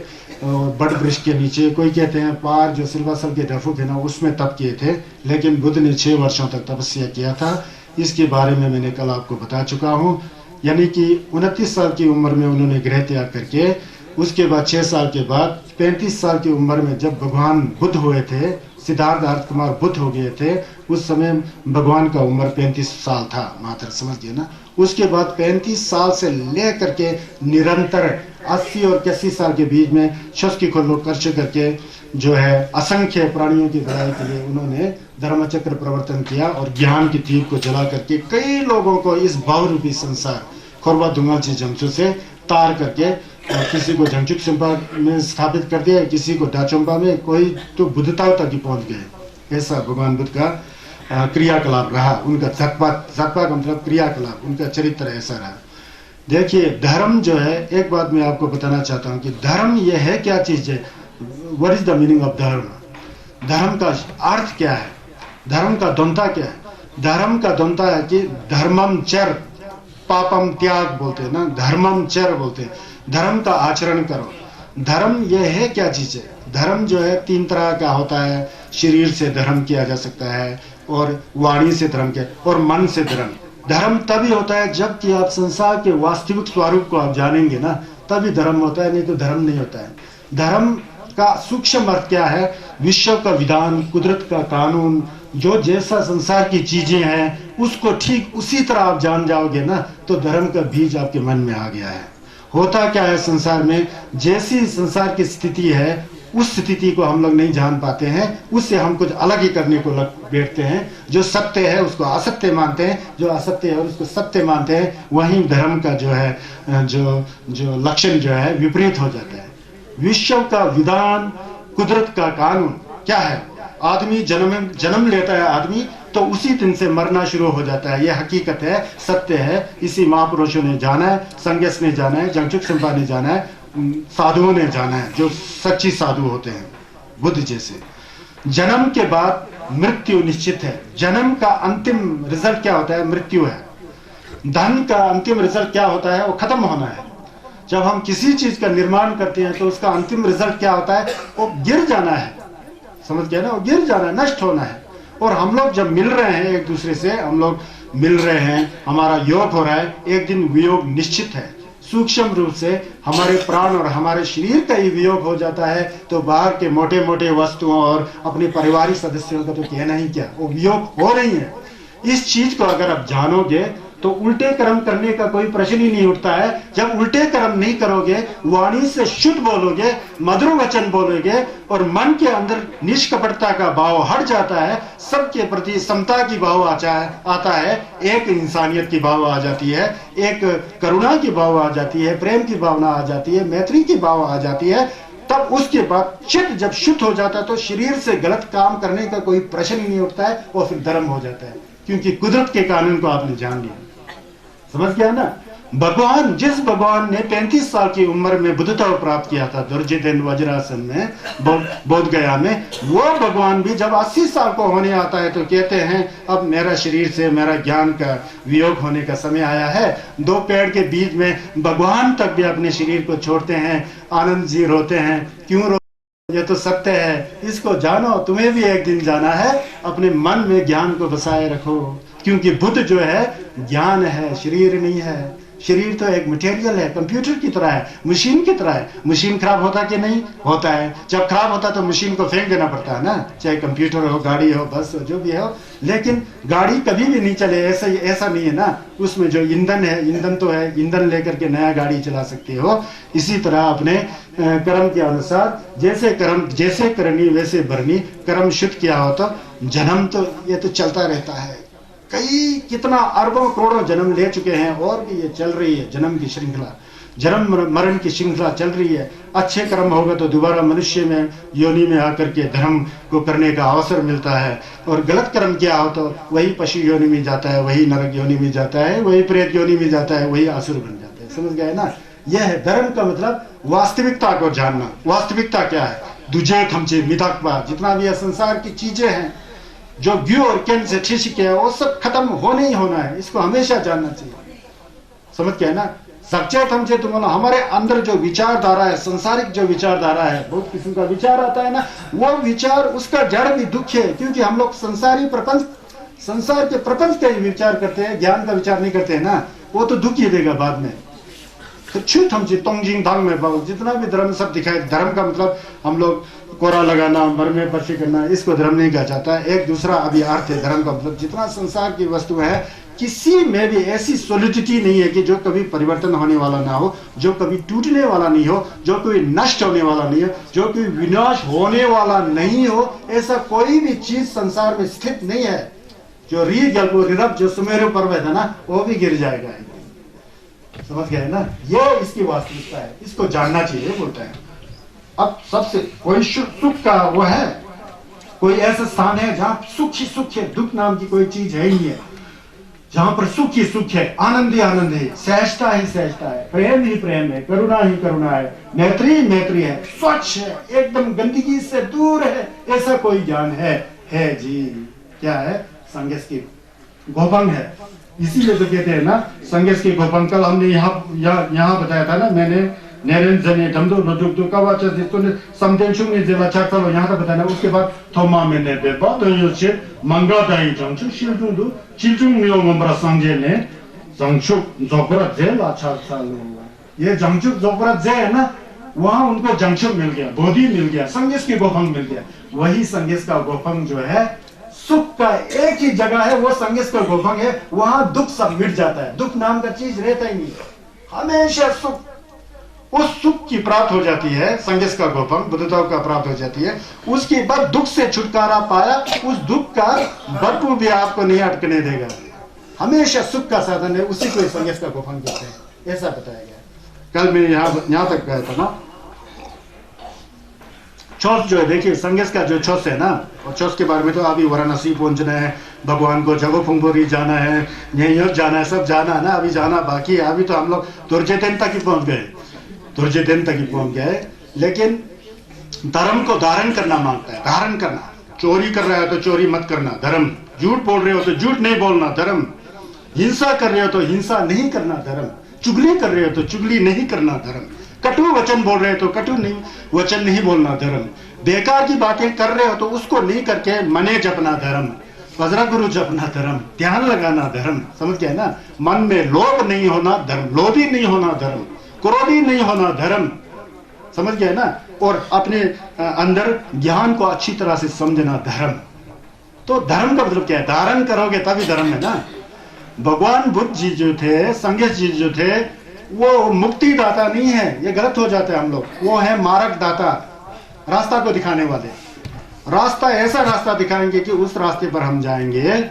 [SPEAKER 3] बड़ वृक्ष के नीचे, कोई कहते हैं पार जो सिल्वासल के डफुक है ना उसमें तप किए थे, लेकिन बुद्ध ने 6 वर्षों तक तपस्या किया था। इसके बारे में मैंने कल आपको बता चुका हूँ। यानी कि 29 साल की उम्र में उन्होंने गृह त्याग करके उसके बाद 6 साल के बाद 35 साल की उम्र में जब भगवान बुद्ध हुए थे, सिद्धार्थ कुमार बुद्ध हो गए थे, उस समय भगवान का उम्र 35 साल था मात्र, समझ गए ना। उसके बाद 35 साल से ले करके निरंतर 80 और 81 साल के बीच में शस्की को लोग खर्च करके जो है असंख्य प्राणियों की भलाई के लिए उन्होंने धर्मचक्र प्रवर्तन किया और ज्ञान की तीर को जला करके कई लोगों को इस बहुरूपी संसार खोरबा दुंगाची जमसू से तार करके किसी को जंगचुक सिंपा में स्थापित कर दिया, किसी को डाचुम्बा में, कोई तो बुद्धता तक ही पहुंच गए। ऐसा भगवान बुद्ध का क्रियाकलाप रहा, उनका जत्पा का मतलब क्रियाकलाप, उनका चरित्र ऐसा रहा। देखिए धर्म जो है, एक बात मैं आपको बताना चाहता हूँ कि धर्म यह है क्या चीज है। What is the meaning of धर्म? धर्म का अर्थ क्या है? धर्म का द्वंद्व क्या है? धर्म का द्वंद्व है कि धर्मम चर पापम त्याग बोलते हैं ना, धर्मम चर बोलते हैं, धर्म का आचरण करो। धर्म यह है क्या चीज है? धर्म जो है 3 तरह का होता है। शरीर से धर्म किया जा सकता है, और वाणी से धर्म के, और मन से धर्म। धर्म तभी होता है जबकि आप संसार के वास्तविक स्वरूप को आप जानेंगे ना, तभी धर्म होता है, नहीं तो धर्म नहीं होता है। धर्म का सूक्ष्म अर्थ क्या है? विश्व का विधान, कुदरत का कानून, जो जैसा संसार की चीजें हैं उसको ठीक उसी तरह आप जान जाओगे ना, तो धर्म का बीज आपके मन में आ गया है। होता क्या है संसार में, जैसी संसार की स्थिति है उस स्थिति को हम लोग नहीं जान पाते हैं, उससे हम कुछ अलग ही करने को बैठते हैं। जो सत्य है उसको असत्य मानते हैं, जो असत्य है उसको सत्य मानते हैं। वहीं धर्म का जो है जो लक्षण जो है विपरीत हो जाता है। विश्व का विधान, कुदरत का कानून क्या है? आदमी जन्म लेता है आदमी, तो उसी दिन से मरना शुरू हो जाता है। यह हकीकत है, सत्य है। इसी महापुरुषों ने जाना है, संगस ने जाना है, जंगचुक संपा ने जाना है, साधुओं ने जाना है, जो सच्ची साधु होते हैं, बुद्ध जैसे। जन्म के बाद मृत्यु निश्चित है। जन्म का अंतिम रिजल्ट क्या होता है? मृत्यु है। धन का अंतिम रिजल्ट क्या होता है? वो खत्म होना है। जब हम किसी चीज का निर्माण करते हैं तो उसका अंतिम रिजल्ट क्या होता है? वो गिर जाना है। समझ गया ना? वो गिर जाना है, नष्ट होना है। और हम लोग जब मिल रहे हैं एक दूसरे से, हम लोग मिल रहे हैं, हमारा योग हो रहा है, एक दिन वियोग निश्चित है। सूक्ष्म रूप से हमारे प्राण और हमारे शरीर का ही वियोग हो जाता है, तो बाहर के मोटे मोटे वस्तुओं और अपने पारिवारिक सदस्यों का तो कहना ही क्या, वो वियोग हो रही है। इस चीज को अगर आप जानोगे तो उल्टे कर्म करने का कोई प्रश्न ही नहीं उठता है। जब उल्टे कर्म नहीं करोगे, वाणी से शुद्ध बोलोगे, मधुर वचन बोलोगे, और मन के अंदर निष्कपटता का भाव हट जाता है, सबके प्रति समता की भाव आता है, एक इंसानियत की भाव आ जाती है, एक करुणा की भाव आ जाती है, प्रेम की भावना आ जाती है, मैत्री की भाव आ जाती है। तब उसके बाद चित्त जब शुद्ध हो जाता है तो शरीर से गलत काम करने का कोई प्रश्न ही नहीं उठता है, और फिर धर्म हो जाता है, क्योंकि कुदरत के कानून को आपने जान लिया। समझ गया ना? भगवान, जिस भगवान ने 35 साल की उम्र में बुद्धता प्राप्त किया था दुर्जयन वज्रासन में, बोध गया में, वो भगवान भी जब 80 साल को होने आता है तो कहते हैं अब मेरा शरीर से मेरा ज्ञान का वियोग होने का समय आया है। 2 पेड़ के बीच में भगवान तक भी अपने शरीर को छोड़ते हैं। आनंद जी रोते हैं, क्यों? ये तो सत्य है, इसको जानो, तुम्हें भी एक दिन जाना है। अपने मन में ज्ञान को बसाए रखो, क्योंकि बुद्ध जो है ज्ञान है, शरीर नहीं है। शरीर तो एक मटेरियल है, कंप्यूटर की तरह है, मशीन की तरह है। मशीन खराब होता कि नहीं होता है? जब खराब होता तो मशीन को फेंक देना पड़ता है ना, चाहे कंप्यूटर हो, गाड़ी हो, बस हो, जो भी हो। लेकिन गाड़ी कभी भी नहीं चले, ऐसा नहीं है ना। उसमें जो ईंधन है, ईंधन तो है, ईंधन लेकर के नया गाड़ी चला सकते हो। इसी तरह अपने कर्म के अनुसार जैसे करनी वैसे भरनी। कर्म शुद्ध किया हो तो जन्म तो ये तो चलता रहता है। कितना अरबों करोड़ों जन्म ले चुके हैं, और भी ये चल रही है जन्म की श्रृंखला, जन्म मरण की श्रृंखला चल रही है। अच्छे कर्म होगा तो दोबारा मनुष्य में योनि में आकर के धर्म को करने का अवसर मिलता है, और गलत कर्म किया हो तो वही पशु योनि में जाता है, वही नरक योनि में जाता है, वही प्रेत योनि में जाता है, वही असुर बन जाता है। समझ गए ना? यह है धर्म का मतलब, वास्तविकता को जानना। वास्तविकता क्या है? दुजे खमचे मिथकवा, जितना भी संसार की चीजें हैं, जो व्यू और केन से ठीक है, वो सब खत्म होने ही होना है। इसको हमेशा जानना चाहिए। समझ गए ना? सचेत हमसे तुम हमारे अंदर जो विचारधारा है, संसारिक जो विचारधारा है, बहुत किस्म का विचार आता है ना, वो विचार, उसका जड़ भी दुख है, क्योंकि हम लोग संसारी प्रपंच, संसार के प्रपंच का ही विचार करते हैं, ज्ञान का विचार नहीं करते हैं ना। वो तो दुख ही देगा बाद में। तो छूट हमसे तोंगजिंग धांग में बहुत जितना भी धर्म सब दिखाए, धर्म का मतलब हम लोग कोरा लगाना, मर में पर्ची करना, इसको धर्म नहीं कहा जाता है। एक दूसरा अभी अर्थ है धर्म का मतलब, जितना संसार की वस्तु है, किसी में भी ऐसी सॉलिडिटी नहीं है कि जो कभी परिवर्तन होने वाला ना हो, जो कभी टूटने वाला नहीं हो, जो कभी नष्ट होने वाला नहीं हो, जो कभी विनाश होने वाला नहीं हो। ऐसा कोई भी चीज संसार में स्थित नहीं है। जो रिरब जो सुमेरु पर्वत है ना, वो भी गिर जाएगा। समझ गए ना? ये इसकी वास्तविकता है, इसको जानना चाहिए बोलता है। अब सबसे कोई सुख का वो है, कोई ऐसा स्थान है जहां सुख ही सुख है, दुख नाम की कोई चीज है ही नहीं है। जहां पर सुख ही सुख है, आनंद ही आनंद है, सहजता ही सहजता है, प्रेम ही प्रेम है, करुणा ही करुणा है, मैत्री ही मैत्री है, स्वच्छ है, एकदम गंदगी से दूर है। ऐसा कोई ज्ञान है जी। क्या है? संगस की गोपंग है। इसीलिए तो कहते हैं ना संगस की गोपंग। कल हमने यहाँ बताया था ना, मैंने नेरन जने धमदो नजुक तो कावाचा जितने समटेंशुंग ने जेला चाकलो यहाँ तक बताना उसके बाद थोमा में ने बे बात तो ये से मंगा दाई जंगचु शिलजुंग दो शिलजुंग मियो मंबरा संजे ने जंगचु जोगरा जेला चाकलो ये जंगचु जोगरा जे है ना वहाँ उनको जंगचु मिल गया बोधी मिल गया संगेस की गोफंग मिल गया वही संगेस का गोफंग जो है सुख का एक ही जगह है वो संगेस का गोफंग है वहाँ दुख सब मिट जाता है दुख नाम का चीज रहता ही नहीं हमेशा सुख उस सुख की प्राप्त हो जाती है संगेस का गोफंग बुद्धता का प्राप्त हो जाती है उसके बाद दुख से छुटकारा पाया उस दुख का बर्फू भी आपको नहीं अटकने देगा हमेशा सुख का साधन है उसी को संगेस का गोफंग कहते हैं ऐसा बताया गया कल मैं यहाँ तक गया था ना चौथ जो है देखिए संगेस का जो चौथ है ना और चौथ के बारे में तो अभी वाराणसी पहुंचना है भगवान को जगो फुंगोरी जाना है यही जाना है सब जाना है ना अभी जाना बाकी है अभी तो हम लोग दुर्जेतन तक ही पहुंच गए लेकिन धर्म को धारण करना मांगता है धारण करना चोरी कर रहा है तो चोरी मत करना धर्म झूठ बोल रहे हो तो झूठ नहीं बोलना धर्म हिंसा कर रहे हो तो हिंसा नहीं करना धर्म चुगली कर रहे हो तो चुगली नहीं करना धर्म कटु वचन बोल रहे हो तो कटु नहीं वचन नहीं बोलना धर्म बेकार की बातें कर रहे हो तो उसको नहीं करके मने जपना धर्म वज्र गुरु जपना धर्म ध्यान लगाना धर्म समझ गया ना मन में लोभ नहीं होना धर्म लोभी नहीं होना धर्म क्रोधी नहीं होना धर्म समझ गया ना और अपने अंदर ज्ञान को अच्छी तरह से समझना धर्म तो धर्म का मतलब क्या है धारण करोगे तभी धर्म है ना भगवान बुद्ध जी जो थे संगेश जी जो थे वो मुक्ति दाता नहीं है ये गलत हो जाता है हम लोग वो है मार्ग दाता रास्ता को दिखाने वाले रास्ता ऐसा रास्ता दिखाएंगे कि उस रास्ते पर हम जाएंगे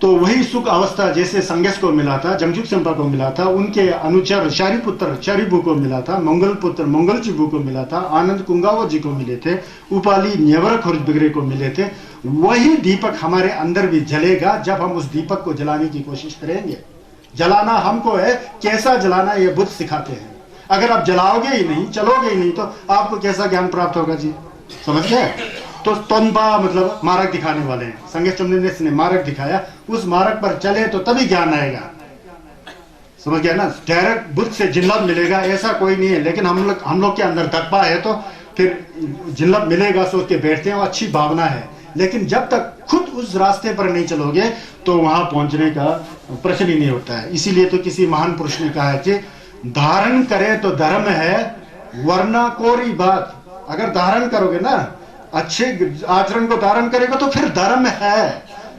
[SPEAKER 3] तो वही सुख अवस्था जैसे संगेश को मिला था जंगजुक संपा को मिला था उनके अनुचर शारीपुत्र शारीबू को मिला था मंगल पुत्र मंगल चिबू को मिला था आनंद कुंगावा जी को मिले थे उपाली न्यवर खुर्ज बिगड़े को मिले थे वही दीपक हमारे अंदर भी जलेगा जब हम उस दीपक को जलाने की कोशिश करेंगे जलाना हमको है कैसा जलाना ये बुद्ध सिखाते हैं अगर आप जलाओगे ही नहीं चलोगे ही नहीं तो आपको कैसा ज्ञान प्राप्त होगा जी समझ गए तो तोनबा मतलब मार्ग दिखाने वाले हैं संगेश चंद्र ने मार्ग दिखाया उस मार्ग पर चले तो तभी ज्ञान आएगा समझ गया ना डायरेक्ट बुद्ध से जिल्लत मिलेगा ऐसा कोई नहीं है लेकिन हम लोग के अंदर दर्पा है तो फिर जिल्लत मिलेगा सोच के बैठते हैं और अच्छी भावना है लेकिन जब तक खुद उस रास्ते पर नहीं चलोगे तो वहां पहुंचने का प्रश्न ही नहीं होता है इसीलिए तो किसी महान पुरुष ने कहा है कि धारण करे तो धर्म है वरना कोरी बात अगर धारण करोगे ना अच्छे आचरण को धारण करेगा तो फिर धर्म है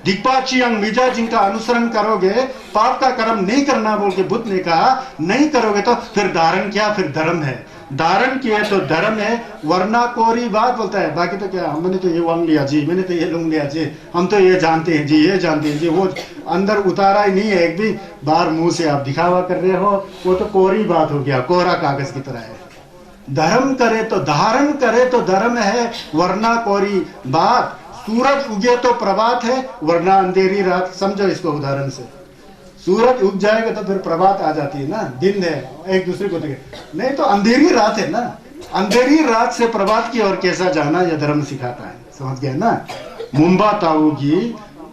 [SPEAKER 3] दिक्पाची अंग मिजा जिनका अनुसरण करोगे पाप का कर्म नहीं करना बोल के बुद्ध ने कहा नहीं करोगे तो फिर धारण क्या फिर धर्म है धारण किए तो धर्म है वरना कोरी बात बोलता है बाकी तो क्या हमने तो ये वांग लिया जी मैंने तो ये लूंग लिया जी हम तो ये जानते हैं जी ये जानते हैं जी वो अंदर उतारा ही नहीं है एक भी बाहर मुंह से आप दिखावा कर रहे हो वो तो कोरी बात हो गया कोरा कागज की तरह है धर्म करे तो धारण करे तो धर्म है वरना कोरी बात सूरज उगे तो प्रभात है वरना अंधेरी रात समझो इसको उदाहरण से सूरज उग जाएगा तो फिर प्रभात आ जाती है ना दिन है एक दूसरे को देखे नहीं तो अंधेरी रात है ना अंधेरी रात से प्रभात की ओर कैसा जाना यह धर्म सिखाता है समझ गया ना मुंबा ताऊगी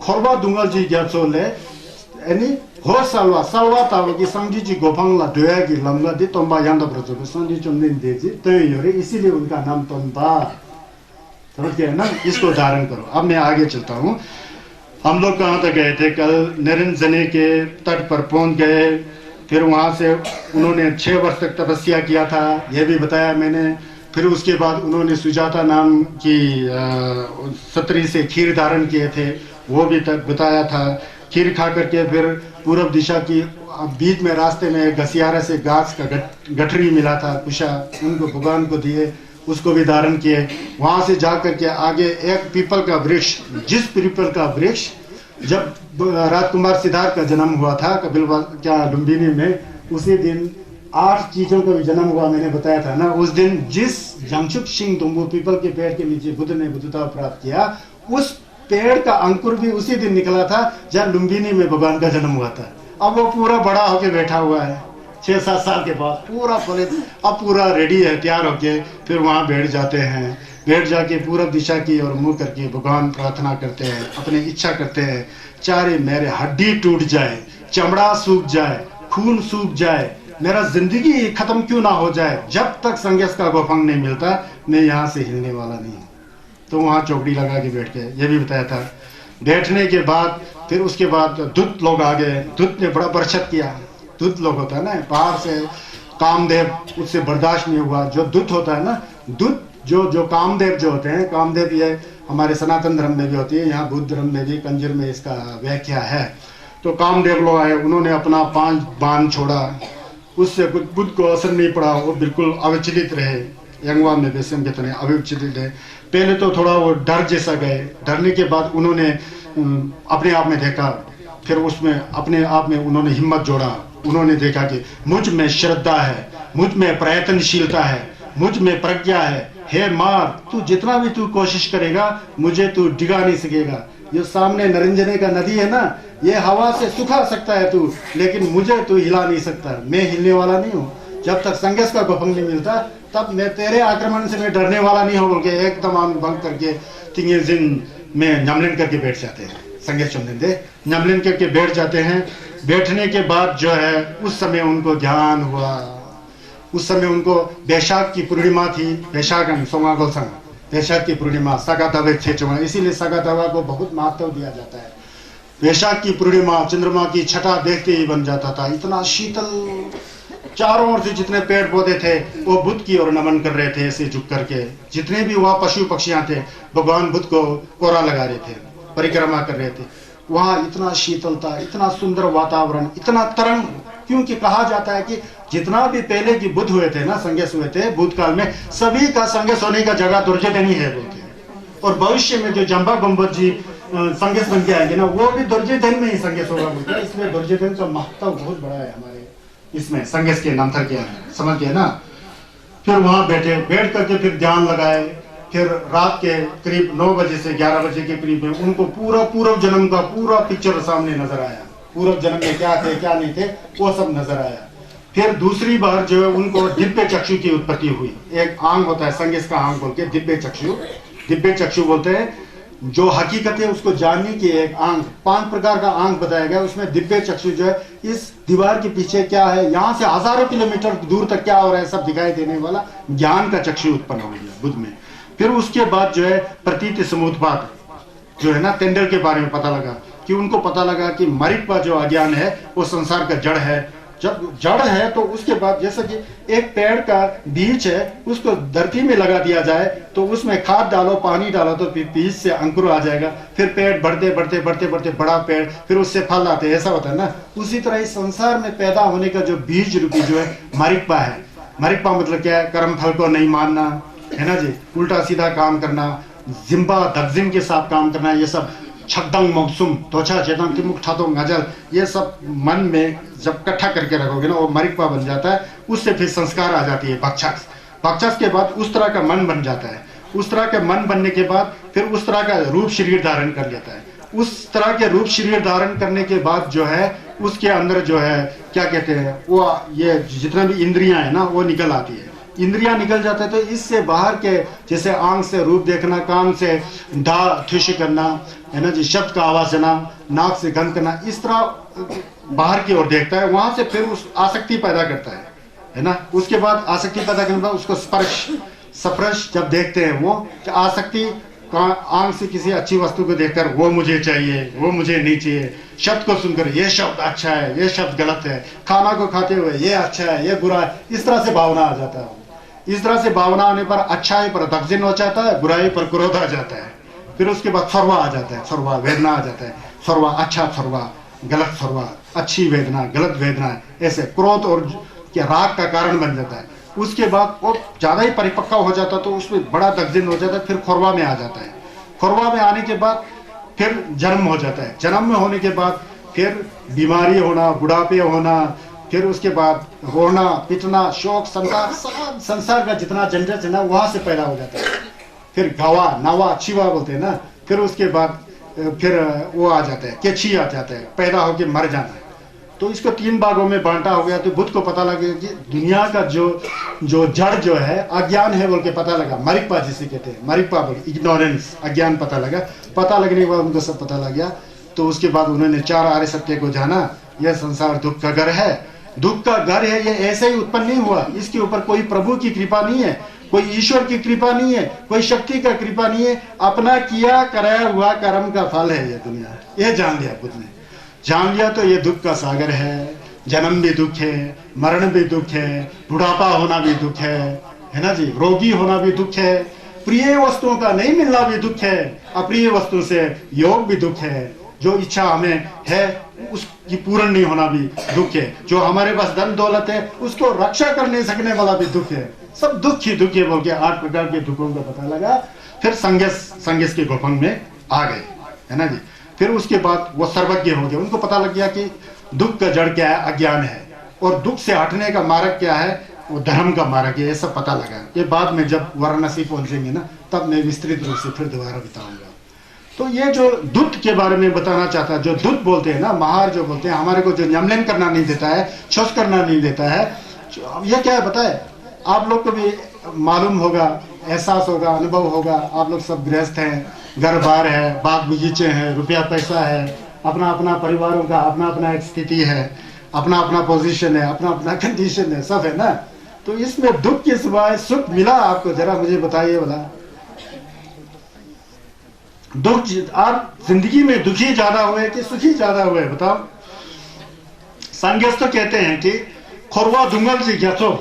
[SPEAKER 3] खोरबा दुंगल जी ग्याचोले यानी हो salwa ताऊगी संजी जी गोफंगला दोयागी लमला दी तोंबा यांदा ब्रजो संजी चुमदिन देजी तो योरे इसीलिए उनका नाम तोंबा समझ गया ना इसको धारण करो अब मैं आगे चलता हूँ हम लोग कहाँ तक गए थे कल निरंजने के तट पर पहुंच गए फिर वहां से उन्होंने 6 वर्ष तक तपस्या किया था यह भी बताया मैंने फिर उसके बाद उन्होंने सुजाता नाम की सत्री से खीर धारण किए थे वो भी तक बताया था खीर खा करके फिर पूर्व दिशा की बीच में रास्ते में घसियारा से घास का गठरी मिला था कुशा उनको भगवान को दिए उसको भी धारण किए वहां से जाकर के आगे एक पीपल का वृक्ष जिस पीपल का वृक्ष जब राजकुमार सिद्धार्थ का जन्म हुआ था कपिल क्या लुम्बिनी में उसी दिन 8 चीजों का भी जन्म हुआ मैंने बताया था ना उस दिन जिस जमशुक सिंह तुम्बू पीपल के पेड़ के नीचे बुद्ध ने बुद्धता प्राप्त किया उस पेड़ का अंकुर भी उसी दिन निकला था जब लुम्बिनी में भगवान का जन्म हुआ था अब वो पूरा बड़ा होके बैठा हुआ है 6-7 साल के बाद पूरा फलित अब पूरा रेडी है तैयार होके फिर वहां बैठ जाते हैं बैठ जाके पूरब दिशा की और मुंह करके भगवान प्रार्थना करते हैं अपनी इच्छा करते हैं चारे मेरे हड्डी टूट जाए चमड़ा सूख जाए खून सूख जाए मेरा जिंदगी खत्म क्यों ना हो जाए, जब तक संगेस का गोफंग नहीं मिलता मैं यहाँ से हिलने वाला नहीं हूँ। तो वहाँ चौकड़ी लगा के बैठ के ये भी बताया था। बैठने के बाद फिर उसके बाद दूत लोग आ गए, दूत ने बड़ा बरछत किया। दूत लोग होता है ना बाहर से, कामदेव उससे बर्दाश्त नहीं हुआ। जो दूत होता है ना, दूत जो कामदेव जो होते हैं, कामदेव ये हमारे सनातन धर्म में भी होती है, यहाँ बुद्ध धर्म में भी कंजूर में इसका व्याख्या है। तो कामदेव लोग आए, उन्होंने अपना 5 बाण छोड़ा, उससे कुछ बुद्ध को असर नहीं पड़ा, वो बिल्कुल अविचलित रहे। यंगवा में बेसम कहते हैं अविचलित रहे। पहले तो थोड़ा वो डर जैसा गए, डरने के बाद उन्होंने अपने आप में देखा, फिर उसमें अपने आप में उन्होंने हिम्मत जोड़ा। उन्होंने देखा कि मुझ में श्रद्धा है, मुझ में प्रयत्नशीलता है, मुझ में प्रज्ञा है। हे मार, तू जितना भी तू कोशिश करेगा मुझे तू डिगा नहीं सकेगा। जो सामने नरिंजने का नदी है ना, ये हवा से सुखा सकता है तू, लेकिन मुझे तू हिला नहीं सकता। मैं हिलने वाला नहीं हूँ। जब तक संगस का गोफंग नहीं मिलता तब मैं तेरे आक्रमण से मैं डरने वाला नहीं हूँ बोल के एकदम आन भंग करके तिंगे जिन में नमलिन करके बैठ जाते हैं। संगस चुनते नमलिन करके बैठ जाते हैं। बैठने के बाद जो है उस समय उनको ध्यान हुआ। उस समय उनको बैशाख की पूर्णिमा थी, बैशाख सोमा गोसंग, बैशाख की पूर्णिमा सगातवे छेचवा, इसीलिए सगातवा को बहुत महत्व दिया जाता है। बैशाख की पूर्णिमा चंद्रमा की छठा देखते ही बन जाता था। इतना शीतल, चारों ओर से जितने पेड़ पौधे थे वो बुद्ध की ओर नमन कर रहे थे ऐसे झुक करके। जितने भी वहाँ पशु पक्षियां थे भगवान बुद्ध को कोरा लगा रहे थे, परिक्रमा कर रहे थे। वहाँ इतना शीतल था, इतना सुंदर वातावरण, इतना तरंग, क्योंकि कहा जाता है कि जितना भी पहले की बुद्ध हुए थे ना, संगेस हुए थे बुद्ध काल में, सभी का संगेस होने का जगह दुर्जयधनी है बोलते हैं। और भविष्य में जो जंबा गुम्बद जी संगेस बन के आएंगे ना, वो भी दुर्जयधन में ही संगेस होगा बोलते हैं। इसलिए दुर्जयधन का महत्व बहुत बड़ा है हमारे इसमें संगेस के नामथर के अंदर, समझ गए ना। फिर वहां बैठे, बैठ करके फिर ध्यान लगाए। फिर रात के करीब 9 बजे से 11 बजे के करीब में उनको पूरा पूर्व जन्म का पूरा पिक्चर सामने नजर आया। पूर्व जन्म में क्या थे क्या नहीं थे वो सब नजर आया। फिर दूसरी बार जो है उनको दिव्य चक्षु की उत्पत्ति हुई। एक आंग होता है संगेस का आंग बोल के दिव्य चक्षु, दिव्य चक्षु बोलते हैं। जो हकीकत है उसको जानने की एक आंग, 5 प्रकार का आंग बताया गया। उसमें दिव्य चक्षु जो है इस दीवार के पीछे क्या है, यहाँ से हजारों किलोमीटर दूर तक क्या हो रहा है सब दिखाई देने वाला ज्ञान का चक्षु उत्पन्न हो गया बुद्ध में। फिर उसके बाद जो है प्रतीत समुत्पाद जो है ना, तेंदुल के बारे में पता लगा कि उनको पता लगा कि मरिक्पा जो अज्ञान है वो संसार का जड़ है। जब जड़ है तो उसके बाद जैसे कि एक पेड़ का बीज है, उसको धरती में लगा दिया जाए तो उसमें खाद डालो, पानी डालो तो बीज से अंकुर आ जाएगा। फिर पेड़ बढ़ते बढ़ते बढ़ते बढ़ते बड़ा पेड़, फिर उससे फल आते हैं, ऐसा होता है ना। उसी तरह इस संसार में पैदा होने का जो बीज रूपी जो है मरिक्पा है। मरिक्पा मतलब क्या है? कर्म फल को नहीं मानना है ना जी, उल्टा सीधा काम करना, जिम्बा दगजिन के साथ काम करना, ये सब छकदंग मोक्सुम त्वचा चेतन तिमुख ठातो गजल, ये सब मन में जब इकट्ठा करके रखोगे ना वो मरिक्पा बन जाता है। उससे फिर संस्कार आ जाती है भक्षस। भक्षस के बाद उस तरह का मन बन जाता है। उस तरह का मन बनने के बाद फिर उस तरह का रूप शरीर धारण कर लेता है। उस तरह के रूप शरीर धारण करने के बाद जो है उसके अंदर जो है क्या कहते हैं वो, ये जितना भी इंद्रियां है ना वो निकल आती है। इंद्रियां निकल जाते हैं तो इससे बाहर के जैसे आंख से रूप देखना, कान से ठुश करना है ना जी, शब्द का आवाज आना, नाक से गंध करना, इस तरह बाहर की ओर देखता है। वहां से फिर उस आसक्ति पैदा करता है ना। उसके बाद आसक्ति पैदा करने के बाद उसको स्पर्श जब देखते हैं वो आसक्ति आंख से किसी अच्छी वस्तु को देखकर वो मुझे चाहिए, वो मुझे नहीं चाहिए, शब्द को सुनकर ये शब्द अच्छा है, ये शब्द गलत है, खाना को खाते हुए ये अच्छा है, ये बुरा है, इस तरह से भावना आ जाता है। इस तरह से भावना आने पर अच्छाई पर दगजिन हो जाता है, बुराई पर क्रोध आ जाता है। फिर उसके बाद सर्वा आ जाता है, सर्वा वेदना आ जाता है। सर्वा अच्छा, सर्वा गलत, सर्वा अच्छी वेदना, गलत वेदना, ऐसे क्रोध और राग का कारण बन जाता है। उसके बाद वो ज्यादा ही परिपक्व हो जाता है तो उसमें बड़ा दगजिन हो जाता है। फिर खोरवा में आ जाता है। खोरवा में आने के बाद फिर जन्म हो जाता है। जन्म में होने के बाद फिर बीमारी होना, बुढ़ापे होना, फिर उसके बाद रोना पिटना, शोक, संसार का जितना झंझट है ना वहां से पैदा हो जाता है। फिर गवा नवा छिवा बोलते हैं ना। फिर उसके बाद फिर वो आ जाता है, केछी आ जाता है, पैदा होके मर जाना है। तो इसको 3 भागों में बांटा हो गया। तो बुद्ध को पता लगे कि दुनिया का जो जड़ जो है अज्ञान है बोल के पता लगा। मरिक्पा जिसे कहते हैं, मरिक्पा बोल इग्नोरेंस, अज्ञान पता लगा। पता लगने के बाद उनको सब पता लग गया। तो उसके बाद उन्होंने 4 आर्य सत्य को जाना। यह संसार दुख का घर है, दुख का घर है, ये ऐसे ही उत्पन्न नहीं हुआ। इसके ऊपर कोई प्रभु की कृपा नहीं है, कोई ईश्वर की कृपा नहीं है, कोई शक्ति का कृपा नहीं है, अपना किया कराया हुआ कर्म का फल है ये दुनिया। ये जान लिया बुद्ध ने, जान लिया तो ये दुख का सागर है। जन्म भी दुख है, मरण भी दुख है, बुढ़ापा होना भी दुख है ना जी, रोगी होना भी दुख है, प्रिय वस्तुओं का नहीं मिलना भी दुख है, अप्रिय वस्तु से योग भी दुख है, जो इच्छा हमें है उसकी पूर्ण नहीं होना भी दुख है, जो हमारे पास धन दौलत है उसको रक्षा कर नहीं सकने वाला भी दुख है। सब दुख ही दुख है बोल के 8 प्रकार के दुखों का पता लगा। फिर संगेस के गोफंग में आ गए, है ना जी। फिर उसके बाद वो सर्वज्ञ हो गए, उनको पता लग गया कि दुख का जड़ क्या है, अज्ञान है, और दुख से हटने का मार्ग क्या है, वो धर्म का मार्ग है। ये सब पता लगा। ये बाद में जब वाराणसी पहुंचेंगे ना तब मैं विस्तृत रूप से फिर दोबारा बताऊंगा। तो ये जो दूत के बारे में बताना चाहता है, जो दूत बोलते हैं ना, महार जो बोलते हैं, हमारे को जो यमलन करना नहीं देता है, छुस करना नहीं देता है, ये क्या है बताए, आप लोग को भी मालूम होगा, एहसास होगा, अनुभव होगा। आप लोग सब गृहस्थ हैं, घर बार है, बाग बगीचे हैं, रुपया पैसा है, अपना अपना परिवारों का अपना अपना एक स्थिति है, अपना अपना पोजीशन है, अपना अपना कंडीशन है, सब है ना। तो इसमें दुख के सिवाय सुख मिला आपको, जरा मुझे बताइए बोला। दुख, आप जिंदगी में दुखी ज्यादा हुए कि सुखी ज्यादा हुए बताओ। संगेस तो कहते हैं कि खोरवा दुंगल जी ग्याचो,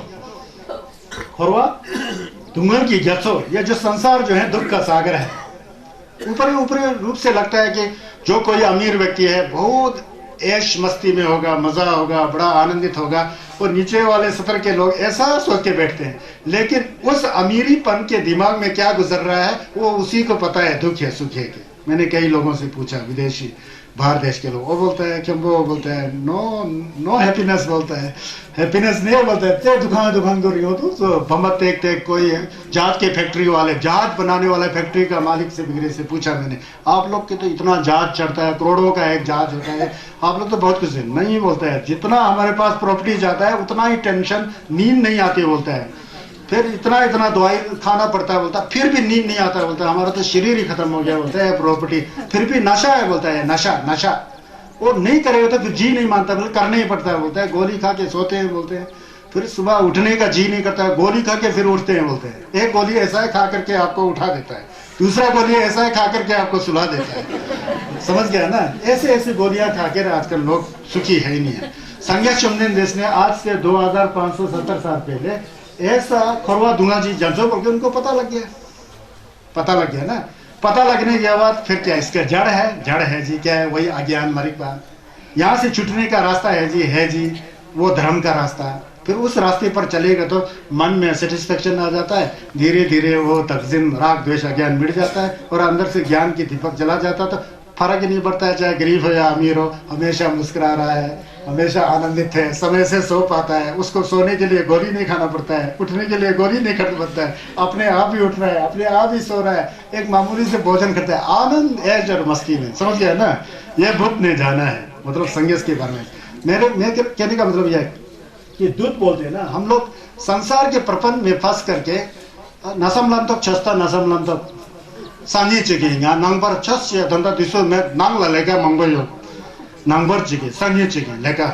[SPEAKER 3] खोरवा दुंगल की ग्याचो, ये जो संसार जो है दुख का सागर है। ऊपरी रूप से लगता है कि जो कोई अमीर व्यक्ति है बहुत ऐश मस्ती में होगा, मजा होगा, बड़ा आनंदित होगा, और नीचे वाले सतर के लोग ऐसा सोच के बैठते हैं। लेकिन उस अमीरीपन के दिमाग में क्या गुजर रहा है वो उसी को पता है, दुख है सुख है। मैंने कई लोगों से पूछा, विदेशी बाहर देश के लोग, वो बोलता है कि वो बोलता है नो हैप्पीनेस, बोलता है हैप्पीनेस नहीं, बोलता है ते दुकान कर रही हो तो भमत तेक कोई जहाज के फैक्ट्री वाले, जहाज बनाने वाले फैक्ट्री का मालिक से बिगड़े से पूछा मैंने, आप लोग के तो इतना जहाज चढ़ता है, करोड़ों का एक जहाज होता है, आप लोग तो बहुत कुछ है। नहीं, बोलता है जितना हमारे पास प्रॉपर्टी जाता है उतना ही टेंशन, नींद नहीं आती, बोलता है फिर इतना दवाई खाना पड़ता है, बोलता है फिर भी नींद नहीं आता, बोलता है हमारा तो शरीर ही खत्म हो गया, बोलता है प्रॉपर्टी, फिर भी नशा है, बोलता है नशा और नहीं करेगा तो फिर जी नहीं मानता, बोलता करना ही पड़ता है, बोलता है गोली खा के सोते हैं, बोलते हैं फिर सुबह उठने का जी नहीं करता है, गोली खा के फिर उठते हैं, बोलते हैं एक गोली ऐसा है खा करके आपको उठा देता है, दूसरा गोली ऐसा है खा करके आपको सुला देता है। समझ गया ना, ऐसे गोलियां खा कर आजकल लोग सुखी है ही नहीं है। संघ चुमनेन देश ने आज से 2570 साल पहले ऐसा खोरवा दूंगा जी जंजो बोल के उनको पता लग गया ना। पता लगने के बाद फिर क्या, इसका जड़ है जी, क्या है, वही अज्ञान मरिपा। यहाँ से छूटने का रास्ता है जी वो धर्म का रास्ता। फिर उस रास्ते पर चलेगा तो मन में सेटिस्फेक्शन आ जाता है, धीरे धीरे वो तकजीम राग द्वेष अज्ञान मिट जाता है और अंदर से ज्ञान की दीपक जला जाता है। तो फर्क ही नहीं पड़ता है चाहे गरीब हो या अमीर हो, हमेशा मुस्कुरा रहा है, हमेशा आनंदित है, समय से सो पाता है, उसको सोने के लिए गोली नहीं खाना पड़ता है, उठने के लिए गोली नहीं खाना पड़ता है, अपने आप ही उठ रहा है, अपने आप ही सो रहा है, एक मामूली से भोजन करता है, आनंद ऐश और मस्ती में। समझ गया ना, ये बुद्ध ने जाना है, मतलब संगेस के बारे में। मेरे कहने का मतलब यह है कि दूत बोलते हैं ना, हम लोग संसार के प्रपंच में फंस करके नसमलन तक छस्ता नसमलन तक सांझी चिकेगा नंबर छस या धंधा दिसो में नांग लेगा मंगोयो नंबर चिके सांझी चिके लेगा,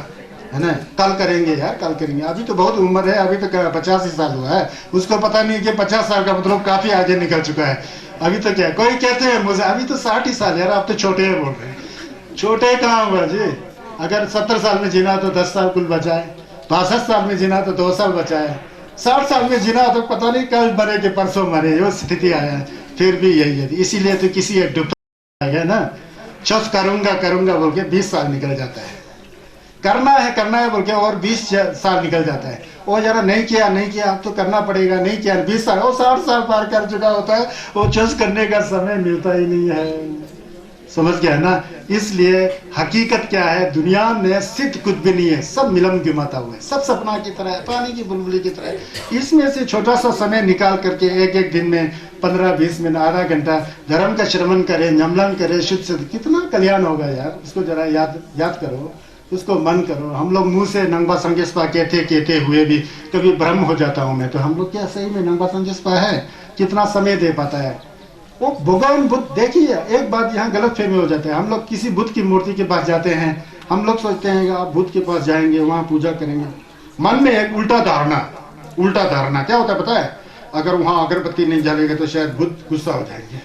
[SPEAKER 3] है ना, कल करेंगे यार, कल करेंगे, अभी तो बहुत उम्र है, अभी तो 85 साल हुआ है, उसको पता नहीं कि 50 साल का मतलब काफी आगे निकल चुका है। अभी तो क्या, कोई कहते हैं मुझे अभी तो 60 ही साल, यार आप तो छोटे हैं बोल रहे हैं। छोटे कहाँ हुआ जी, अगर 70 साल में जीना तो 10 साल कुल बचा है, 62 साल में जीना तो 2 साल बचा है, 60 साल में जीना तो पता नहीं कल मरे के परसों मरे, वो स्थिति आया है। फिर भी यही है, इसीलिए तो किसी एक डूब गया ना, चौथ करूंगा बोल के 20 साल निकल जाता है, करना है बोल के और 20 साल निकल जाता है। वो जरा नहीं किया अब तो करना पड़ेगा, नहीं किया 20 साल, वो 60 साल पार कर चुका होता है, वो चूज करने का समय मिलता ही नहीं है। समझ गया ना, इसलिए हकीकत क्या है, दुनिया में सिद्ध कुछ भी नहीं है, सब मिलम गिमाता हुआ है, सब सपना की तरह है, पानी की बुलबुली की तरह है। इसमें से छोटा सा समय निकाल करके एक दिन में 15-20 मिनट आधा घंटा धर्म का श्रवण करें, नमलन करें, शुद्ध से कितना कल्याण होगा यार, उसको जरा याद करो, उसको मन करो। हम लोग मुंह से नंगा संगेस्पा कहते हुए भी कभी भ्रम हो जाता हूँ मैं, तो हम लोग क्या सही में नंगा संगेस्पा है, कितना समय दे पाता है वो भगवान बुद्ध। देखिए एक बात यहाँ गलत फहमी हो जाता है, हम लोग किसी बुद्ध की मूर्ति के पास जाते हैं, हम लोग सोचते हैं कि आप बुद्ध के पास जाएंगे, वहां पूजा करेंगे। मन में एक उल्टा धारणा क्या होता है पता है? अगर वहां अगरबत्ती नहीं जलेगा तो शायद बुद्ध गुस्सा हो जाएंगे।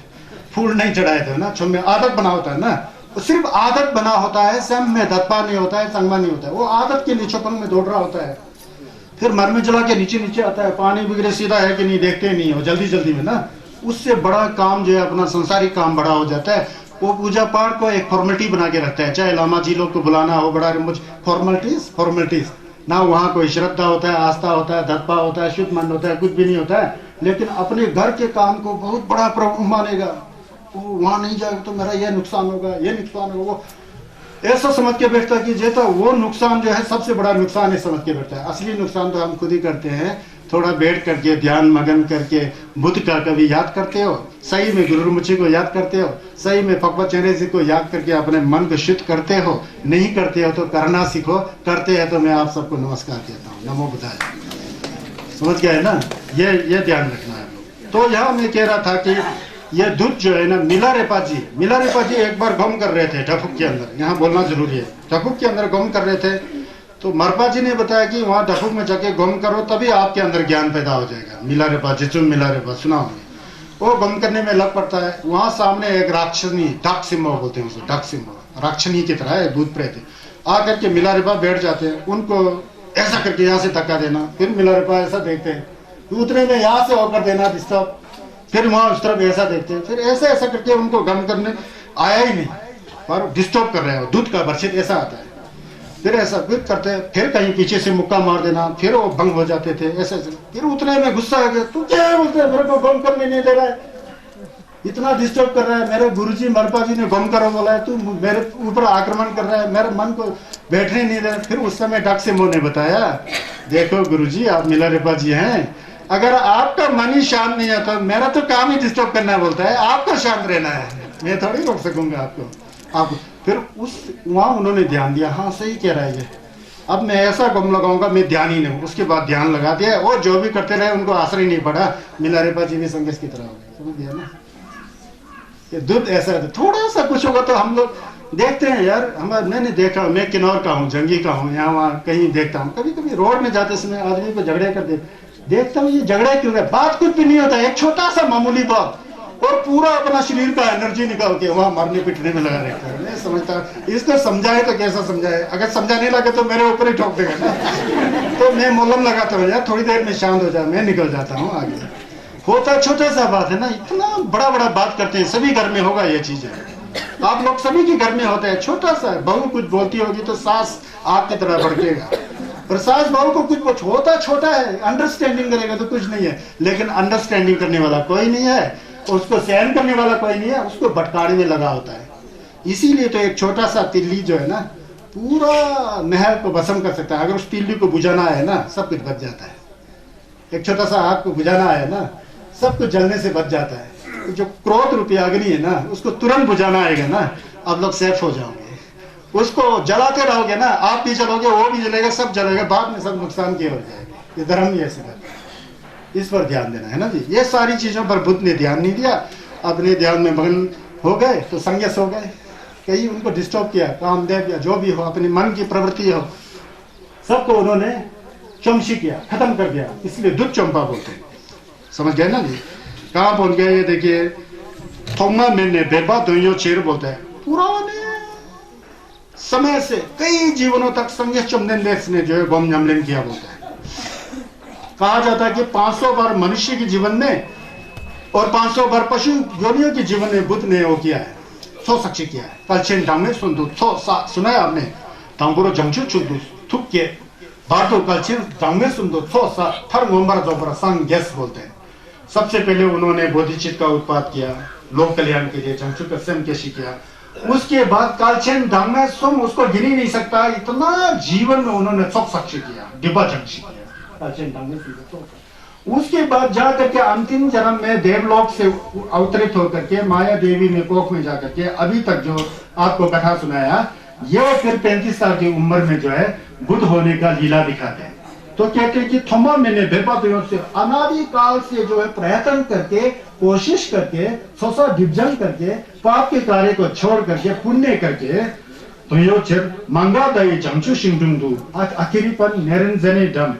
[SPEAKER 3] फूल नहीं चढ़ाए थे ना, छुम में आदत बना होता है ना, वो सिर्फ आदत बना होता है, सम में दत्पा नहीं होता है, संगमा नहीं होता है। वो आदत के लिए छुपन में दौड़ रहा होता है, फिर मर में जला के नीचे नीचे आता है, पानी वगैरह सीधा है कि नहीं देखते नहीं हो, जल्दी जल्दी में ना। उससे बड़ा काम जो है अपना संसारिक काम बड़ा हो जाता है। वो पूजा पाठ को एक फॉर्मेलिटी बना के रखता है, चाहे लामा जी लोग को बुलाना हो, बड़ा मुझ फॉर्मेलिटीज ना, वहाँ कोई श्रद्धा होता है, आस्था होता है, दत्पा होता है, शुद्ध मन होता है, कुछ भी नहीं होता है। लेकिन अपने घर के काम को बहुत बड़ा प्रभु मानेगा, वो वहां नहीं जाएगा तो मेरा ये नुकसान होगा, ये नुकसान होगा, वो ऐसा समझ के बैठता कि जैसा वो नुकसान जो है सबसे बड़ा नुकसान है समझ के बैठता है। असली नुकसान तो हम खुद ही करते हैं। थोड़ा बैठ करके ध्यान मगन करके बुद्ध का कभी याद करते हो, सही में गुरुमुखी को याद करते हो, सही में फकवा चेहरे जी को याद करके अपने मन को शुद्ध करते हो। नहीं करते हो तो करना सीखो, करते हैं तो मैं आप सबको नमस्कार कहता हूँ, नमो बुद्धाय। समझ गए ना? ये ध्यान रखना है। तो यहाँ मैं कह रहा था कि ये दूध जो है ना, मिलारेपा जी एक बार गम कर रहे थे ढफुक के अंदर, यहाँ बोलना जरूरी है। ढफुक के अंदर गम कर रहे थे तो मरपा जी ने बताया कि वहाँ ढफुक में जाके गम करो तभी आपके अंदर ज्ञान पैदा हो जाएगा। मिलारेपा सुना होंगे। वो गम करने में लग पड़ता है। वहाँ सामने एक राक्षसनी, डाक सिम्बो बोलते हैं उसे, डाक सिम्बो राक्षसनी की तरह है, भूत प्रेत आकर के मिलारेपा बैठ जाते हैं। उनको ऐसा करके यहाँ से धक्का देना, फिर मिलारेपा ऐसा देखते हैं, उतने में यहाँ से होकर देना डिस्टर्ब, फिर वहां उस तरफ ऐसा देखते हैं, फिर ऐसा करके उनको गम करने आया ही नहीं पर डिस्टर्ब कर रहे हो, दूध का बर्छित ऐसा आता है। फिर ऐसा फिर करते हैं, फिर कहीं पीछे से मुक्का मार देना, फिर वो भंग हो जाते थे ऐसे। फिर उतने में गुस्सा आ गया, तू क्या बोलते है, मेरे को गम करने नहीं दे रहा है, इतना डिस्टर्ब कर रहा है। मेरे गुरुजी मरपा जी ने गम करो बोला है, तू मेरे ऊपर आक्रमण कर रहा है, मेरे मन को बैठने नहीं दे रहा। फिर उस समय डॉक्टर सिम्बो ने बताया, देखो गुरुजी आप मिलारेपा जी हैं, अगर आपका मन ही शांत नहीं है तो मेरा तो काम ही डिस्टर्ब करना बोलता है, आपको शांत रहना है, मैं थोड़ी रोक सकूंगा आपको। फिर उस वहां उन्होंने ध्यान दिया, हाँ सही कह रहा है ये, अब मैं ऐसा गम लगाऊंगा मैं ध्यान ही नहीं। उसके बाद ध्यान लगा दिया, वो जो भी करते रहे उनको असर ही नहीं पड़ा। मिलारेपा जी भी संघर्ष की तरह हो गए, समझ गया ना? ये दूध ऐसा है, थोड़ा सा कुछ होगा तो हम लोग देखते हैं यार। मैंने देखा, मैं किन्नौर का हूँ, जंगी का हूँ, यहाँ वहाँ कहीं देखता हूँ, कभी कभी रोड में जाते समय आदमी को झगड़े कर देखता हूँ, ये झगड़ा क्यों है? बात कुछ भी नहीं होता, एक छोटा सा मामूली बात, और पूरा अपना शरीर का एनर्जी निकाल के वहां मारने पिटने में लगा रहता है। मैं समझता इसको समझाए तो कैसा समझाए, अगर समझाने लगे तो मेरे ऊपर ही ठोक देगा ना। तो मैं मोलम लगाता हूँ यार, थोड़ी देर में शांत हो जाए, मैं निकल जाता हूँ आगे। होता छोटा सा बात है ना, इतना बड़ा बड़ा बात करते हैं। सभी घर में होगा ये चीजें, आप लोग सभी के घर में होता है। छोटा सा बहू कुछ बोलती होगी तो सास आपकी तरह भड़केगा, और सास बहू को कुछ होता छोटा है, अंडरस्टैंडिंग करेगा तो कुछ नहीं है, लेकिन अंडरस्टैंडिंग करने वाला कोई नहीं है, उसको सहन करने वाला कोई नहीं है, उसको भटकाने में लगा होता है। इसीलिए तो एक छोटा सा तिल्ली जो है ना, पूरा महल को भस्म कर सकता है। अगर उस तिल्ली को बुझाना है ना, सब कुछ बच जाता है। एक छोटा सा आग को बुझाना है ना, सब कुछ जलने से बच जाता है। जो क्रोध रूपी अग्नि है ना, उसको तुरंत बुझाना आएगा ना, आप लोग सेफ हो जाओगे। उसको जलाते रहोगे ना, आप भी जलोगे, वो भी जलेगा, सब जलेगा, बाद में सब नुकसान की हो जाएगी। ये धर्म ही ऐसे करता है, इस पर ध्यान देना है ना जी। ये सारी चीजों पर बुद्ध ने ध्यान नहीं दिया, अपने ध्यान में मगन हो गए तो संन्यास हो गए। कहीं उनको डिस्टर्ब किया, कामदेव या जो भी हो, अपने मन की प्रवृत्ति हो, सबको उन्होंने चमशी किया, खत्म कर दिया। इसलिए दुध चंपा बोलते हैं, समझ गए ना जी। कहाँ पहुंच गए ये देखिए, थोंगा मैंने बेबा दुनिया चेर बोलता है। पुराने समय से कई जीवनों तक संन्यास चमदेन देश ने जो है गोम जमलेन किया बोलता है। कहा जाता है कि 500 बार मनुष्य के जीवन में और 500 बार पशु योनियों के जीवन में बुद्ध ने वो किया है, सो साक्षी किया है। कलचेन डांग में सुन सुना है आपने, तांगुरो जंगचु चुदू थुक के भारतो कलचेन डांग में सुन दो सो सा थर मोम्बर जोबर संग गैस बोलते हैं। सबसे पहले उन्होंने बोधिचित्त का उत्पाद किया, लोक कल्याण के लिए जंगचु का स्वयं कैसी किया। उसके बाद कालचेन डांग में सुम उसको गिन ही नहीं सकता, इतना जीवन में उन्होंने सब साक्षी किया, डिब्बा जंगची किया। उसके बाद जाकर के अंतिम जन्म में देवलोक से अवतरित होकर के माया देवी में कोख में जाकर के अभी तक जो आपको कथा सुनाया, ये फिर 35 साल की उम्र में जो है बुद्ध होने का लीला दिखाते हैं। तो कहते हैं कि थोमा मैंने बेपातियों से अनादि काल से जो है प्रयत्न करके, कोशिश करके, सोसा डिविजन करके, पाप के कार्य को छोड़ करके, पुण्य करके 동요체 망가다의 장추 신중도 आखिरी पर निरंजने डम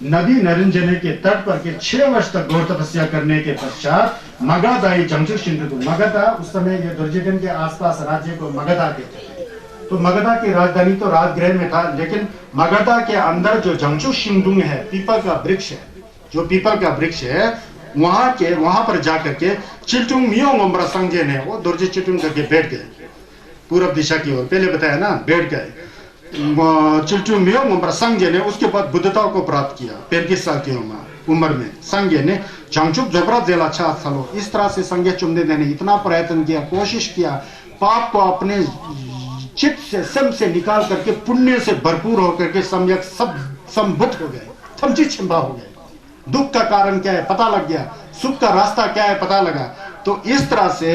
[SPEAKER 3] नदी निरंजने के तट पर के 6 वर्ष तक गौर तपस्या करने के पश्चात मगधाई जंगचू सिंधु मगधा उस समय ये दुर्योधन के आसपास राज्य को मगधा कहते थे। तो मगधा की राजधानी तो राजगृह में था, लेकिन मगधा के अंदर जो जंगचू सिंधु है, पीपल का वृक्ष है, जो पीपल का वृक्ष है, वहां पर जाकर के चिल्टुंग मियोंग उम्र संजय ने वो दुर्जे चिल्टुंग करके बैठ गए पूर्व दिशा की ओर। पहले बताया ना, बैठ गए चिल्टुंग मियोंग उम्र संजय ने। उसके बाद बुद्धता को प्राप्त किया 35 साल की उम्र में। संजय ने जंगचुक जोबरा जेला अच्छा सालों इस तरह से संजय चुमदे ने इतना प्रयत्न किया, कोशिश किया, पाप को अपने चित्त से सम से निकाल करके पुण्य से भरपूर होकर के सम्यक सब संबुद्ध हो गए, थमची छिंबा हो गए। दुख का कारण क्या है पता लग गया, सुख का रास्ता क्या है पता लगा। तो इस तरह से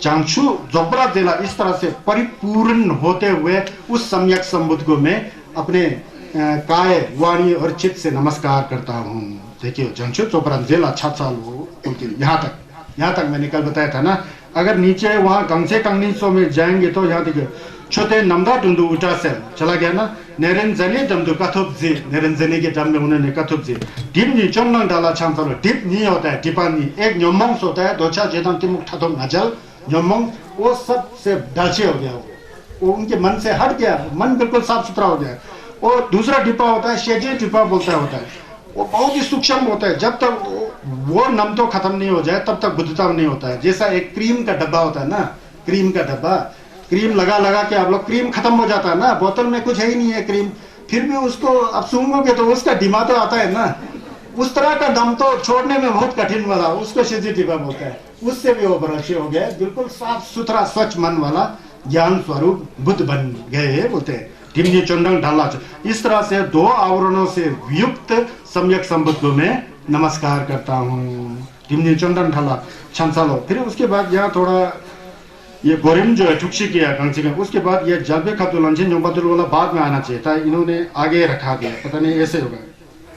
[SPEAKER 3] जांगचू जोबरा जिला इस तरह से परिपूर्ण होते हुए उस सम्यक संबुद्ध को मैं अपने काय वाणी और चित्त से नमस्कार करता हूँ। देखिए जांगचू जोबरा जिला 6 साल हो उनके यहाँ तक मैंने कल बताया था ना। अगर नीचे वहां गंगसे कंगनीसो में जाएंगे तो यहाँ देखिए छोटे नमदा टुंडू उटा से चला गया ना। निरंजनी दमदू कथुपजी, निरंजनी के दम में उन्होंने कथुपजी डिप नी चोंगनंग डाला छांसलो। डिप नी होता है, डिपानी एक न्योमंग होता है, दोचा जेदम तिमुक ठाथो नजल न्योमंग, वो सब से डालचे हो गया, वो उनके मन से हट गया, मन बिल्कुल साफ सुथरा हो गया। और दूसरा डिपा होता है शेजे डिपा बोलता होता है, वो बहुत ही सूक्ष्म होता है। जब तक वो नम तो खत्म नहीं हो जाए तब तक बुद्धता नहीं होता है। जैसा एक क्रीम का डब्बा होता है ना, क्रीम का डब्बा, क्रीम लगा के आप लोग क्रीम खत्म हो जाता है ना, बोतल में कुछ है ही नहीं है क्रीम, फिर भी उसको आप सूंघोगे तो उसका डिमा तो आता है ना। उस तरह का दम तो छोड़ने में बहुत कठिन वाला, उसको शेजी डिब्बा बोलता है। उससे भी वो बरछे हो गए, बिल्कुल साफ सुथरा स्वच्छ मन वाला ज्ञान स्वरूप बुद्ध बन गए बोलते हैं। टिमनी चंडंग ढाला, इस तरह से 2 आवरणों से युक्त सम्यक संबुद्ध को मैं नमस्कार करता हूँ। टिमनी चंडंग ढाला छंसालो। फिर उसके बाद यहाँ थोड़ा ये गोरिम जो है ठुक्सी किया गंगसी का, उसके बाद ये जलबे खातुल अंजिन जोबदुल वाला बाद में आना चाहिए था, इन्होंने आगे रखा दिया, पता नहीं ऐसे होगा।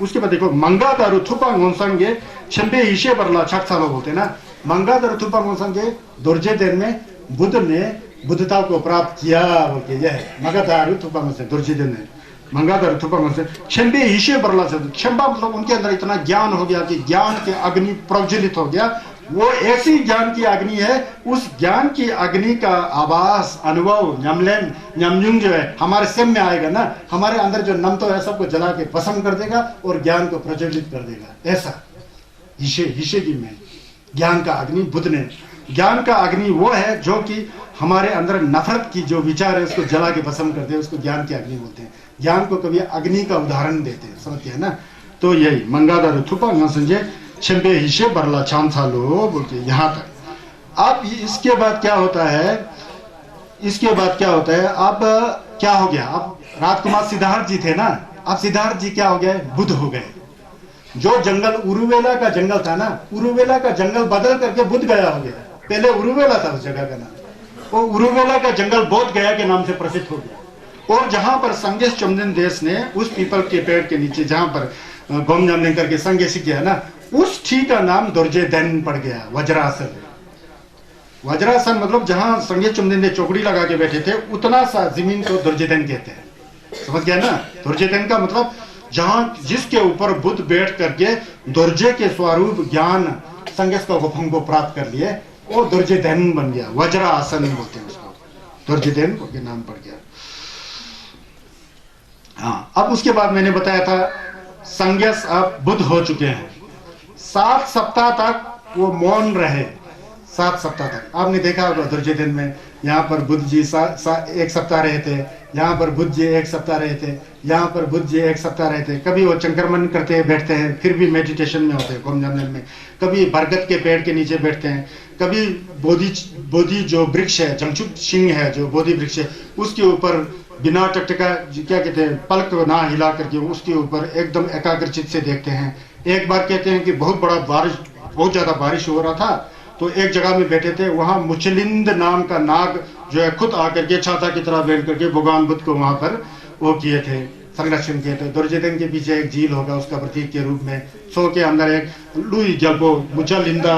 [SPEAKER 3] उसके बाद देखो मंगा दारू थुपा गोंसंगे छंबे ईशे बरला 6 सालों बोलते ना। मंगा दारू थुपा गोंसंगे दुर्जे दिन में बुद्ध ने बुद्धता को प्राप्त किया बोलते, यह मगा दारू थुपा गोंसे दुर्जे दिन ने मंगा दारू थुपा गोंसे छंबे ईशे बरला से छंबा मतलब उनके अंदर इतना ज्ञान हो गया कि ज्ञान के अग्नि प्रज्वलित हो गया। वो ऐसी ज्ञान की अग्नि है, उस ज्ञान की अग्नि का आवास अनुभव न्यमलेन न्यमयुंग जो है हमारे सिम में आएगा ना, हमारे अंदर जो नम तो है सबको जला के भस्म कर देगा और ज्ञान को प्रज्वलित कर देगा। ऐसा ईशे की में ज्ञान का अग्नि बुद्ध ने, ज्ञान का अग्नि वो है जो कि हमारे अंदर नफरत की जो विचार है उसको जला के भस्म कर दे, उसको ज्ञान की अग्नि बोलते हैं। ज्ञान को कभी अग्नि का उदाहरण देते हैं, समझते हैं ना। तो यही मंगादार थुपा न संजय छंबे हिशे बरला छांसालो बोलते यहाँ तक। अब इसके बाद क्या होता है, इसके बाद क्या होता है, अब क्या हो गया, अब राजकुमार सिद्धार्थ जी थे ना, अब सिद्धार्थ जी क्या हो गए, बुद्ध हो गए। जो जंगल उरुवेला का जंगल था ना, उरुवेला का जंगल बदल करके बुद्ध गया हो गया। पहले उरुवेला था उस जगह का नाम, वो उरुवेला का जंगल बोध गया के नाम से प्रसिद्ध हो गया। और जहां पर संगेश चुमदिन देश ने उस पीपल के पेड़ के नीचे जहां पर गोम जामने करके संगेश किया ना, उस ठीक का नाम दुर्जे दैन पड़ गया, वज्रासन। वज्रासन मतलब जहां संगेश चुमदिन ने चौकड़ी लगा के बैठे थे उतना सा जमीन को दुर्जेदैन कहते हैं, समझ गया ना। दुर्जेदैन का मतलब जहां जिसके ऊपर बुद्ध बैठ करके दुर्जे के स्वरूप ज्ञान संगेश का गुफंग को प्राप्त कर लिए, वो दुर्जेदैन बन गया, वज्रासन बोलते हैं उसको, दुर्जेदैन के नाम पड़ गया। हाँ, अब उसके बाद मैंने बताया था संगेश अब बुद्ध हो चुके हैं। 7 सप्ताह तक वो मौन रहे, 7 सप्ताह तक। आपने देखा होगा दुर्योधन में, यहाँ पर बुद्ध जी 1 सप्ताह रहे थे, यहाँ पर बुद्ध जी 1 सप्ताह रहे थे, यहाँ पर बुद्ध जी 1 सप्ताह रहे थे। कभी वो चंक्रमण करते बैठते हैं, फिर भी मेडिटेशन में होते हैं गोमजमन में। कभी बरगद के पेड़ के नीचे बैठते हैं, कभी बोधि जो वृक्ष है, जंगचुक सिंह है जो बोधि वृक्ष है, उसके ऊपर बिना टकटका क्या कहते हैं, पलक ना हिला करके उसके ऊपर एकदम एकाग्रचित से देखते हैं। एक बार कहते हैं कि बहुत ज्यादा बारिश हो रहा था, तो एक जगह में बैठे थे, वहां मुचलिंद नाम का नाग जो है खुद आकर के छाता की तरह बैठ करके भगवान बुद्ध को वहां पर वो किए थे, संरक्षण किए थे। दुर्योधन के पीछे एक झील होगा उसका प्रतीक के रूप में, सो के अंदर एक लुई जल्पो मुचलिंदा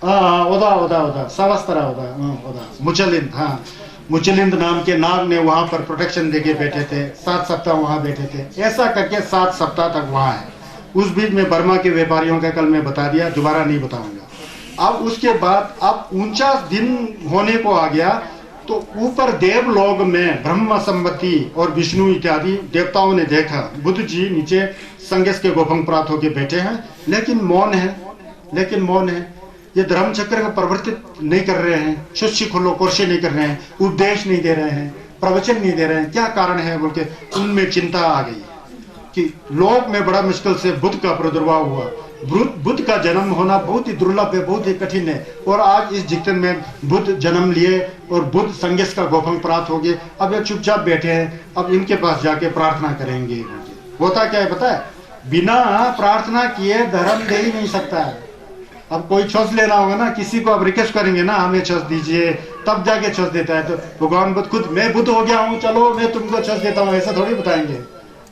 [SPEAKER 3] ओदा सवस्तरा ओदा मुचलिंद, हाँ मुचलिंद नाम के नाग ने वहां पर प्रोटेक्शन देके बैठे थे, 7 सप्ताह वहां बैठे थे। ऐसा करके 7 सप्ताह तक वहां है। उस बीच में बर्मा के व्यापारियों का कल मैं बता दिया, दोबारा नहीं बताऊंगा। अब उसके बाद अब 49 दिन होने को आ गया तो ऊपर देवलोक में ब्रह्मा संपत्ति और विष्णु इत्यादि देवताओं ने देखा बुद्ध जी नीचे संगेश के गोभंग प्राप्त होकर बैठे हैं, लेकिन मौन है। ये धर्म चक्र का परिवर्तित नहीं कर रहे हैं, शुष्य खुल्लो कोर्शे नहीं कर रहे हैं, उपदेश नहीं दे रहे हैं, प्रवचन नहीं दे रहे हैं। क्या कारण है बोल के उनमें चिंता आ गई कि लोक में बड़ा मुश्किल से बुद्ध का प्रादुर्भाव हुआ। बुद्ध का जन्म होना बहुत ही दुर्लभ है, बहुत ही कठिन है। और आज इस जिक्तन में बुद्ध जन्म लिए और बुद्ध संगेश का गोभंग प्राप्त हो गए। अब ये चुपचाप बैठे हैं, अब इनके पास जाके प्रार्थना करेंगे। होता क्या है पता है, बिना प्रार्थना किए धर्म दे ही नहीं सकता है। अब कोई छोस लेना होगा ना, किसी को अब रिक्वेस्ट करेंगे ना हमें छोस दीजिए, तब जाके छोस देता है। तो भगवान बुद्ध खुद मैं बुद्ध हो गया हूँ, चलो मैं तुमको छोस देता हूँ, ऐसा थोड़ी बताएंगे।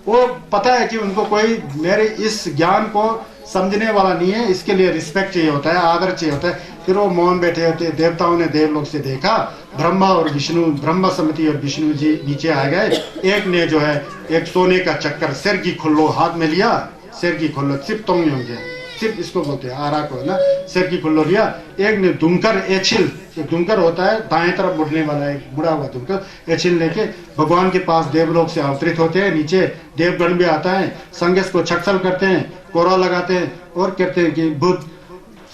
[SPEAKER 3] वो पता है कि उनको कोई मेरे इस ज्ञान को समझने वाला नहीं है, इसके लिए रिस्पेक्ट चाहिए होता है, आदर चाहिए होता है। फिर वो मौन बैठे होते हैं। देवताओं ने देवलोक से देखा, ब्रह्मा समिति और विष्णु जी नीचे आ गए। एक ने जो है एक सोने का चक्कर सिर की खुल्लो हाथ में लिया, सिर की खुल्लो सिर्फ तोंग होंगे, सिर्फ इसको बोलते हैं आरा को ना, सिर की खुल्लो लिया। एक ने दुमकर एछिल, दुमकर होता है दाएं तरफ मुड़ने वाला एक मुड़ा हुआ दुमकर, एछिल लेके भगवान के पास देवलोक से अवतरित होते हैं। नीचे देवगण भी आता है, संगेश को छक्सल करते हैं, कोरा लगाते हैं और कहते हैं कि बुद्ध,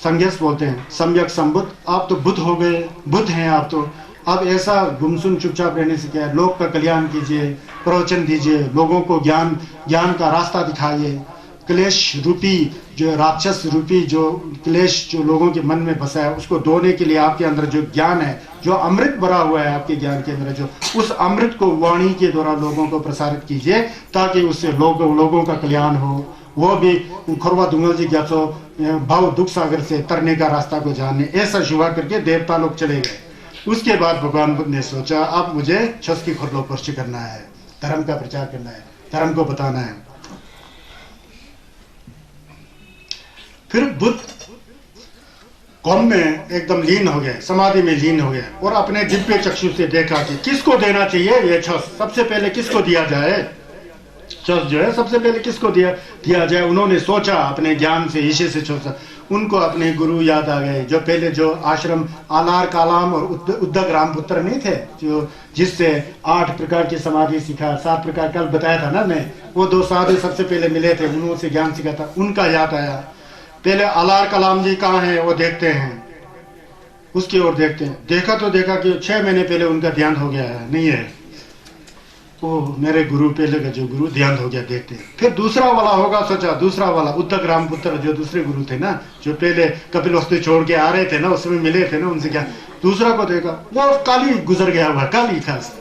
[SPEAKER 3] संगेश बोलते हैं सम्यक संबुद्ध, आप तो बुद्ध हो गए, बुद्ध हैं आप तो। अब ऐसा गुमसुम चुपचाप रहने से क्या है, लोक का कल्याण कीजिए, प्रवचन दीजिए, लोगों को ज्ञान का रास्ता दिखाइए। क्लेश रूपी जो राक्षस रूपी जो क्लेश जो लोगों के मन में बसा है, उसको धोने के लिए आपके अंदर जो ज्ञान है, जो अमृत भरा हुआ है आपके ज्ञान के अंदर, जो उस अमृत को वाणी के द्वारा लोगों को प्रसारित कीजिए, ताकि उससे लोगों का कल्याण हो। वो भी खुरवा दुंगल जी ज्ञातो भाव दुख सागर से तरने का रास्ता को जानने। ऐसा शुभा करके देवता लोग चले गए। उसके बाद भगवान बुद्ध ने सोचा अब मुझे छस की खुरलो पर्ची करना है, धर्म का प्रचार करना है, धर्म को बताना है। फिर बुद्ध कौम में एकदम लीन हो गए, समाधि में लीन हो गए और अपने दिव्य चक्षु से देखा कि किसको देना चाहिए ये छस, सबसे पहले किसको दिया जाए, छस जो है सबसे पहले किसको दिया जाए। उन्होंने सोचा अपने ज्ञान से, ईशे से सोचा। उनको अपने गुरु याद आ गए, जो पहले जो आश्रम आलार कालाम और उद्धक रामपुत्र नहीं थे, जो जिससे 8 प्रकार की समाधि सीखा, 7 प्रकार कल बताया था ना मैं, वो 2 साधु सबसे पहले मिले थे, उन्होंने ज्ञान सीखा था, उनका याद आया। पहले आलार कलाम जी कहाँ हैं वो देखते हैं, उसकी ओर देखते हैं। देखा तो देखा कि 6 महीने पहले उनका ध्यान हो गया है, नहीं है वो मेरे गुरु, पहले का जो गुरु ध्यान हो गया, देखते हैं। फिर दूसरा वाला होगा, सोचा दूसरा वाला उद्धक रामपुत्र जो दूसरे गुरु थे ना, जो पहले कपिलवस्तु छोड़ के आ रहे थे ना, उसमें मिले थे ना, उनसे क्या दूसरा को देखा, वो काली गुजर गया हुआ, काली खास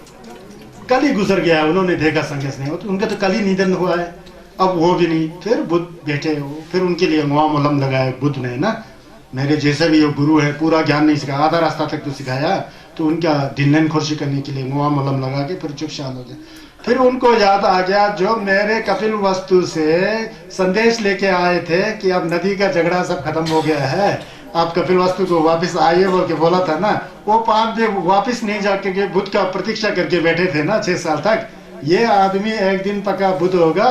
[SPEAKER 3] काली गुजर गया, उन्होंने देखा संगेश नहीं, तो उनका तो काली निधन हुआ है, अब वो भी नहीं। फिर बुद्ध बैठे हो, फिर उनके लिए मुआम उलम लगाया बुद्ध ने ना, मेरे जैसे भी वो गुरु है, पूरा ज्ञान नहीं सिखाया, आधा रास्ता तक तो सिखाया, तो उनका दिलन खुर्शी करने के लिए मुआम उलम लगा के फिर चुप शांत हो गए। फिर उनको याद आ गया जो मेरे कपिल वस्तु से संदेश लेके आए थे कि अब नदी का झगड़ा सब खत्म हो गया है, आप कपिल वस्तु को वापस आइए बोल के बोला था ना, वो 5 दिन वापस नहीं जाके बुद्ध का प्रतीक्षा करके बैठे थे ना 6 साल तक। ये आदमी एक दिन पक्का बुद्ध होगा,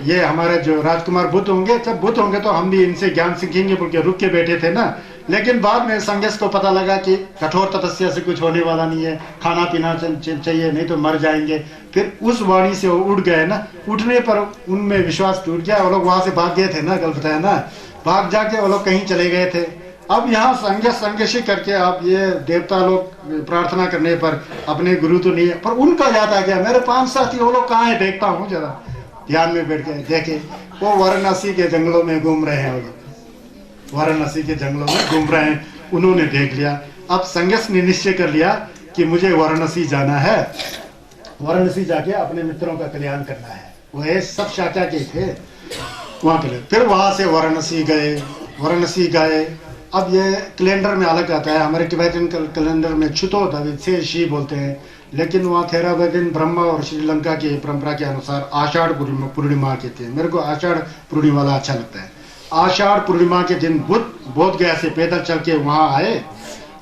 [SPEAKER 3] ये हमारे जो राजकुमार बुद्ध होंगे, जब बुद्ध होंगे तो हम भी इनसे ज्ञान सीखेंगे बोल के रुक के बैठे थे ना। लेकिन बाद में संगेश को पता लगा कि कठोर तपस्या से कुछ होने वाला नहीं है, खाना पीना चाहिए, नहीं तो मर जाएंगे। फिर उस वाणी से वो उठ गए ना, उठने पर उनमें विश्वास टूट गया, वो लोग वहां से भाग गए थे ना, कल बताया ना, भाग जाके वो लोग कहीं चले गए थे। अब यहाँ संगेशी करके आप ये देवता लोग प्रार्थना करने पर अपने गुरु तो नहीं है, पर उनका याद आ गया, मेरे 5 साथी वो लोग कहाँ है, देखता हूँ जरा। ध्यान में बैठ गए, देखे वो वाराणसी के जंगलों में घूम रहे हैं, वो लोग वाराणसी के जंगलों में घूम रहे हैं, उन्होंने देख लिया। अब संगेश ने निश्चय कर लिया कि मुझे वाराणसी जाना है, वाराणसी जाके अपने मित्रों का कल्याण करना है। वो सब शाखा के थे वहां पे। फिर वहां से वाराणसी गए। अब ये कैलेंडर में अलग आता है, हमारे टिबेटन कैलेंडर में छुतोशी बोलते हैं, लेकिन वहाँ थेरावादिन ब्रह्मा और श्रीलंका की परंपरा के अनुसार आषाढ़ पूर्णिमा कहते हैं। मेरे को आषाढ़ पूर्णिमा वाला अच्छा लगता है। आषाढ़ पूर्णिमा के दिन बुद्ध बोध गया से पैदल चल के वहाँ आए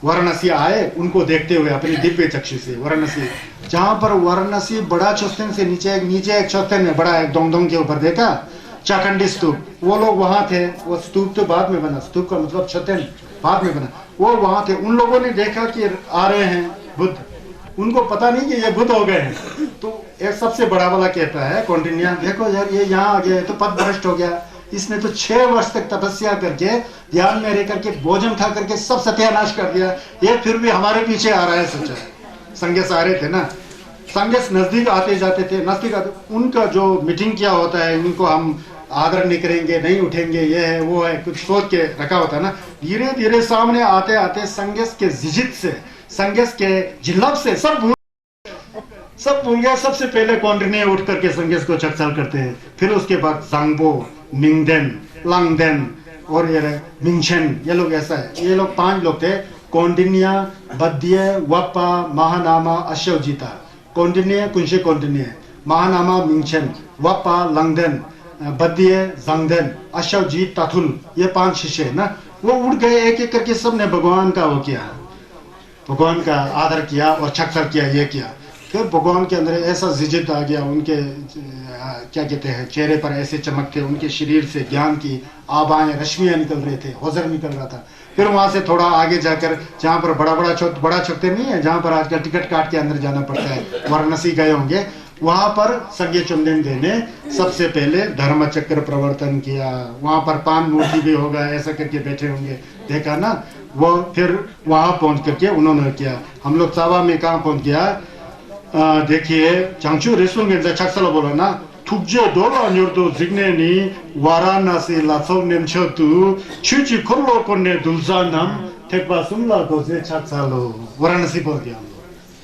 [SPEAKER 3] वाराणसी आए, उनको देखते हुए अपनी दिव्य चक्षु से वाराणसी, जहां पर वाराणसी बड़ा चौस्तन से नीचे एक चौस्तन में बड़ा एक दोंगदोंग के ऊपर देखा चाकंडी स्तूप, वो लोग वहां थे। वो स्तूप तो बाद में बना, स्तूप का मतलब छतन बाद में बना, वो वहां थे। उन लोगों ने देखा कि आ रहे हैं बुद्ध, उनको पता नहीं कि ये बुद्ध हो गए हैं। तो एक सबसे बड़ा वाला कहता है कौंडिन्य, देखो यार ये यहाँ आ गया तो पद भ्रष्ट हो गया, इसने तो 6 वर्ष तक तपस्या करके ध्यान में रह करके भोजन खा करके सब सत्यानाश कर दिया, ये फिर भी हमारे पीछे आ रहा है। सोचा संगेस आ रहे थे ना, संगेस नजदीक आते जाते थे, नजदीक आते, उनका जो मीटिंग क्या होता है, उनको हम आदर नहीं करेंगे, नहीं उठेंगे, ये है वो है, कुछ सोच के रखा होता है ना। धीरे धीरे सामने आते आते संगेस के जिजित से, संगेस के जिल्लब से सब भूल गया। सबसे पहले कौंडिन्य उठ करके संगेस को चकचाल करते हैं, फिर उसके बाद जांगबो, मिंगदेन, लांगदेन और ये मिंगछेन, ये लोग ऐसा है, ये लोग 5 लोग थे। कौंडिन्य, बद्य, वप्पा, महानामा, अश्वजीता। कौंडिन्य कुंशे कौंडिन्य, महानामा मिंगछेन, वप्पा लांगदेन, बद्य जांगदेन, अश्वजीत ताथुल, ये 5 शिष्य है ना। वो उड़ गए एक एक करके, सबने भगवान का वो किया, भगवान का आदर किया और चक्कर किया, ये किया। फिर भगवान के अंदर ऐसा जिजित आ गया, उनके क्या कहते हैं चेहरे पर ऐसे चमकते, उनके शरीर से ज्ञान की आभाएं रश्मियां निकल रहे थे, होजर निकल रहा था। फिर वहां से थोड़ा आगे जाकर जहाँ पर बड़ा चौथे नहीं है, जहाँ पर आजकल टिकट काट के अंदर जाना पड़ता है, वाराणसी गए होंगे, वहां पर संगे चुमदेंदे ने सबसे पहले धर्म चक्र प्रवर्तन किया। वहां पर 5 मूर्ति भी होगा, ऐसा करके बैठे होंगे, देखा ना। वो फिर वहां पहुंच करके उन्होंने किया। हम लोग चावा में कहाँ पहुंच गया, देखिए 장추 레송겐자 착살로 보러나 tukje dola nyurdo zigneni Varanasi latsov nemchotu chuchi korlo konne dulzanam tekba sumla goze 착살로 Varanasi पहुंच गया।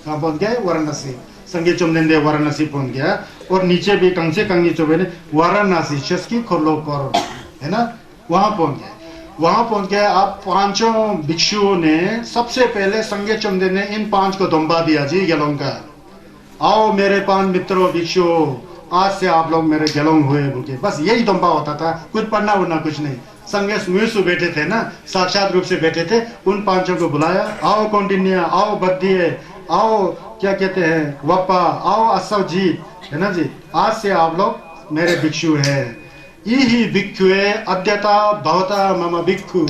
[SPEAKER 3] कहाँ पहुंच गए, वाराणसी। संगे चुमदेंदे वाराणसी पहुंच गया। और नीचे भी कंसे कंगी चुबे ने वाराणसी शस्की खोलो कर, है ना, वहां पहुंच गए। वहां पहुंच गए। अब 5 भिक्षुओं ने सबसे पहले संगे चुमदे ने इन 5 को दुम्बा दिया, जी गेलोंग का, आओ मेरे 5 मित्रों भिक्षुओं, आज से आप लोग मेरे गेलोंग हुए बोल के, बस यही दुम्बा होता था, कुछ पढ़ना उड़ना कुछ नहीं। संगे सुमेसु बैठे थे ना, साक्षात रूप से बैठे थे। उन 5 को बुलाया, आओ कौंडिन्य, आओ बद्य, आओ क्या कहते हैं वप्पा, आओ अश्वजीत, है ना जी, आज से आप लोग मेरे भिक्षु हैं। इही भिक्षुए अद्यता भवता मम भिक्षु,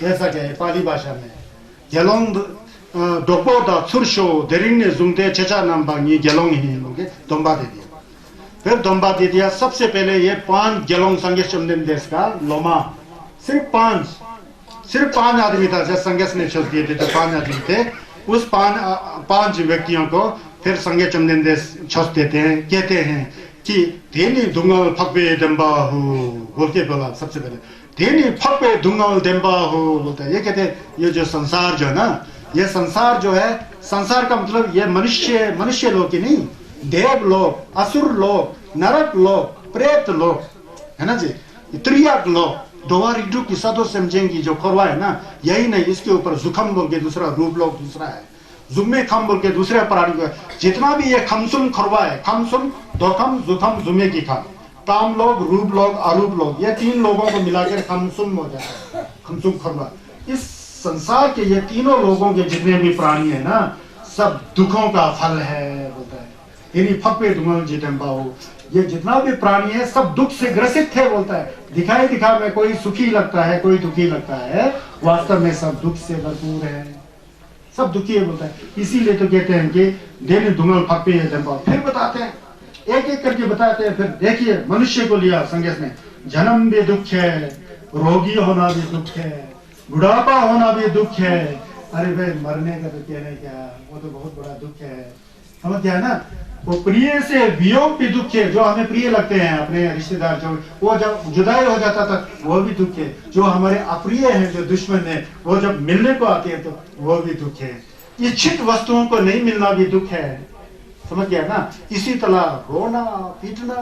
[SPEAKER 3] ऐसा क्या है पाली भाषा में। गेलोंग दोपोदा छुरशो देरिंग जुंगते चेचा नामबांगी गेलोंग ही लोगे दुम्बा दे दिया। फिर दुम्बा दे दिया। सबसे पहले ये 5 गेलोंग संगे चुमदेन देश का लोमा, सिर्फ 5 आदमी था। जब संगेश ने छोड़ दिए थे तो 5 आदमी थे। उस 5 व्यक्तियों को फिर संगे चुमदेन देश छोड़ देते हैं, कहते हैं कि देनी दुंगल फकबे दम्बा हो बोल के बोला। सबसे पहले देनी फकबे दुंगल दम्बा हो बोलता है। ये कहते हैं ये जो संसार जो है ना, ये संसार जो है, संसार का मतलब ये मनुष्य लोग ही नहीं, देव लोग, असुर लोग, नरक लोग, प्रेत लोग, है ना जी, त्रियाक लोग, दोवारिडू की सदो समझेंगी जो खोरवा है ना, यही नहीं, इसके ऊपर जुखम बोल के दूसरा, रूप लोग दूसरा है, जुम्मे खम बोल के दूसरे प्राणी को, जितना भी ये खमसुम खोरवा है, खमसुम दोखम जुखम जुम्मे की खम, काम लोग, रूप लोग, अरूप लोग, ये 3 लोगों को मिलाकर खमसुम हो जाता है, खमसुम खोरवा। इस संसार के ये तीनों लोगों के जितने भी प्राणी है ना, सब दुखों का फल है बोलता है। यानी फकवे दुंगल जितम्बाओ, ये जितना भी प्राणी है सब दुख से ग्रसित थे बोलता है। दिखा में कोई सुखी लगता है, कोई दुखी लगता है, वास्तव में सब दुख से भरपूर है, सब दुखी है बोलता है। इसीलिए तो कहते हैं कि देने दुंगल फकवे जितम्बाओ। फिर बताते हैं, एक एक करके बताते हैं। फिर देखिए मनुष्य को लिया संगेश ने, जन्म भी दुख है, रोगी होना भी दुख है, बुढ़ापा होना भी दुख है। अरे भाई मरने का तो कहने क्या, वो तो बहुत बड़ा दुख है, समझ गया ना। वो प्रिय से वियोग भी दुख है, जो हमें प्रिय लगते हैं अपने रिश्तेदार, जो वो जब जुदाई हो जाता था वो भी दुख है। जो हमारे अप्रिय हैं, जो दुश्मन है, वो जब मिलने को आते हैं तो वो भी दुख है। इच्छित वस्तुओं को नहीं मिलना भी दुख है, समझ गया ना। इसी तरह रोना पीटना,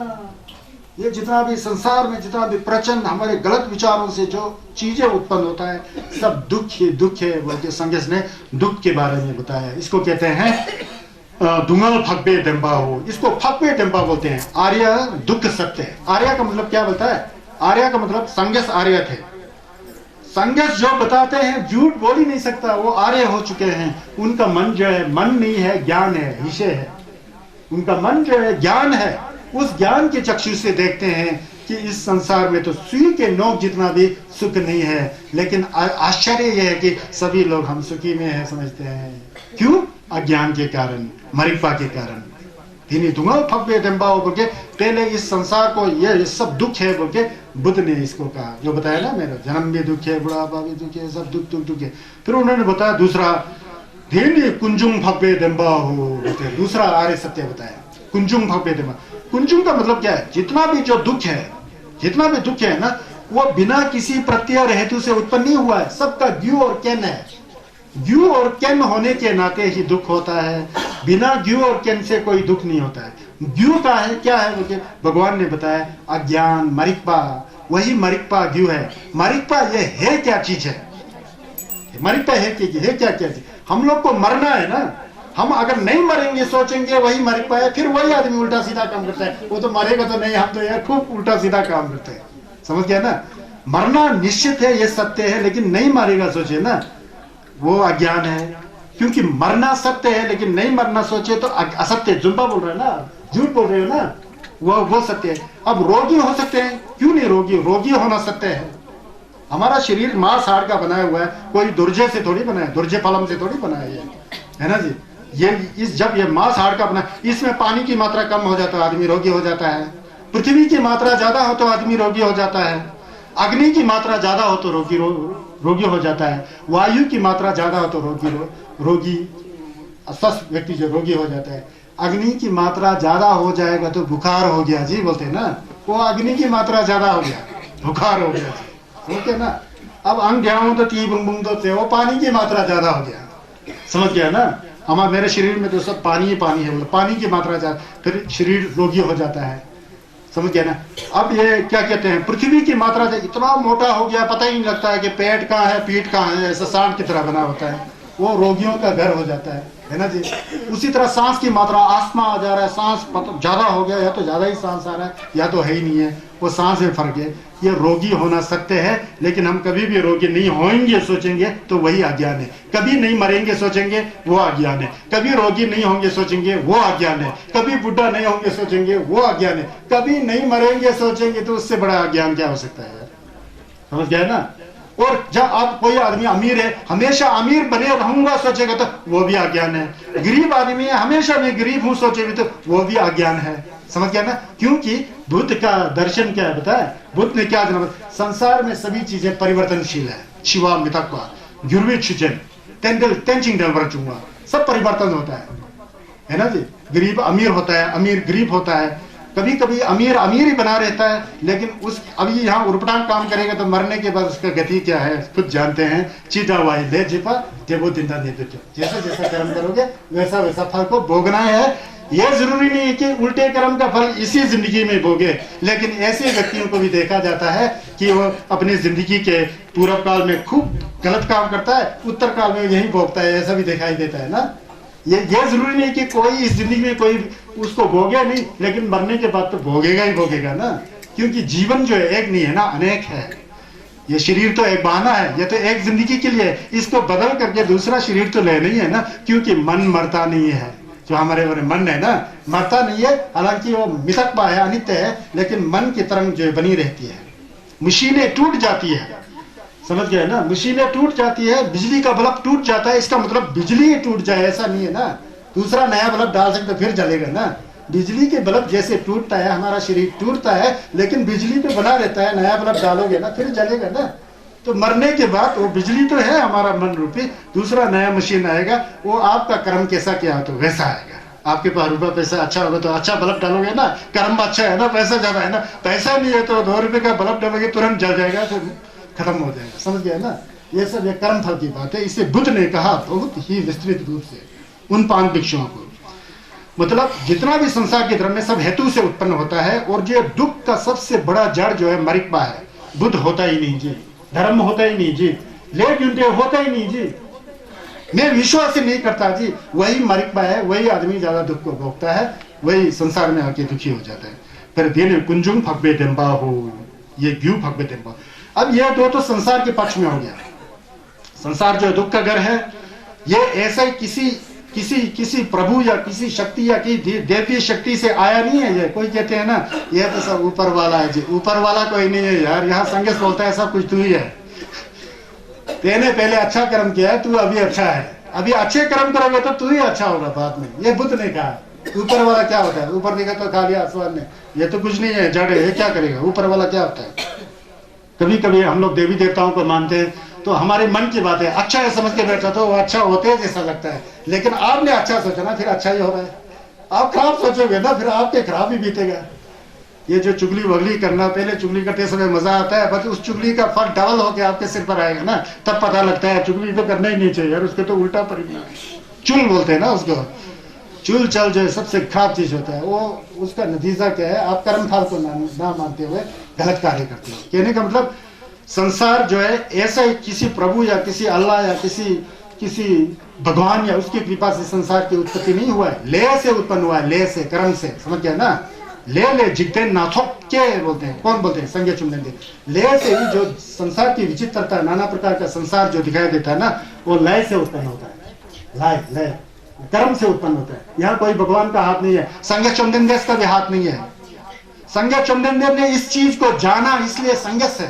[SPEAKER 3] ये जितना भी संसार में जितना भी प्रचंड हमारे गलत विचारों से जो चीजें उत्पन्न होता है, सब दुख ही दुख है बोल के संगेश ने दुख के बारे में बताया। इसको कहते हैं दुंगल फकबे दम्बा हो, इसको फकबे दम्बा बोलते हैं। आर्य दुख सत्य। आर्य का मतलब क्या बोलता है, आर्य का मतलब संगेश आर्य थे। संघर्ष जो बताते हैं झूठ बोल ही नहीं सकता, वो आर्य हो चुके हैं। उनका मन जो है मन नहीं है, ज्ञान है, विषय है। उनका मन जो है ज्ञान है, उस ज्ञान के चक्षु से देखते हैं कि इस संसार में तो सुई के नोक जितना भी सुख नहीं है। लेकिन आश्चर्य यह है कि सभी लोग हम सुखी में है समझते हैं। क्यों? अज्ञान के कारण, मरिपा के कारण। बोल के पहले इस संसार को ये सब दुख है बोल के बुद्ध ने इसको कहा, जो बताया ना मेरा जन्म भी दुख है, बुढ़ापा भी दुख है, सब दुख दुख दुख है। फिर उन्होंने बताया दूसरा कुंजुंग भव्य दम्बा हो, दूसरा आर्य सत्य बताया कुंजुंग भव्य दम्बा। कुंजुंग का मतलब क्या है? जितना भी जो दुख है, जितना भी दुख है ना, वो बिना किसी प्रत्यय और हेतु से उत्पन्न नहीं हुआ है। सबका ग्यू और केन है। ग्यू और केन होने के नाते ही दुख होता है। बिना ग्यू और केन से कोई दुख नहीं होता है। ग्यू का है क्या है बोले भगवान ने बताया, अज्ञान, मरिक्पा। वही मरिक्पा ग्यू है। मरिक्पा ये है क्या चीज है? मरिक्पा है क्या चीज? हम लोग को मरना है ना। हम अगर नहीं मरेंगे सोचेंगे वही मरिक्पा है, फिर वही आदमी उल्टा सीधा काम करता है। वो तो मरेगा तो नहीं, हम तो यार खूब उल्टा सीधा काम करते हैं। समझ गया ना? मरना निश्चित है, ये सत्य है, लेकिन नहीं मरेगा सोचे ना, वो अज्ञान है। क्योंकि मरना सत्य है लेकिन नहीं मरना सोचे तो असत्य। जुम्बा बोल रहे हो ना, झूठ बोल रहे हो ना, वो सत्य है। अब रोगी हो सकते हैं, क्यों नहीं? रोगी होना सत्य है। हमारा शरीर मांस हाड़ का बनाया हुआ है, कोई दुर्जय से थोड़ी बना है, दुर्जय फलम से थोड़ी बना है ना जी। जब ये मांस हाड़ का बना, इसमें पानी की मात्रा कम हो जाता है आदमी रोगी हो जाता है। पृथ्वी की मात्रा ज्यादा हो तो आदमी रोगी हो जाता है। अग्नि की मात्रा ज्यादा हो तो रोगी हो जाता है। वायु की मात्रा ज्यादा हो तो रोगी स्वस्थ व्यक्ति जो रोगी हो जाता है। अग्नि की मात्रा ज्यादा हो जाएगा तो बुखार हो गया जी, बोलते हैं ना, वो अग्नि की मात्रा ज्यादा हो गया, बुखार हो गया जी, समझ गया ना। अब अंग ध्यान तो ती बुंग तो वो पानी की मात्रा ज्यादा हो गया, समझ गया ना। मेरे शरीर में तो सब पानी ही पानी है, पानी की मात्रा ज्यादा, फिर शरीर रोगी हो जाता है, समझ गया ना। अब ये क्या कहते हैं, पृथ्वी की मात्रा से इतना मोटा हो गया पता ही नहीं लगता है कि पेट कहाँ है पीठ कहाँ है, ऐसा सांड की तरह बना होता है, वो रोगियों का घर हो जाता है ना जी। उसी तरह सांस की मात्रा, आस्मा आ जा रहा है, सांस ज्यादा हो गया, या तो ज्यादा ही सांस आ रहा है या तो है ही नहीं है, वो सांस में फर्क है। ये रोगी होना सत्य है, लेकिन हम कभी भी रोगी नहीं होंगे सोचेंगे तो वही अज्ञान है। कभी नहीं मरेंगे सोचेंगे वो अज्ञान है। कभी रोगी नहीं होंगे सोचेंगे वो अज्ञान है। कभी बुढ़ा नहीं होंगे सोचेंगे वो अज्ञान है। कभी नहीं मरेंगे सोचेंगे तो उससे बड़ा अज्ञान क्या हो सकता है यार, समझ गया ना। और जब आप कोई आदमी अमीर है, हमेशा अमीर बने रहूंगा सोचेगा तो वो भी अज्ञान है। गरीब आदमी है, हमेशा मैं गरीब हूं सोचेगा तो वो भी अज्ञान है, समझ गया ना। क्योंकि बुद्ध का दर्शन क्या है बताया, बुद्ध ने क्या जाना, संसार में सभी चीजें परिवर्तनशील है। शिवा मितक्वा गिरवी छुचन तेंचिंग चूंगा, सब परिवर्तन होता है ना जी। गरीब अमीर होता है, अमीर गरीब होता है, कभी कभी अमीर ही बना रहता है, लेकिन उस अभी यहाँ उर्पटांग काम करेगा तो मरने के बाद उसका गति क्या है खुद जानते हैं। चीटा वाई दे जिपा जेबो दिंदा दे दो, जैसा जैसा कर्म करोगे वैसा वैसा फल को भोगना है। यह जरूरी नहीं है कि उल्टे कर्म का फल इसी जिंदगी में भोगे, लेकिन ऐसे व्यक्तियों को भी देखा जाता है कि वो अपनी जिंदगी के पूर्व काल में खूब गलत काम करता है, उत्तर काल में यही भोगता है, ऐसा भी दिखाई देता है ना। ये जरूरी नहीं कि कोई इस जिंदगी में कोई उसको भोगे नहीं, लेकिन मरने के बाद तो भोगेगा ही भोगेगा ना। क्योंकि जीवन जो है एक नहीं है ना, अनेक है। ये शरीर तो एक बहाना है, ये तो एक जिंदगी के लिए, इसको बदल करके दूसरा शरीर तो लेना ही है ना। क्योंकि मन मरता नहीं है, जो हमारे मन है ना मरता नहीं है, हालांकि वो मितक्वा है, अनित्य है, लेकिन मन की तरंग जो बनी रहती है। मशीनें टूट जाती है, समझ गए ना, मशीनें टूट जाती है, बिजली का बल्ब टूट जाता है, इसका मतलब बिजली ही टूट जाए ऐसा नहीं है ना, दूसरा नया बल्ब डाल सकते फिर जलेगा ना। बिजली के बल्ब जैसे टूटता है, हमारा शरीर टूटता है, लेकिन बिजली तो बना रहता है, नया बल्ब डालोगे ना फिर जलेगा ना। तो मरने के बाद वो बिजली तो है हमारा मन रूपी, दूसरा नया मशीन आएगा, वो आपका कर्म कैसा किया हो तो वैसा आएगा। आपके पास रुपया पैसा अच्छा होगा तो अच्छा बल्ब डालोगे ना, कर्म अच्छा है ना, पैसा ज्यादा है ना। पैसा नहीं है तो 2 रुपए का बल्ब डालोगे तुरंत जल जाएगा, तो खत्म हो जाएगा, समझ गया ना। ये सब ये कर्म फल की बात है। इसे बुद्ध ने कहा बहुत ही विस्तृत रूप से उन 5 भिक्षुओं को, मतलब जितना भी संसार के धर्म में सब हेतु से उत्पन्न होता है, और जो दुख का सबसे बड़ा जड़ जो है मरिक्पा है। बुद्ध होता ही नहीं जी, धर्म होता ही नहीं जी, लेट यूनिट होता ही नहीं जी, मैं विश्वास ही नहीं करता जी, वही मरिक्पा है, वही आदमी ज्यादा दुख को भोगता है, वही संसार में आके दुखी हो जाता है। फिर दिन कुंजुम फकबे डेम्बा हो, ये ग्यू फकबे डेम्बा, अब ये दो तो संसार के पक्ष में हो गया। संसार जो दुख का घर है, ये ऐसा ही किसी प्रभु या किसी शक्ति या की देवी शक्ति से आया नहीं है। ये कोई कहते हैं ना ये तो सब ऊपर वाला है जी, ऊपर वाला कोई नहीं है यार। यहाँ संगत बोलता है सब कुछ तू ही है, तेने पहले अच्छा कर्म किया है, तू अभी अच्छा है, अभी अच्छे कर्म करोगे तो तू ही अच्छा होगा बाद में। ये बुद्ध ने कहा। ऊपर वाला क्या होता है? ऊपर देखा तो खा लिया आसमान ने, ये तो कुछ नहीं है, जड़ है, ये क्या करेगा? ऊपर वाला क्या होता है? कभी कभी हम लोग देवी देवताओं को मानते हैं तो हमारे मन की बात है, अच्छा है समझ के बैठा तो वो अच्छा होते हैं जैसा लगता है, लेकिन आपने अच्छा सोचा ना, फिर अच्छा ही हो रहा है। आप खराब सोचोगे ना, फिर आपके खराब ही बीतेगा। ये जो चुगली वगली करना, पहले चुगली करते समय मजा आता है, बस उस चुगली का फल डबल होके आपके सिर पर आएगा ना, तब पता लगता है चुगली तो करना ही नहीं चाहिए यार, उसके तो उल्टा परिणाम। चुल बोलते हैं ना उसको, चुल चल जो है सबसे खराब चीज होता है। वो उसका नतीजा क्या है? आप कर्म फल को ना मानते हुए गलत कार्य करते हो। कहने का मतलब संसार जो है ऐसा ही किसी प्रभु या किसी अल्लाह या किसी भगवान या उसकी कृपा से संसार की उत्पत्ति नहीं हुआ है, ले से उत्पन्न हुआ है, ले से, कर्म से, समझ गया ना। ले जिगते नाथों के बोलते हैं, कौन बोलते हैं? संज्ञा चुम्बन। ले से ही जो संसार की विचित्रता, नाना प्रकार का संसार जो दिखाई देता है ना, वो लय से उत्पन्न होता है। लय कर्म से उत्पन्न होता है। यहाँ कोई भगवान का हाथ नहीं है, संज्ञा चुम्बन देश का भी हाथ नहीं है। संज्ञा चुम्बन ने इस चीज को जाना, इसलिए संगत से,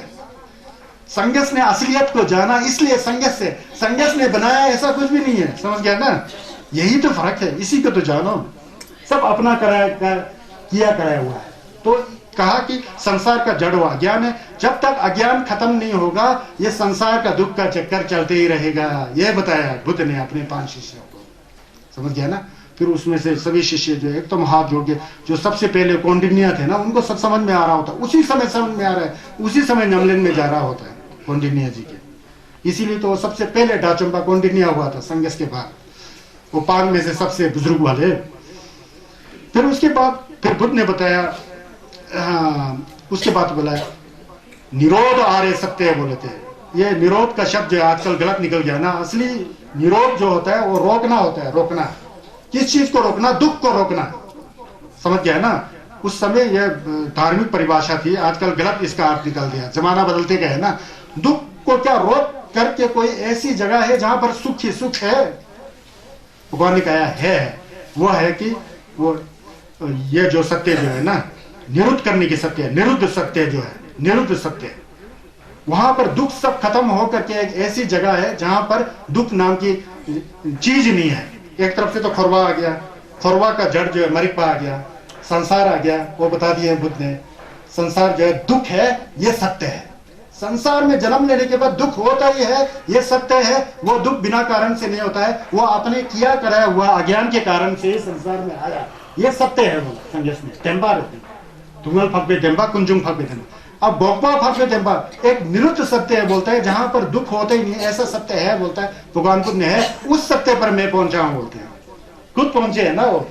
[SPEAKER 3] संगत ने असलियत को जाना, इसलिए संगत से, संगत ने बनाया, ऐसा कुछ भी नहीं है, समझ गया ना। यही तो फर्क है, इसी को तो जानो। सब अपना किया कराया हुआ है। तो कहा कि संसार का जड़ हुआ अज्ञान है, जब तक अज्ञान खत्म नहीं होगा ये संसार का दुख का चक्कर चलते ही रहेगा। यह बताया बुद्ध ने अपने 5 शिष्यों को, समझ गया ना। फिर उसमें से सभी शिष्य जो एक तो हाथ जोड़ के, जो सबसे पहले कौंडिन्य थे ना, उनको सब समझ में आ रहा होता, उसी समय समझ में आ रहा है, उसी समय न्यामलेन में जा रहा होता है कौंडिन्य जी के। इसीलिए तो सबसे पहले डाचंबा कौंडिन्य हुआ था संघर्ष के बाद, वो 5 में से सबसे बुजुर्ग वाले। फिर उसके बाद फिर बुद्ध ने बताया, उसके बाद बोला निरोध आर्य सत्य बोले थे। ये निरोध का शब्द जो आजकल गलत निकल गया ना, असली निरोध जो होता है वो रोकना होता है। रोकना, किस चीज को रोकना? दुख को रोकना, समझ गया ना। उस समय यह धार्मिक परिभाषा थी, आजकल गलत इसका अर्थ निकल दिया, जमाना बदलते गए ना। दुख को क्या रोक करके कोई ऐसी जगह है जहां पर सुख ही सुख है। भगवान ने कहा है वो है कि वो ये जो सत्य जो है ना, निरुद्ध करने की सत्य है, निरुद्ध सत्य जो है, निरुद्ध सत्य, वहां पर दुख सब खत्म होकर के एक ऐसी जगह है जहां पर दुख नाम की चीज नहीं है। एक तरफ से तो खोरवा आ गया, खोरवा का जड़ जो है मरिपा आ गया, संसार आ गया, वो बता दिए बुद्ध ने। संसार जो है दुख है, ये सत्य है। संसार में जन्म लेने के बाद दुख होता ही है, ये सत्य है। वो दुख बिना कारण से नहीं होता है, वो आपने किया कराया हुआ अज्ञान के कारण से संसार में आया, ये सत्य है। वो संघर्ष में टेम्बा रहते तुम्हाल फकबे टेम्बा कुंजुम फकबे टेम्बा। अब बोकबा फकबे टेम्बा एक निरुद्ध सत्य है, बोलता है जहां पर दुख होता ही नहीं, ऐसा सत्य है बोलता है भगवान बुद्ध ने है। उस सत्य पर मैं पहुंचा हूं बोलते हैं, खुद पहुंचे है ना। वो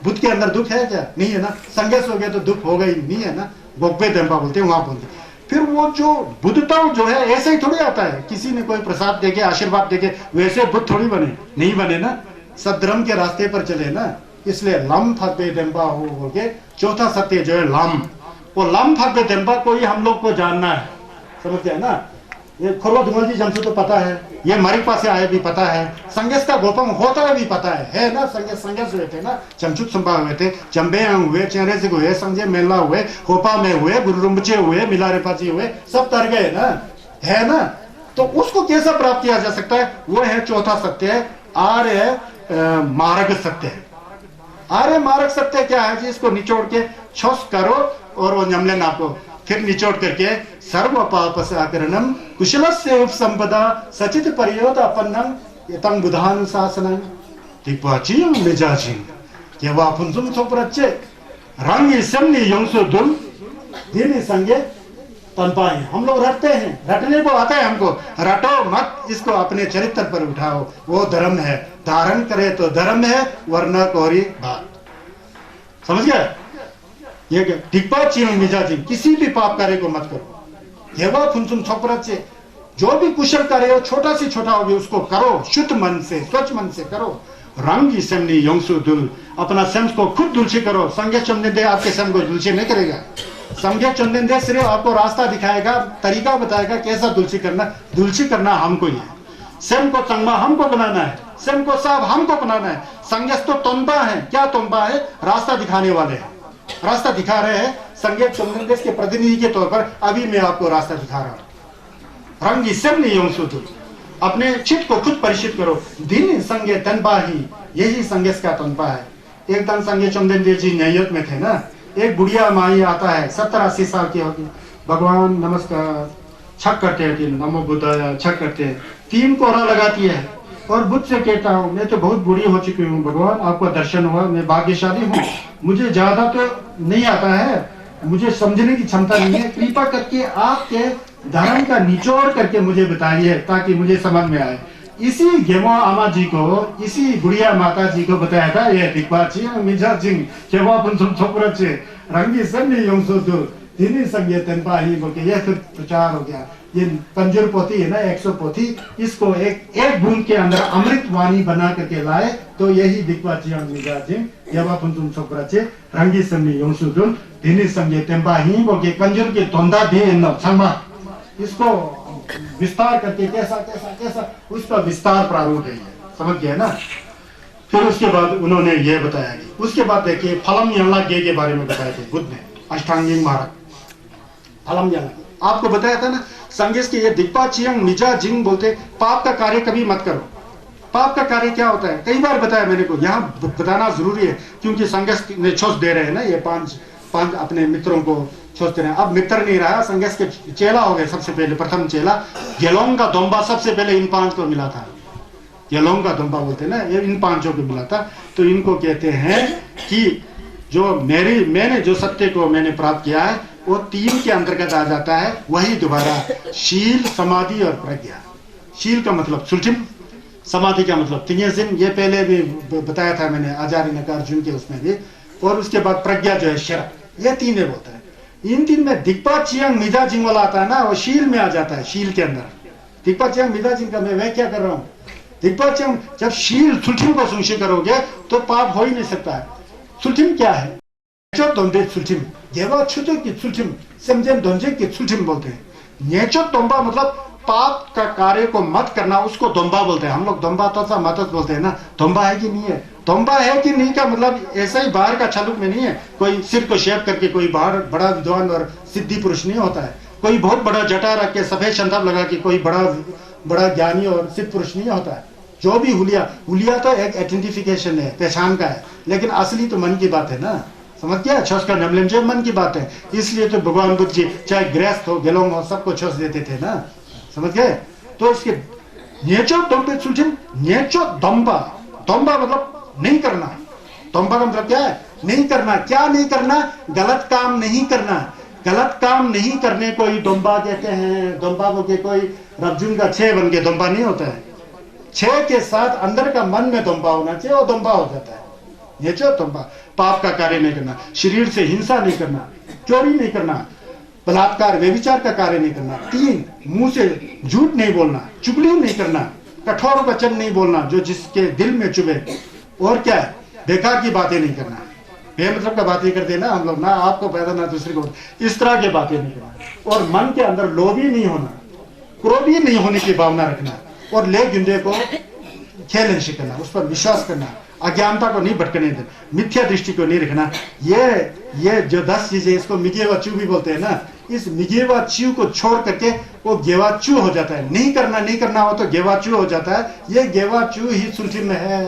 [SPEAKER 3] बुद्ध के अंदर दुख है क्या? नहीं है ना। संघर्ष हो गया तो दुख होगा ही नहीं, है ना। बोकबे टेम्बा बोलते हैं, वहां बोलते। फिर वो जो बुद्धता जो है ऐसे ही थोड़ी आता है, किसी ने कोई प्रसाद देके आशीर्वाद देके वैसे बुद्ध थोड़ी बने, नहीं बने ना। सब धर्म के रास्ते पर चले ना, इसलिए लम फकबे देम्बा हो बोल के चौथा सत्य जो है लम, वो लम फकबे देम्बा को ही हम लोग को जानना है, समझते हैं ना। ये खोरवा धुमल जी जमसे तो पता है, ये मरिपा से आए भी पता है, संगेश का गोपम होता है भी पता है ना। संगेश हुए थे ना, चमचुक संभा हुए थे, चंबे हुए, चेहरे से हुए, संजय मेला हुए, होपा में हुए, गुरु रुम्बचे हुए, मिलारेपाची हुए, सब तर गए ना, है ना। तो उसको कैसा प्राप्त किया जा सकता है? वो है चौथा सत्य, आर्य मार्ग सत्य। आर्य मार्ग सत्य क्या है जी? इसको निचोड़ के छोस करो और वो न्यामलेन आपको फिर निचोड़ करके सर्व पाप साकरणम कुशलस्य उपसंपदा सचित परियोदापन्नम यतं बुधानुशासनं टिपाचिम मिजाचिम केवा फुंसुम सोप्रच्चे रंग सम्नि योंसो दुल दिन संगे तनपाए। हम लोग रटते हैं, रटने को आता है हमको, रटो मत, इसको अपने चरित्र पर उठाओ, वो धर्म है। धारण करे तो धर्म है, वरना कोरी बात, समझ गया। ये टिप्पा चीन मिजाजी, किसी भी पाप कार्य को मत करो। येवा फुंसुम छोपरचे, जो भी कुशल कार्य हो, छोटा से छोटा हो भी उसको करो, शुद्ध मन से, स्वच्छ मन से करो। रंग सेमनी योंसु दुल, अपना सेंस को खुद दुलसी करो। संगे चमने दे आपके सेंस को दुलसी नहीं करेगा।
[SPEAKER 1] संज्ञा चंदन सिर्फ आपको रास्ता दिखाएगा, तरीका बताएगा कैसा दुलसी करना हमको ही है। सेम को तंगमा हमको बनाना है, सेम को साफ हमको बनाना है। संज्ञस तो तोंबा है, क्या तोंबा है? रास्ता दिखाने वाले हैं, रास्ता दिखा रहे हैं। संज्ञा चंदन देश के प्रतिनिधि के तौर पर अभी मैं आपको रास्ता दिखा रहा हूं। रंगी सेम नहीं हों सुधु, अपने चित्त को खुद परिचित करो। दिन संज्ञ तनबा ही, यही संज्ञस का तनबा है। एक दिन संज्ञा चंदन देव जी नैयत में थे ना, एक बुढ़िया माई आता है, 70-80 साल की होगी। भगवान नमस्कार, छक करते हैं, नमो बुद्धाय, छक करते हैं, 3 कोहरा लगाती है और बुद्ध से कहता हूँ, मैं तो बहुत बूढ़ी हो चुकी हूँ भगवान, आपका दर्शन हुआ, मैं भाग्यशाली हूँ, मुझे ज्यादा तो नहीं आता है, मुझे समझने की क्षमता नहीं है, कृपा करके आपके धर्म का निचोड़ करके मुझे बताइए ताकि मुझे समझ में आए। इसी गेमो आमा जी को, इसी बुढ़िया माता जी को बताया था ये दिक्वाची मिजा जिंग केवा पुंसुम छोकरचे रंगी सन्नी योंसोदु दिनी संगे तनपा ही बोके, ये फिर प्रचार हो गया। ये कंजूर पोथी है ना, 100 पोथी, इसको एक बूंद के अंदर अमृत वाणी बना करके लाए तो यही दिक्वाची मिजा जिंग केवा पुंसुम छोकरचे रंगी सन्नी योंसोदु दिनी संगे तनपा ही बोके, कंजूर के तोंदा दे न छमा, इसको विस्तार करके कैसा कैसा कैसा उसका विस्तार प्रारूप है, समझ गया ना। फिर उसके बाद उन्होंने ये बताया कि उसके बाद देखिए फलम यंला गे के बारे में बताए थे बुद्ध ने, अष्टांगिक मार्ग फलम यंला आपको बताया था ना। संगेश के ये दिक्पाचियंग मिजा जिंग बोलते, पाप का कार्य कभी मत करो। पाप का कार्य क्या होता है कई बार बताया मैंने को, यहाँ बताना जरूरी है क्योंकि संगेश ने छोस दे रहे हैं ना, ये पांच अपने मित्रों को सोचते रहे। अब मित्र नहीं रहा, संघर्ष के चेला हो गए। सबसे पहले प्रथम चेला गेलोंग का दोंबा सबसे पहले इन 5 को मिला था। गेलोंग का दोंबा बोलते हैं ना, ये इन 5 को मिला था। तो इनको कहते हैं कि जो मैंने जो सत्य को मैंने प्राप्त किया है वो 3 के अंतर्गत आ जाता है। वही दोबारा शील, समाधि और प्रज्ञा। शील का मतलब सुलझिम, समाधि का मतलब तिंगेजिन, ये पहले भी बताया था मैंने आचार्य नागार्जुन के उसमें भी। और उसके बाद प्रज्ञा जो है शरत, ये 3 है बोलता है। इन 3 में दिक्पाचियंग मिजा जिंग वाला आता है ना, वो शील में आ जाता है। शील के अंदर दिक्पाचियंग मिजा जिंग का मैं क्या कर रहा हूँ, दिक्पाचियंग जब शील सुलझिम को सुनिश्चित करोगे तो पाप हो ही नहीं सकता है। सुलझिम क्या है? नेचो दोंबे सुलझिम, गेवा छुतो की सुलझिम, समझें दोंजे की सुलझिम बोलते हैं। नेचो दोंबा मतलब पाप का कार्य को मत करना, उसको दोंबा बोलते हैं हम लोग। दोंबा तो मतस बोलते हैं ना, दोंबा है कि नहीं है? दोंबा है कि नहीं का मतलब ऐसा ही बाहर का छलुक में नहीं है। कोई सिर को शेप करके कोई बाहर बड़ा विद्वान और सिद्धि पुरुष नहीं होता है। कोई बहुत बड़ा जटा रख के सफेद शंतब लगा के कोई बड़ा ज्ञानी और सिद्ध पुरुष नहीं होता है। जो भी हुलिया तो एक आइडेंटिफिकेशन है, पहचान का है, लेकिन असली तो मन की बात है ना, समझ गया? छस का नमलेम जो मन की बात है। इसलिए तो भगवान बुद्ध जी चाहे गृहस्थ हो, गेलोंग हो, सबको छस देते थे ना, समझ गए? तो इसके नेचो दोंबे सुलझिम, नेचो दोंबा, दोंबा मतलब नहीं करना। दोंबा का मतलब क्या है? नहीं करना। क्या नहीं करना? गलत काम नहीं करना। गलत काम नहीं करने को ही दोंबा कहते हैं। दोंबा को कोई रब्जुन का 6 बन के दोंबा नहीं होता है। 6 के साथ अंदर का मन में दोंबा होना चाहिए, वो दोंबा हो जाता है। नेचो दोंबा, पाप का कार्य नहीं करना, शरीर से हिंसा नहीं करना, चोरी नहीं करना, बलात्कार व्यभिचार का कार्य नहीं करना। 3 मुंह से झूठ नहीं बोलना, चुगली नहीं करना, कठोर वचन नहीं बोलना जो जिसके दिल में चुभे। और क्या है? बेकार की बातें नहीं करना। बेमतलब का बातें करते हैं ना हम लोग, ना आपको पैदा ना दूसरे को, इस तरह की बातें नहीं करना। और मन के अंदर लोभी नहीं होना, क्रोधी नहीं होने की भावना रखना, और ले गुंडे को खेलने करना, उस पर विश्वास करना, अज्ञानता को नहीं भटकने देना, मिथ्या दृष्टि को नहीं रखना। ये जो 10 चीजें, इसको मिगेवा चू भी बोलते हैं ना, इस मिगेवा चू को छोड़ करके वो गेवा चू हो जाता है। नहीं करना हो तो गेवा चू हो जाता है। ये गेवा चू ही सुलझिम में है।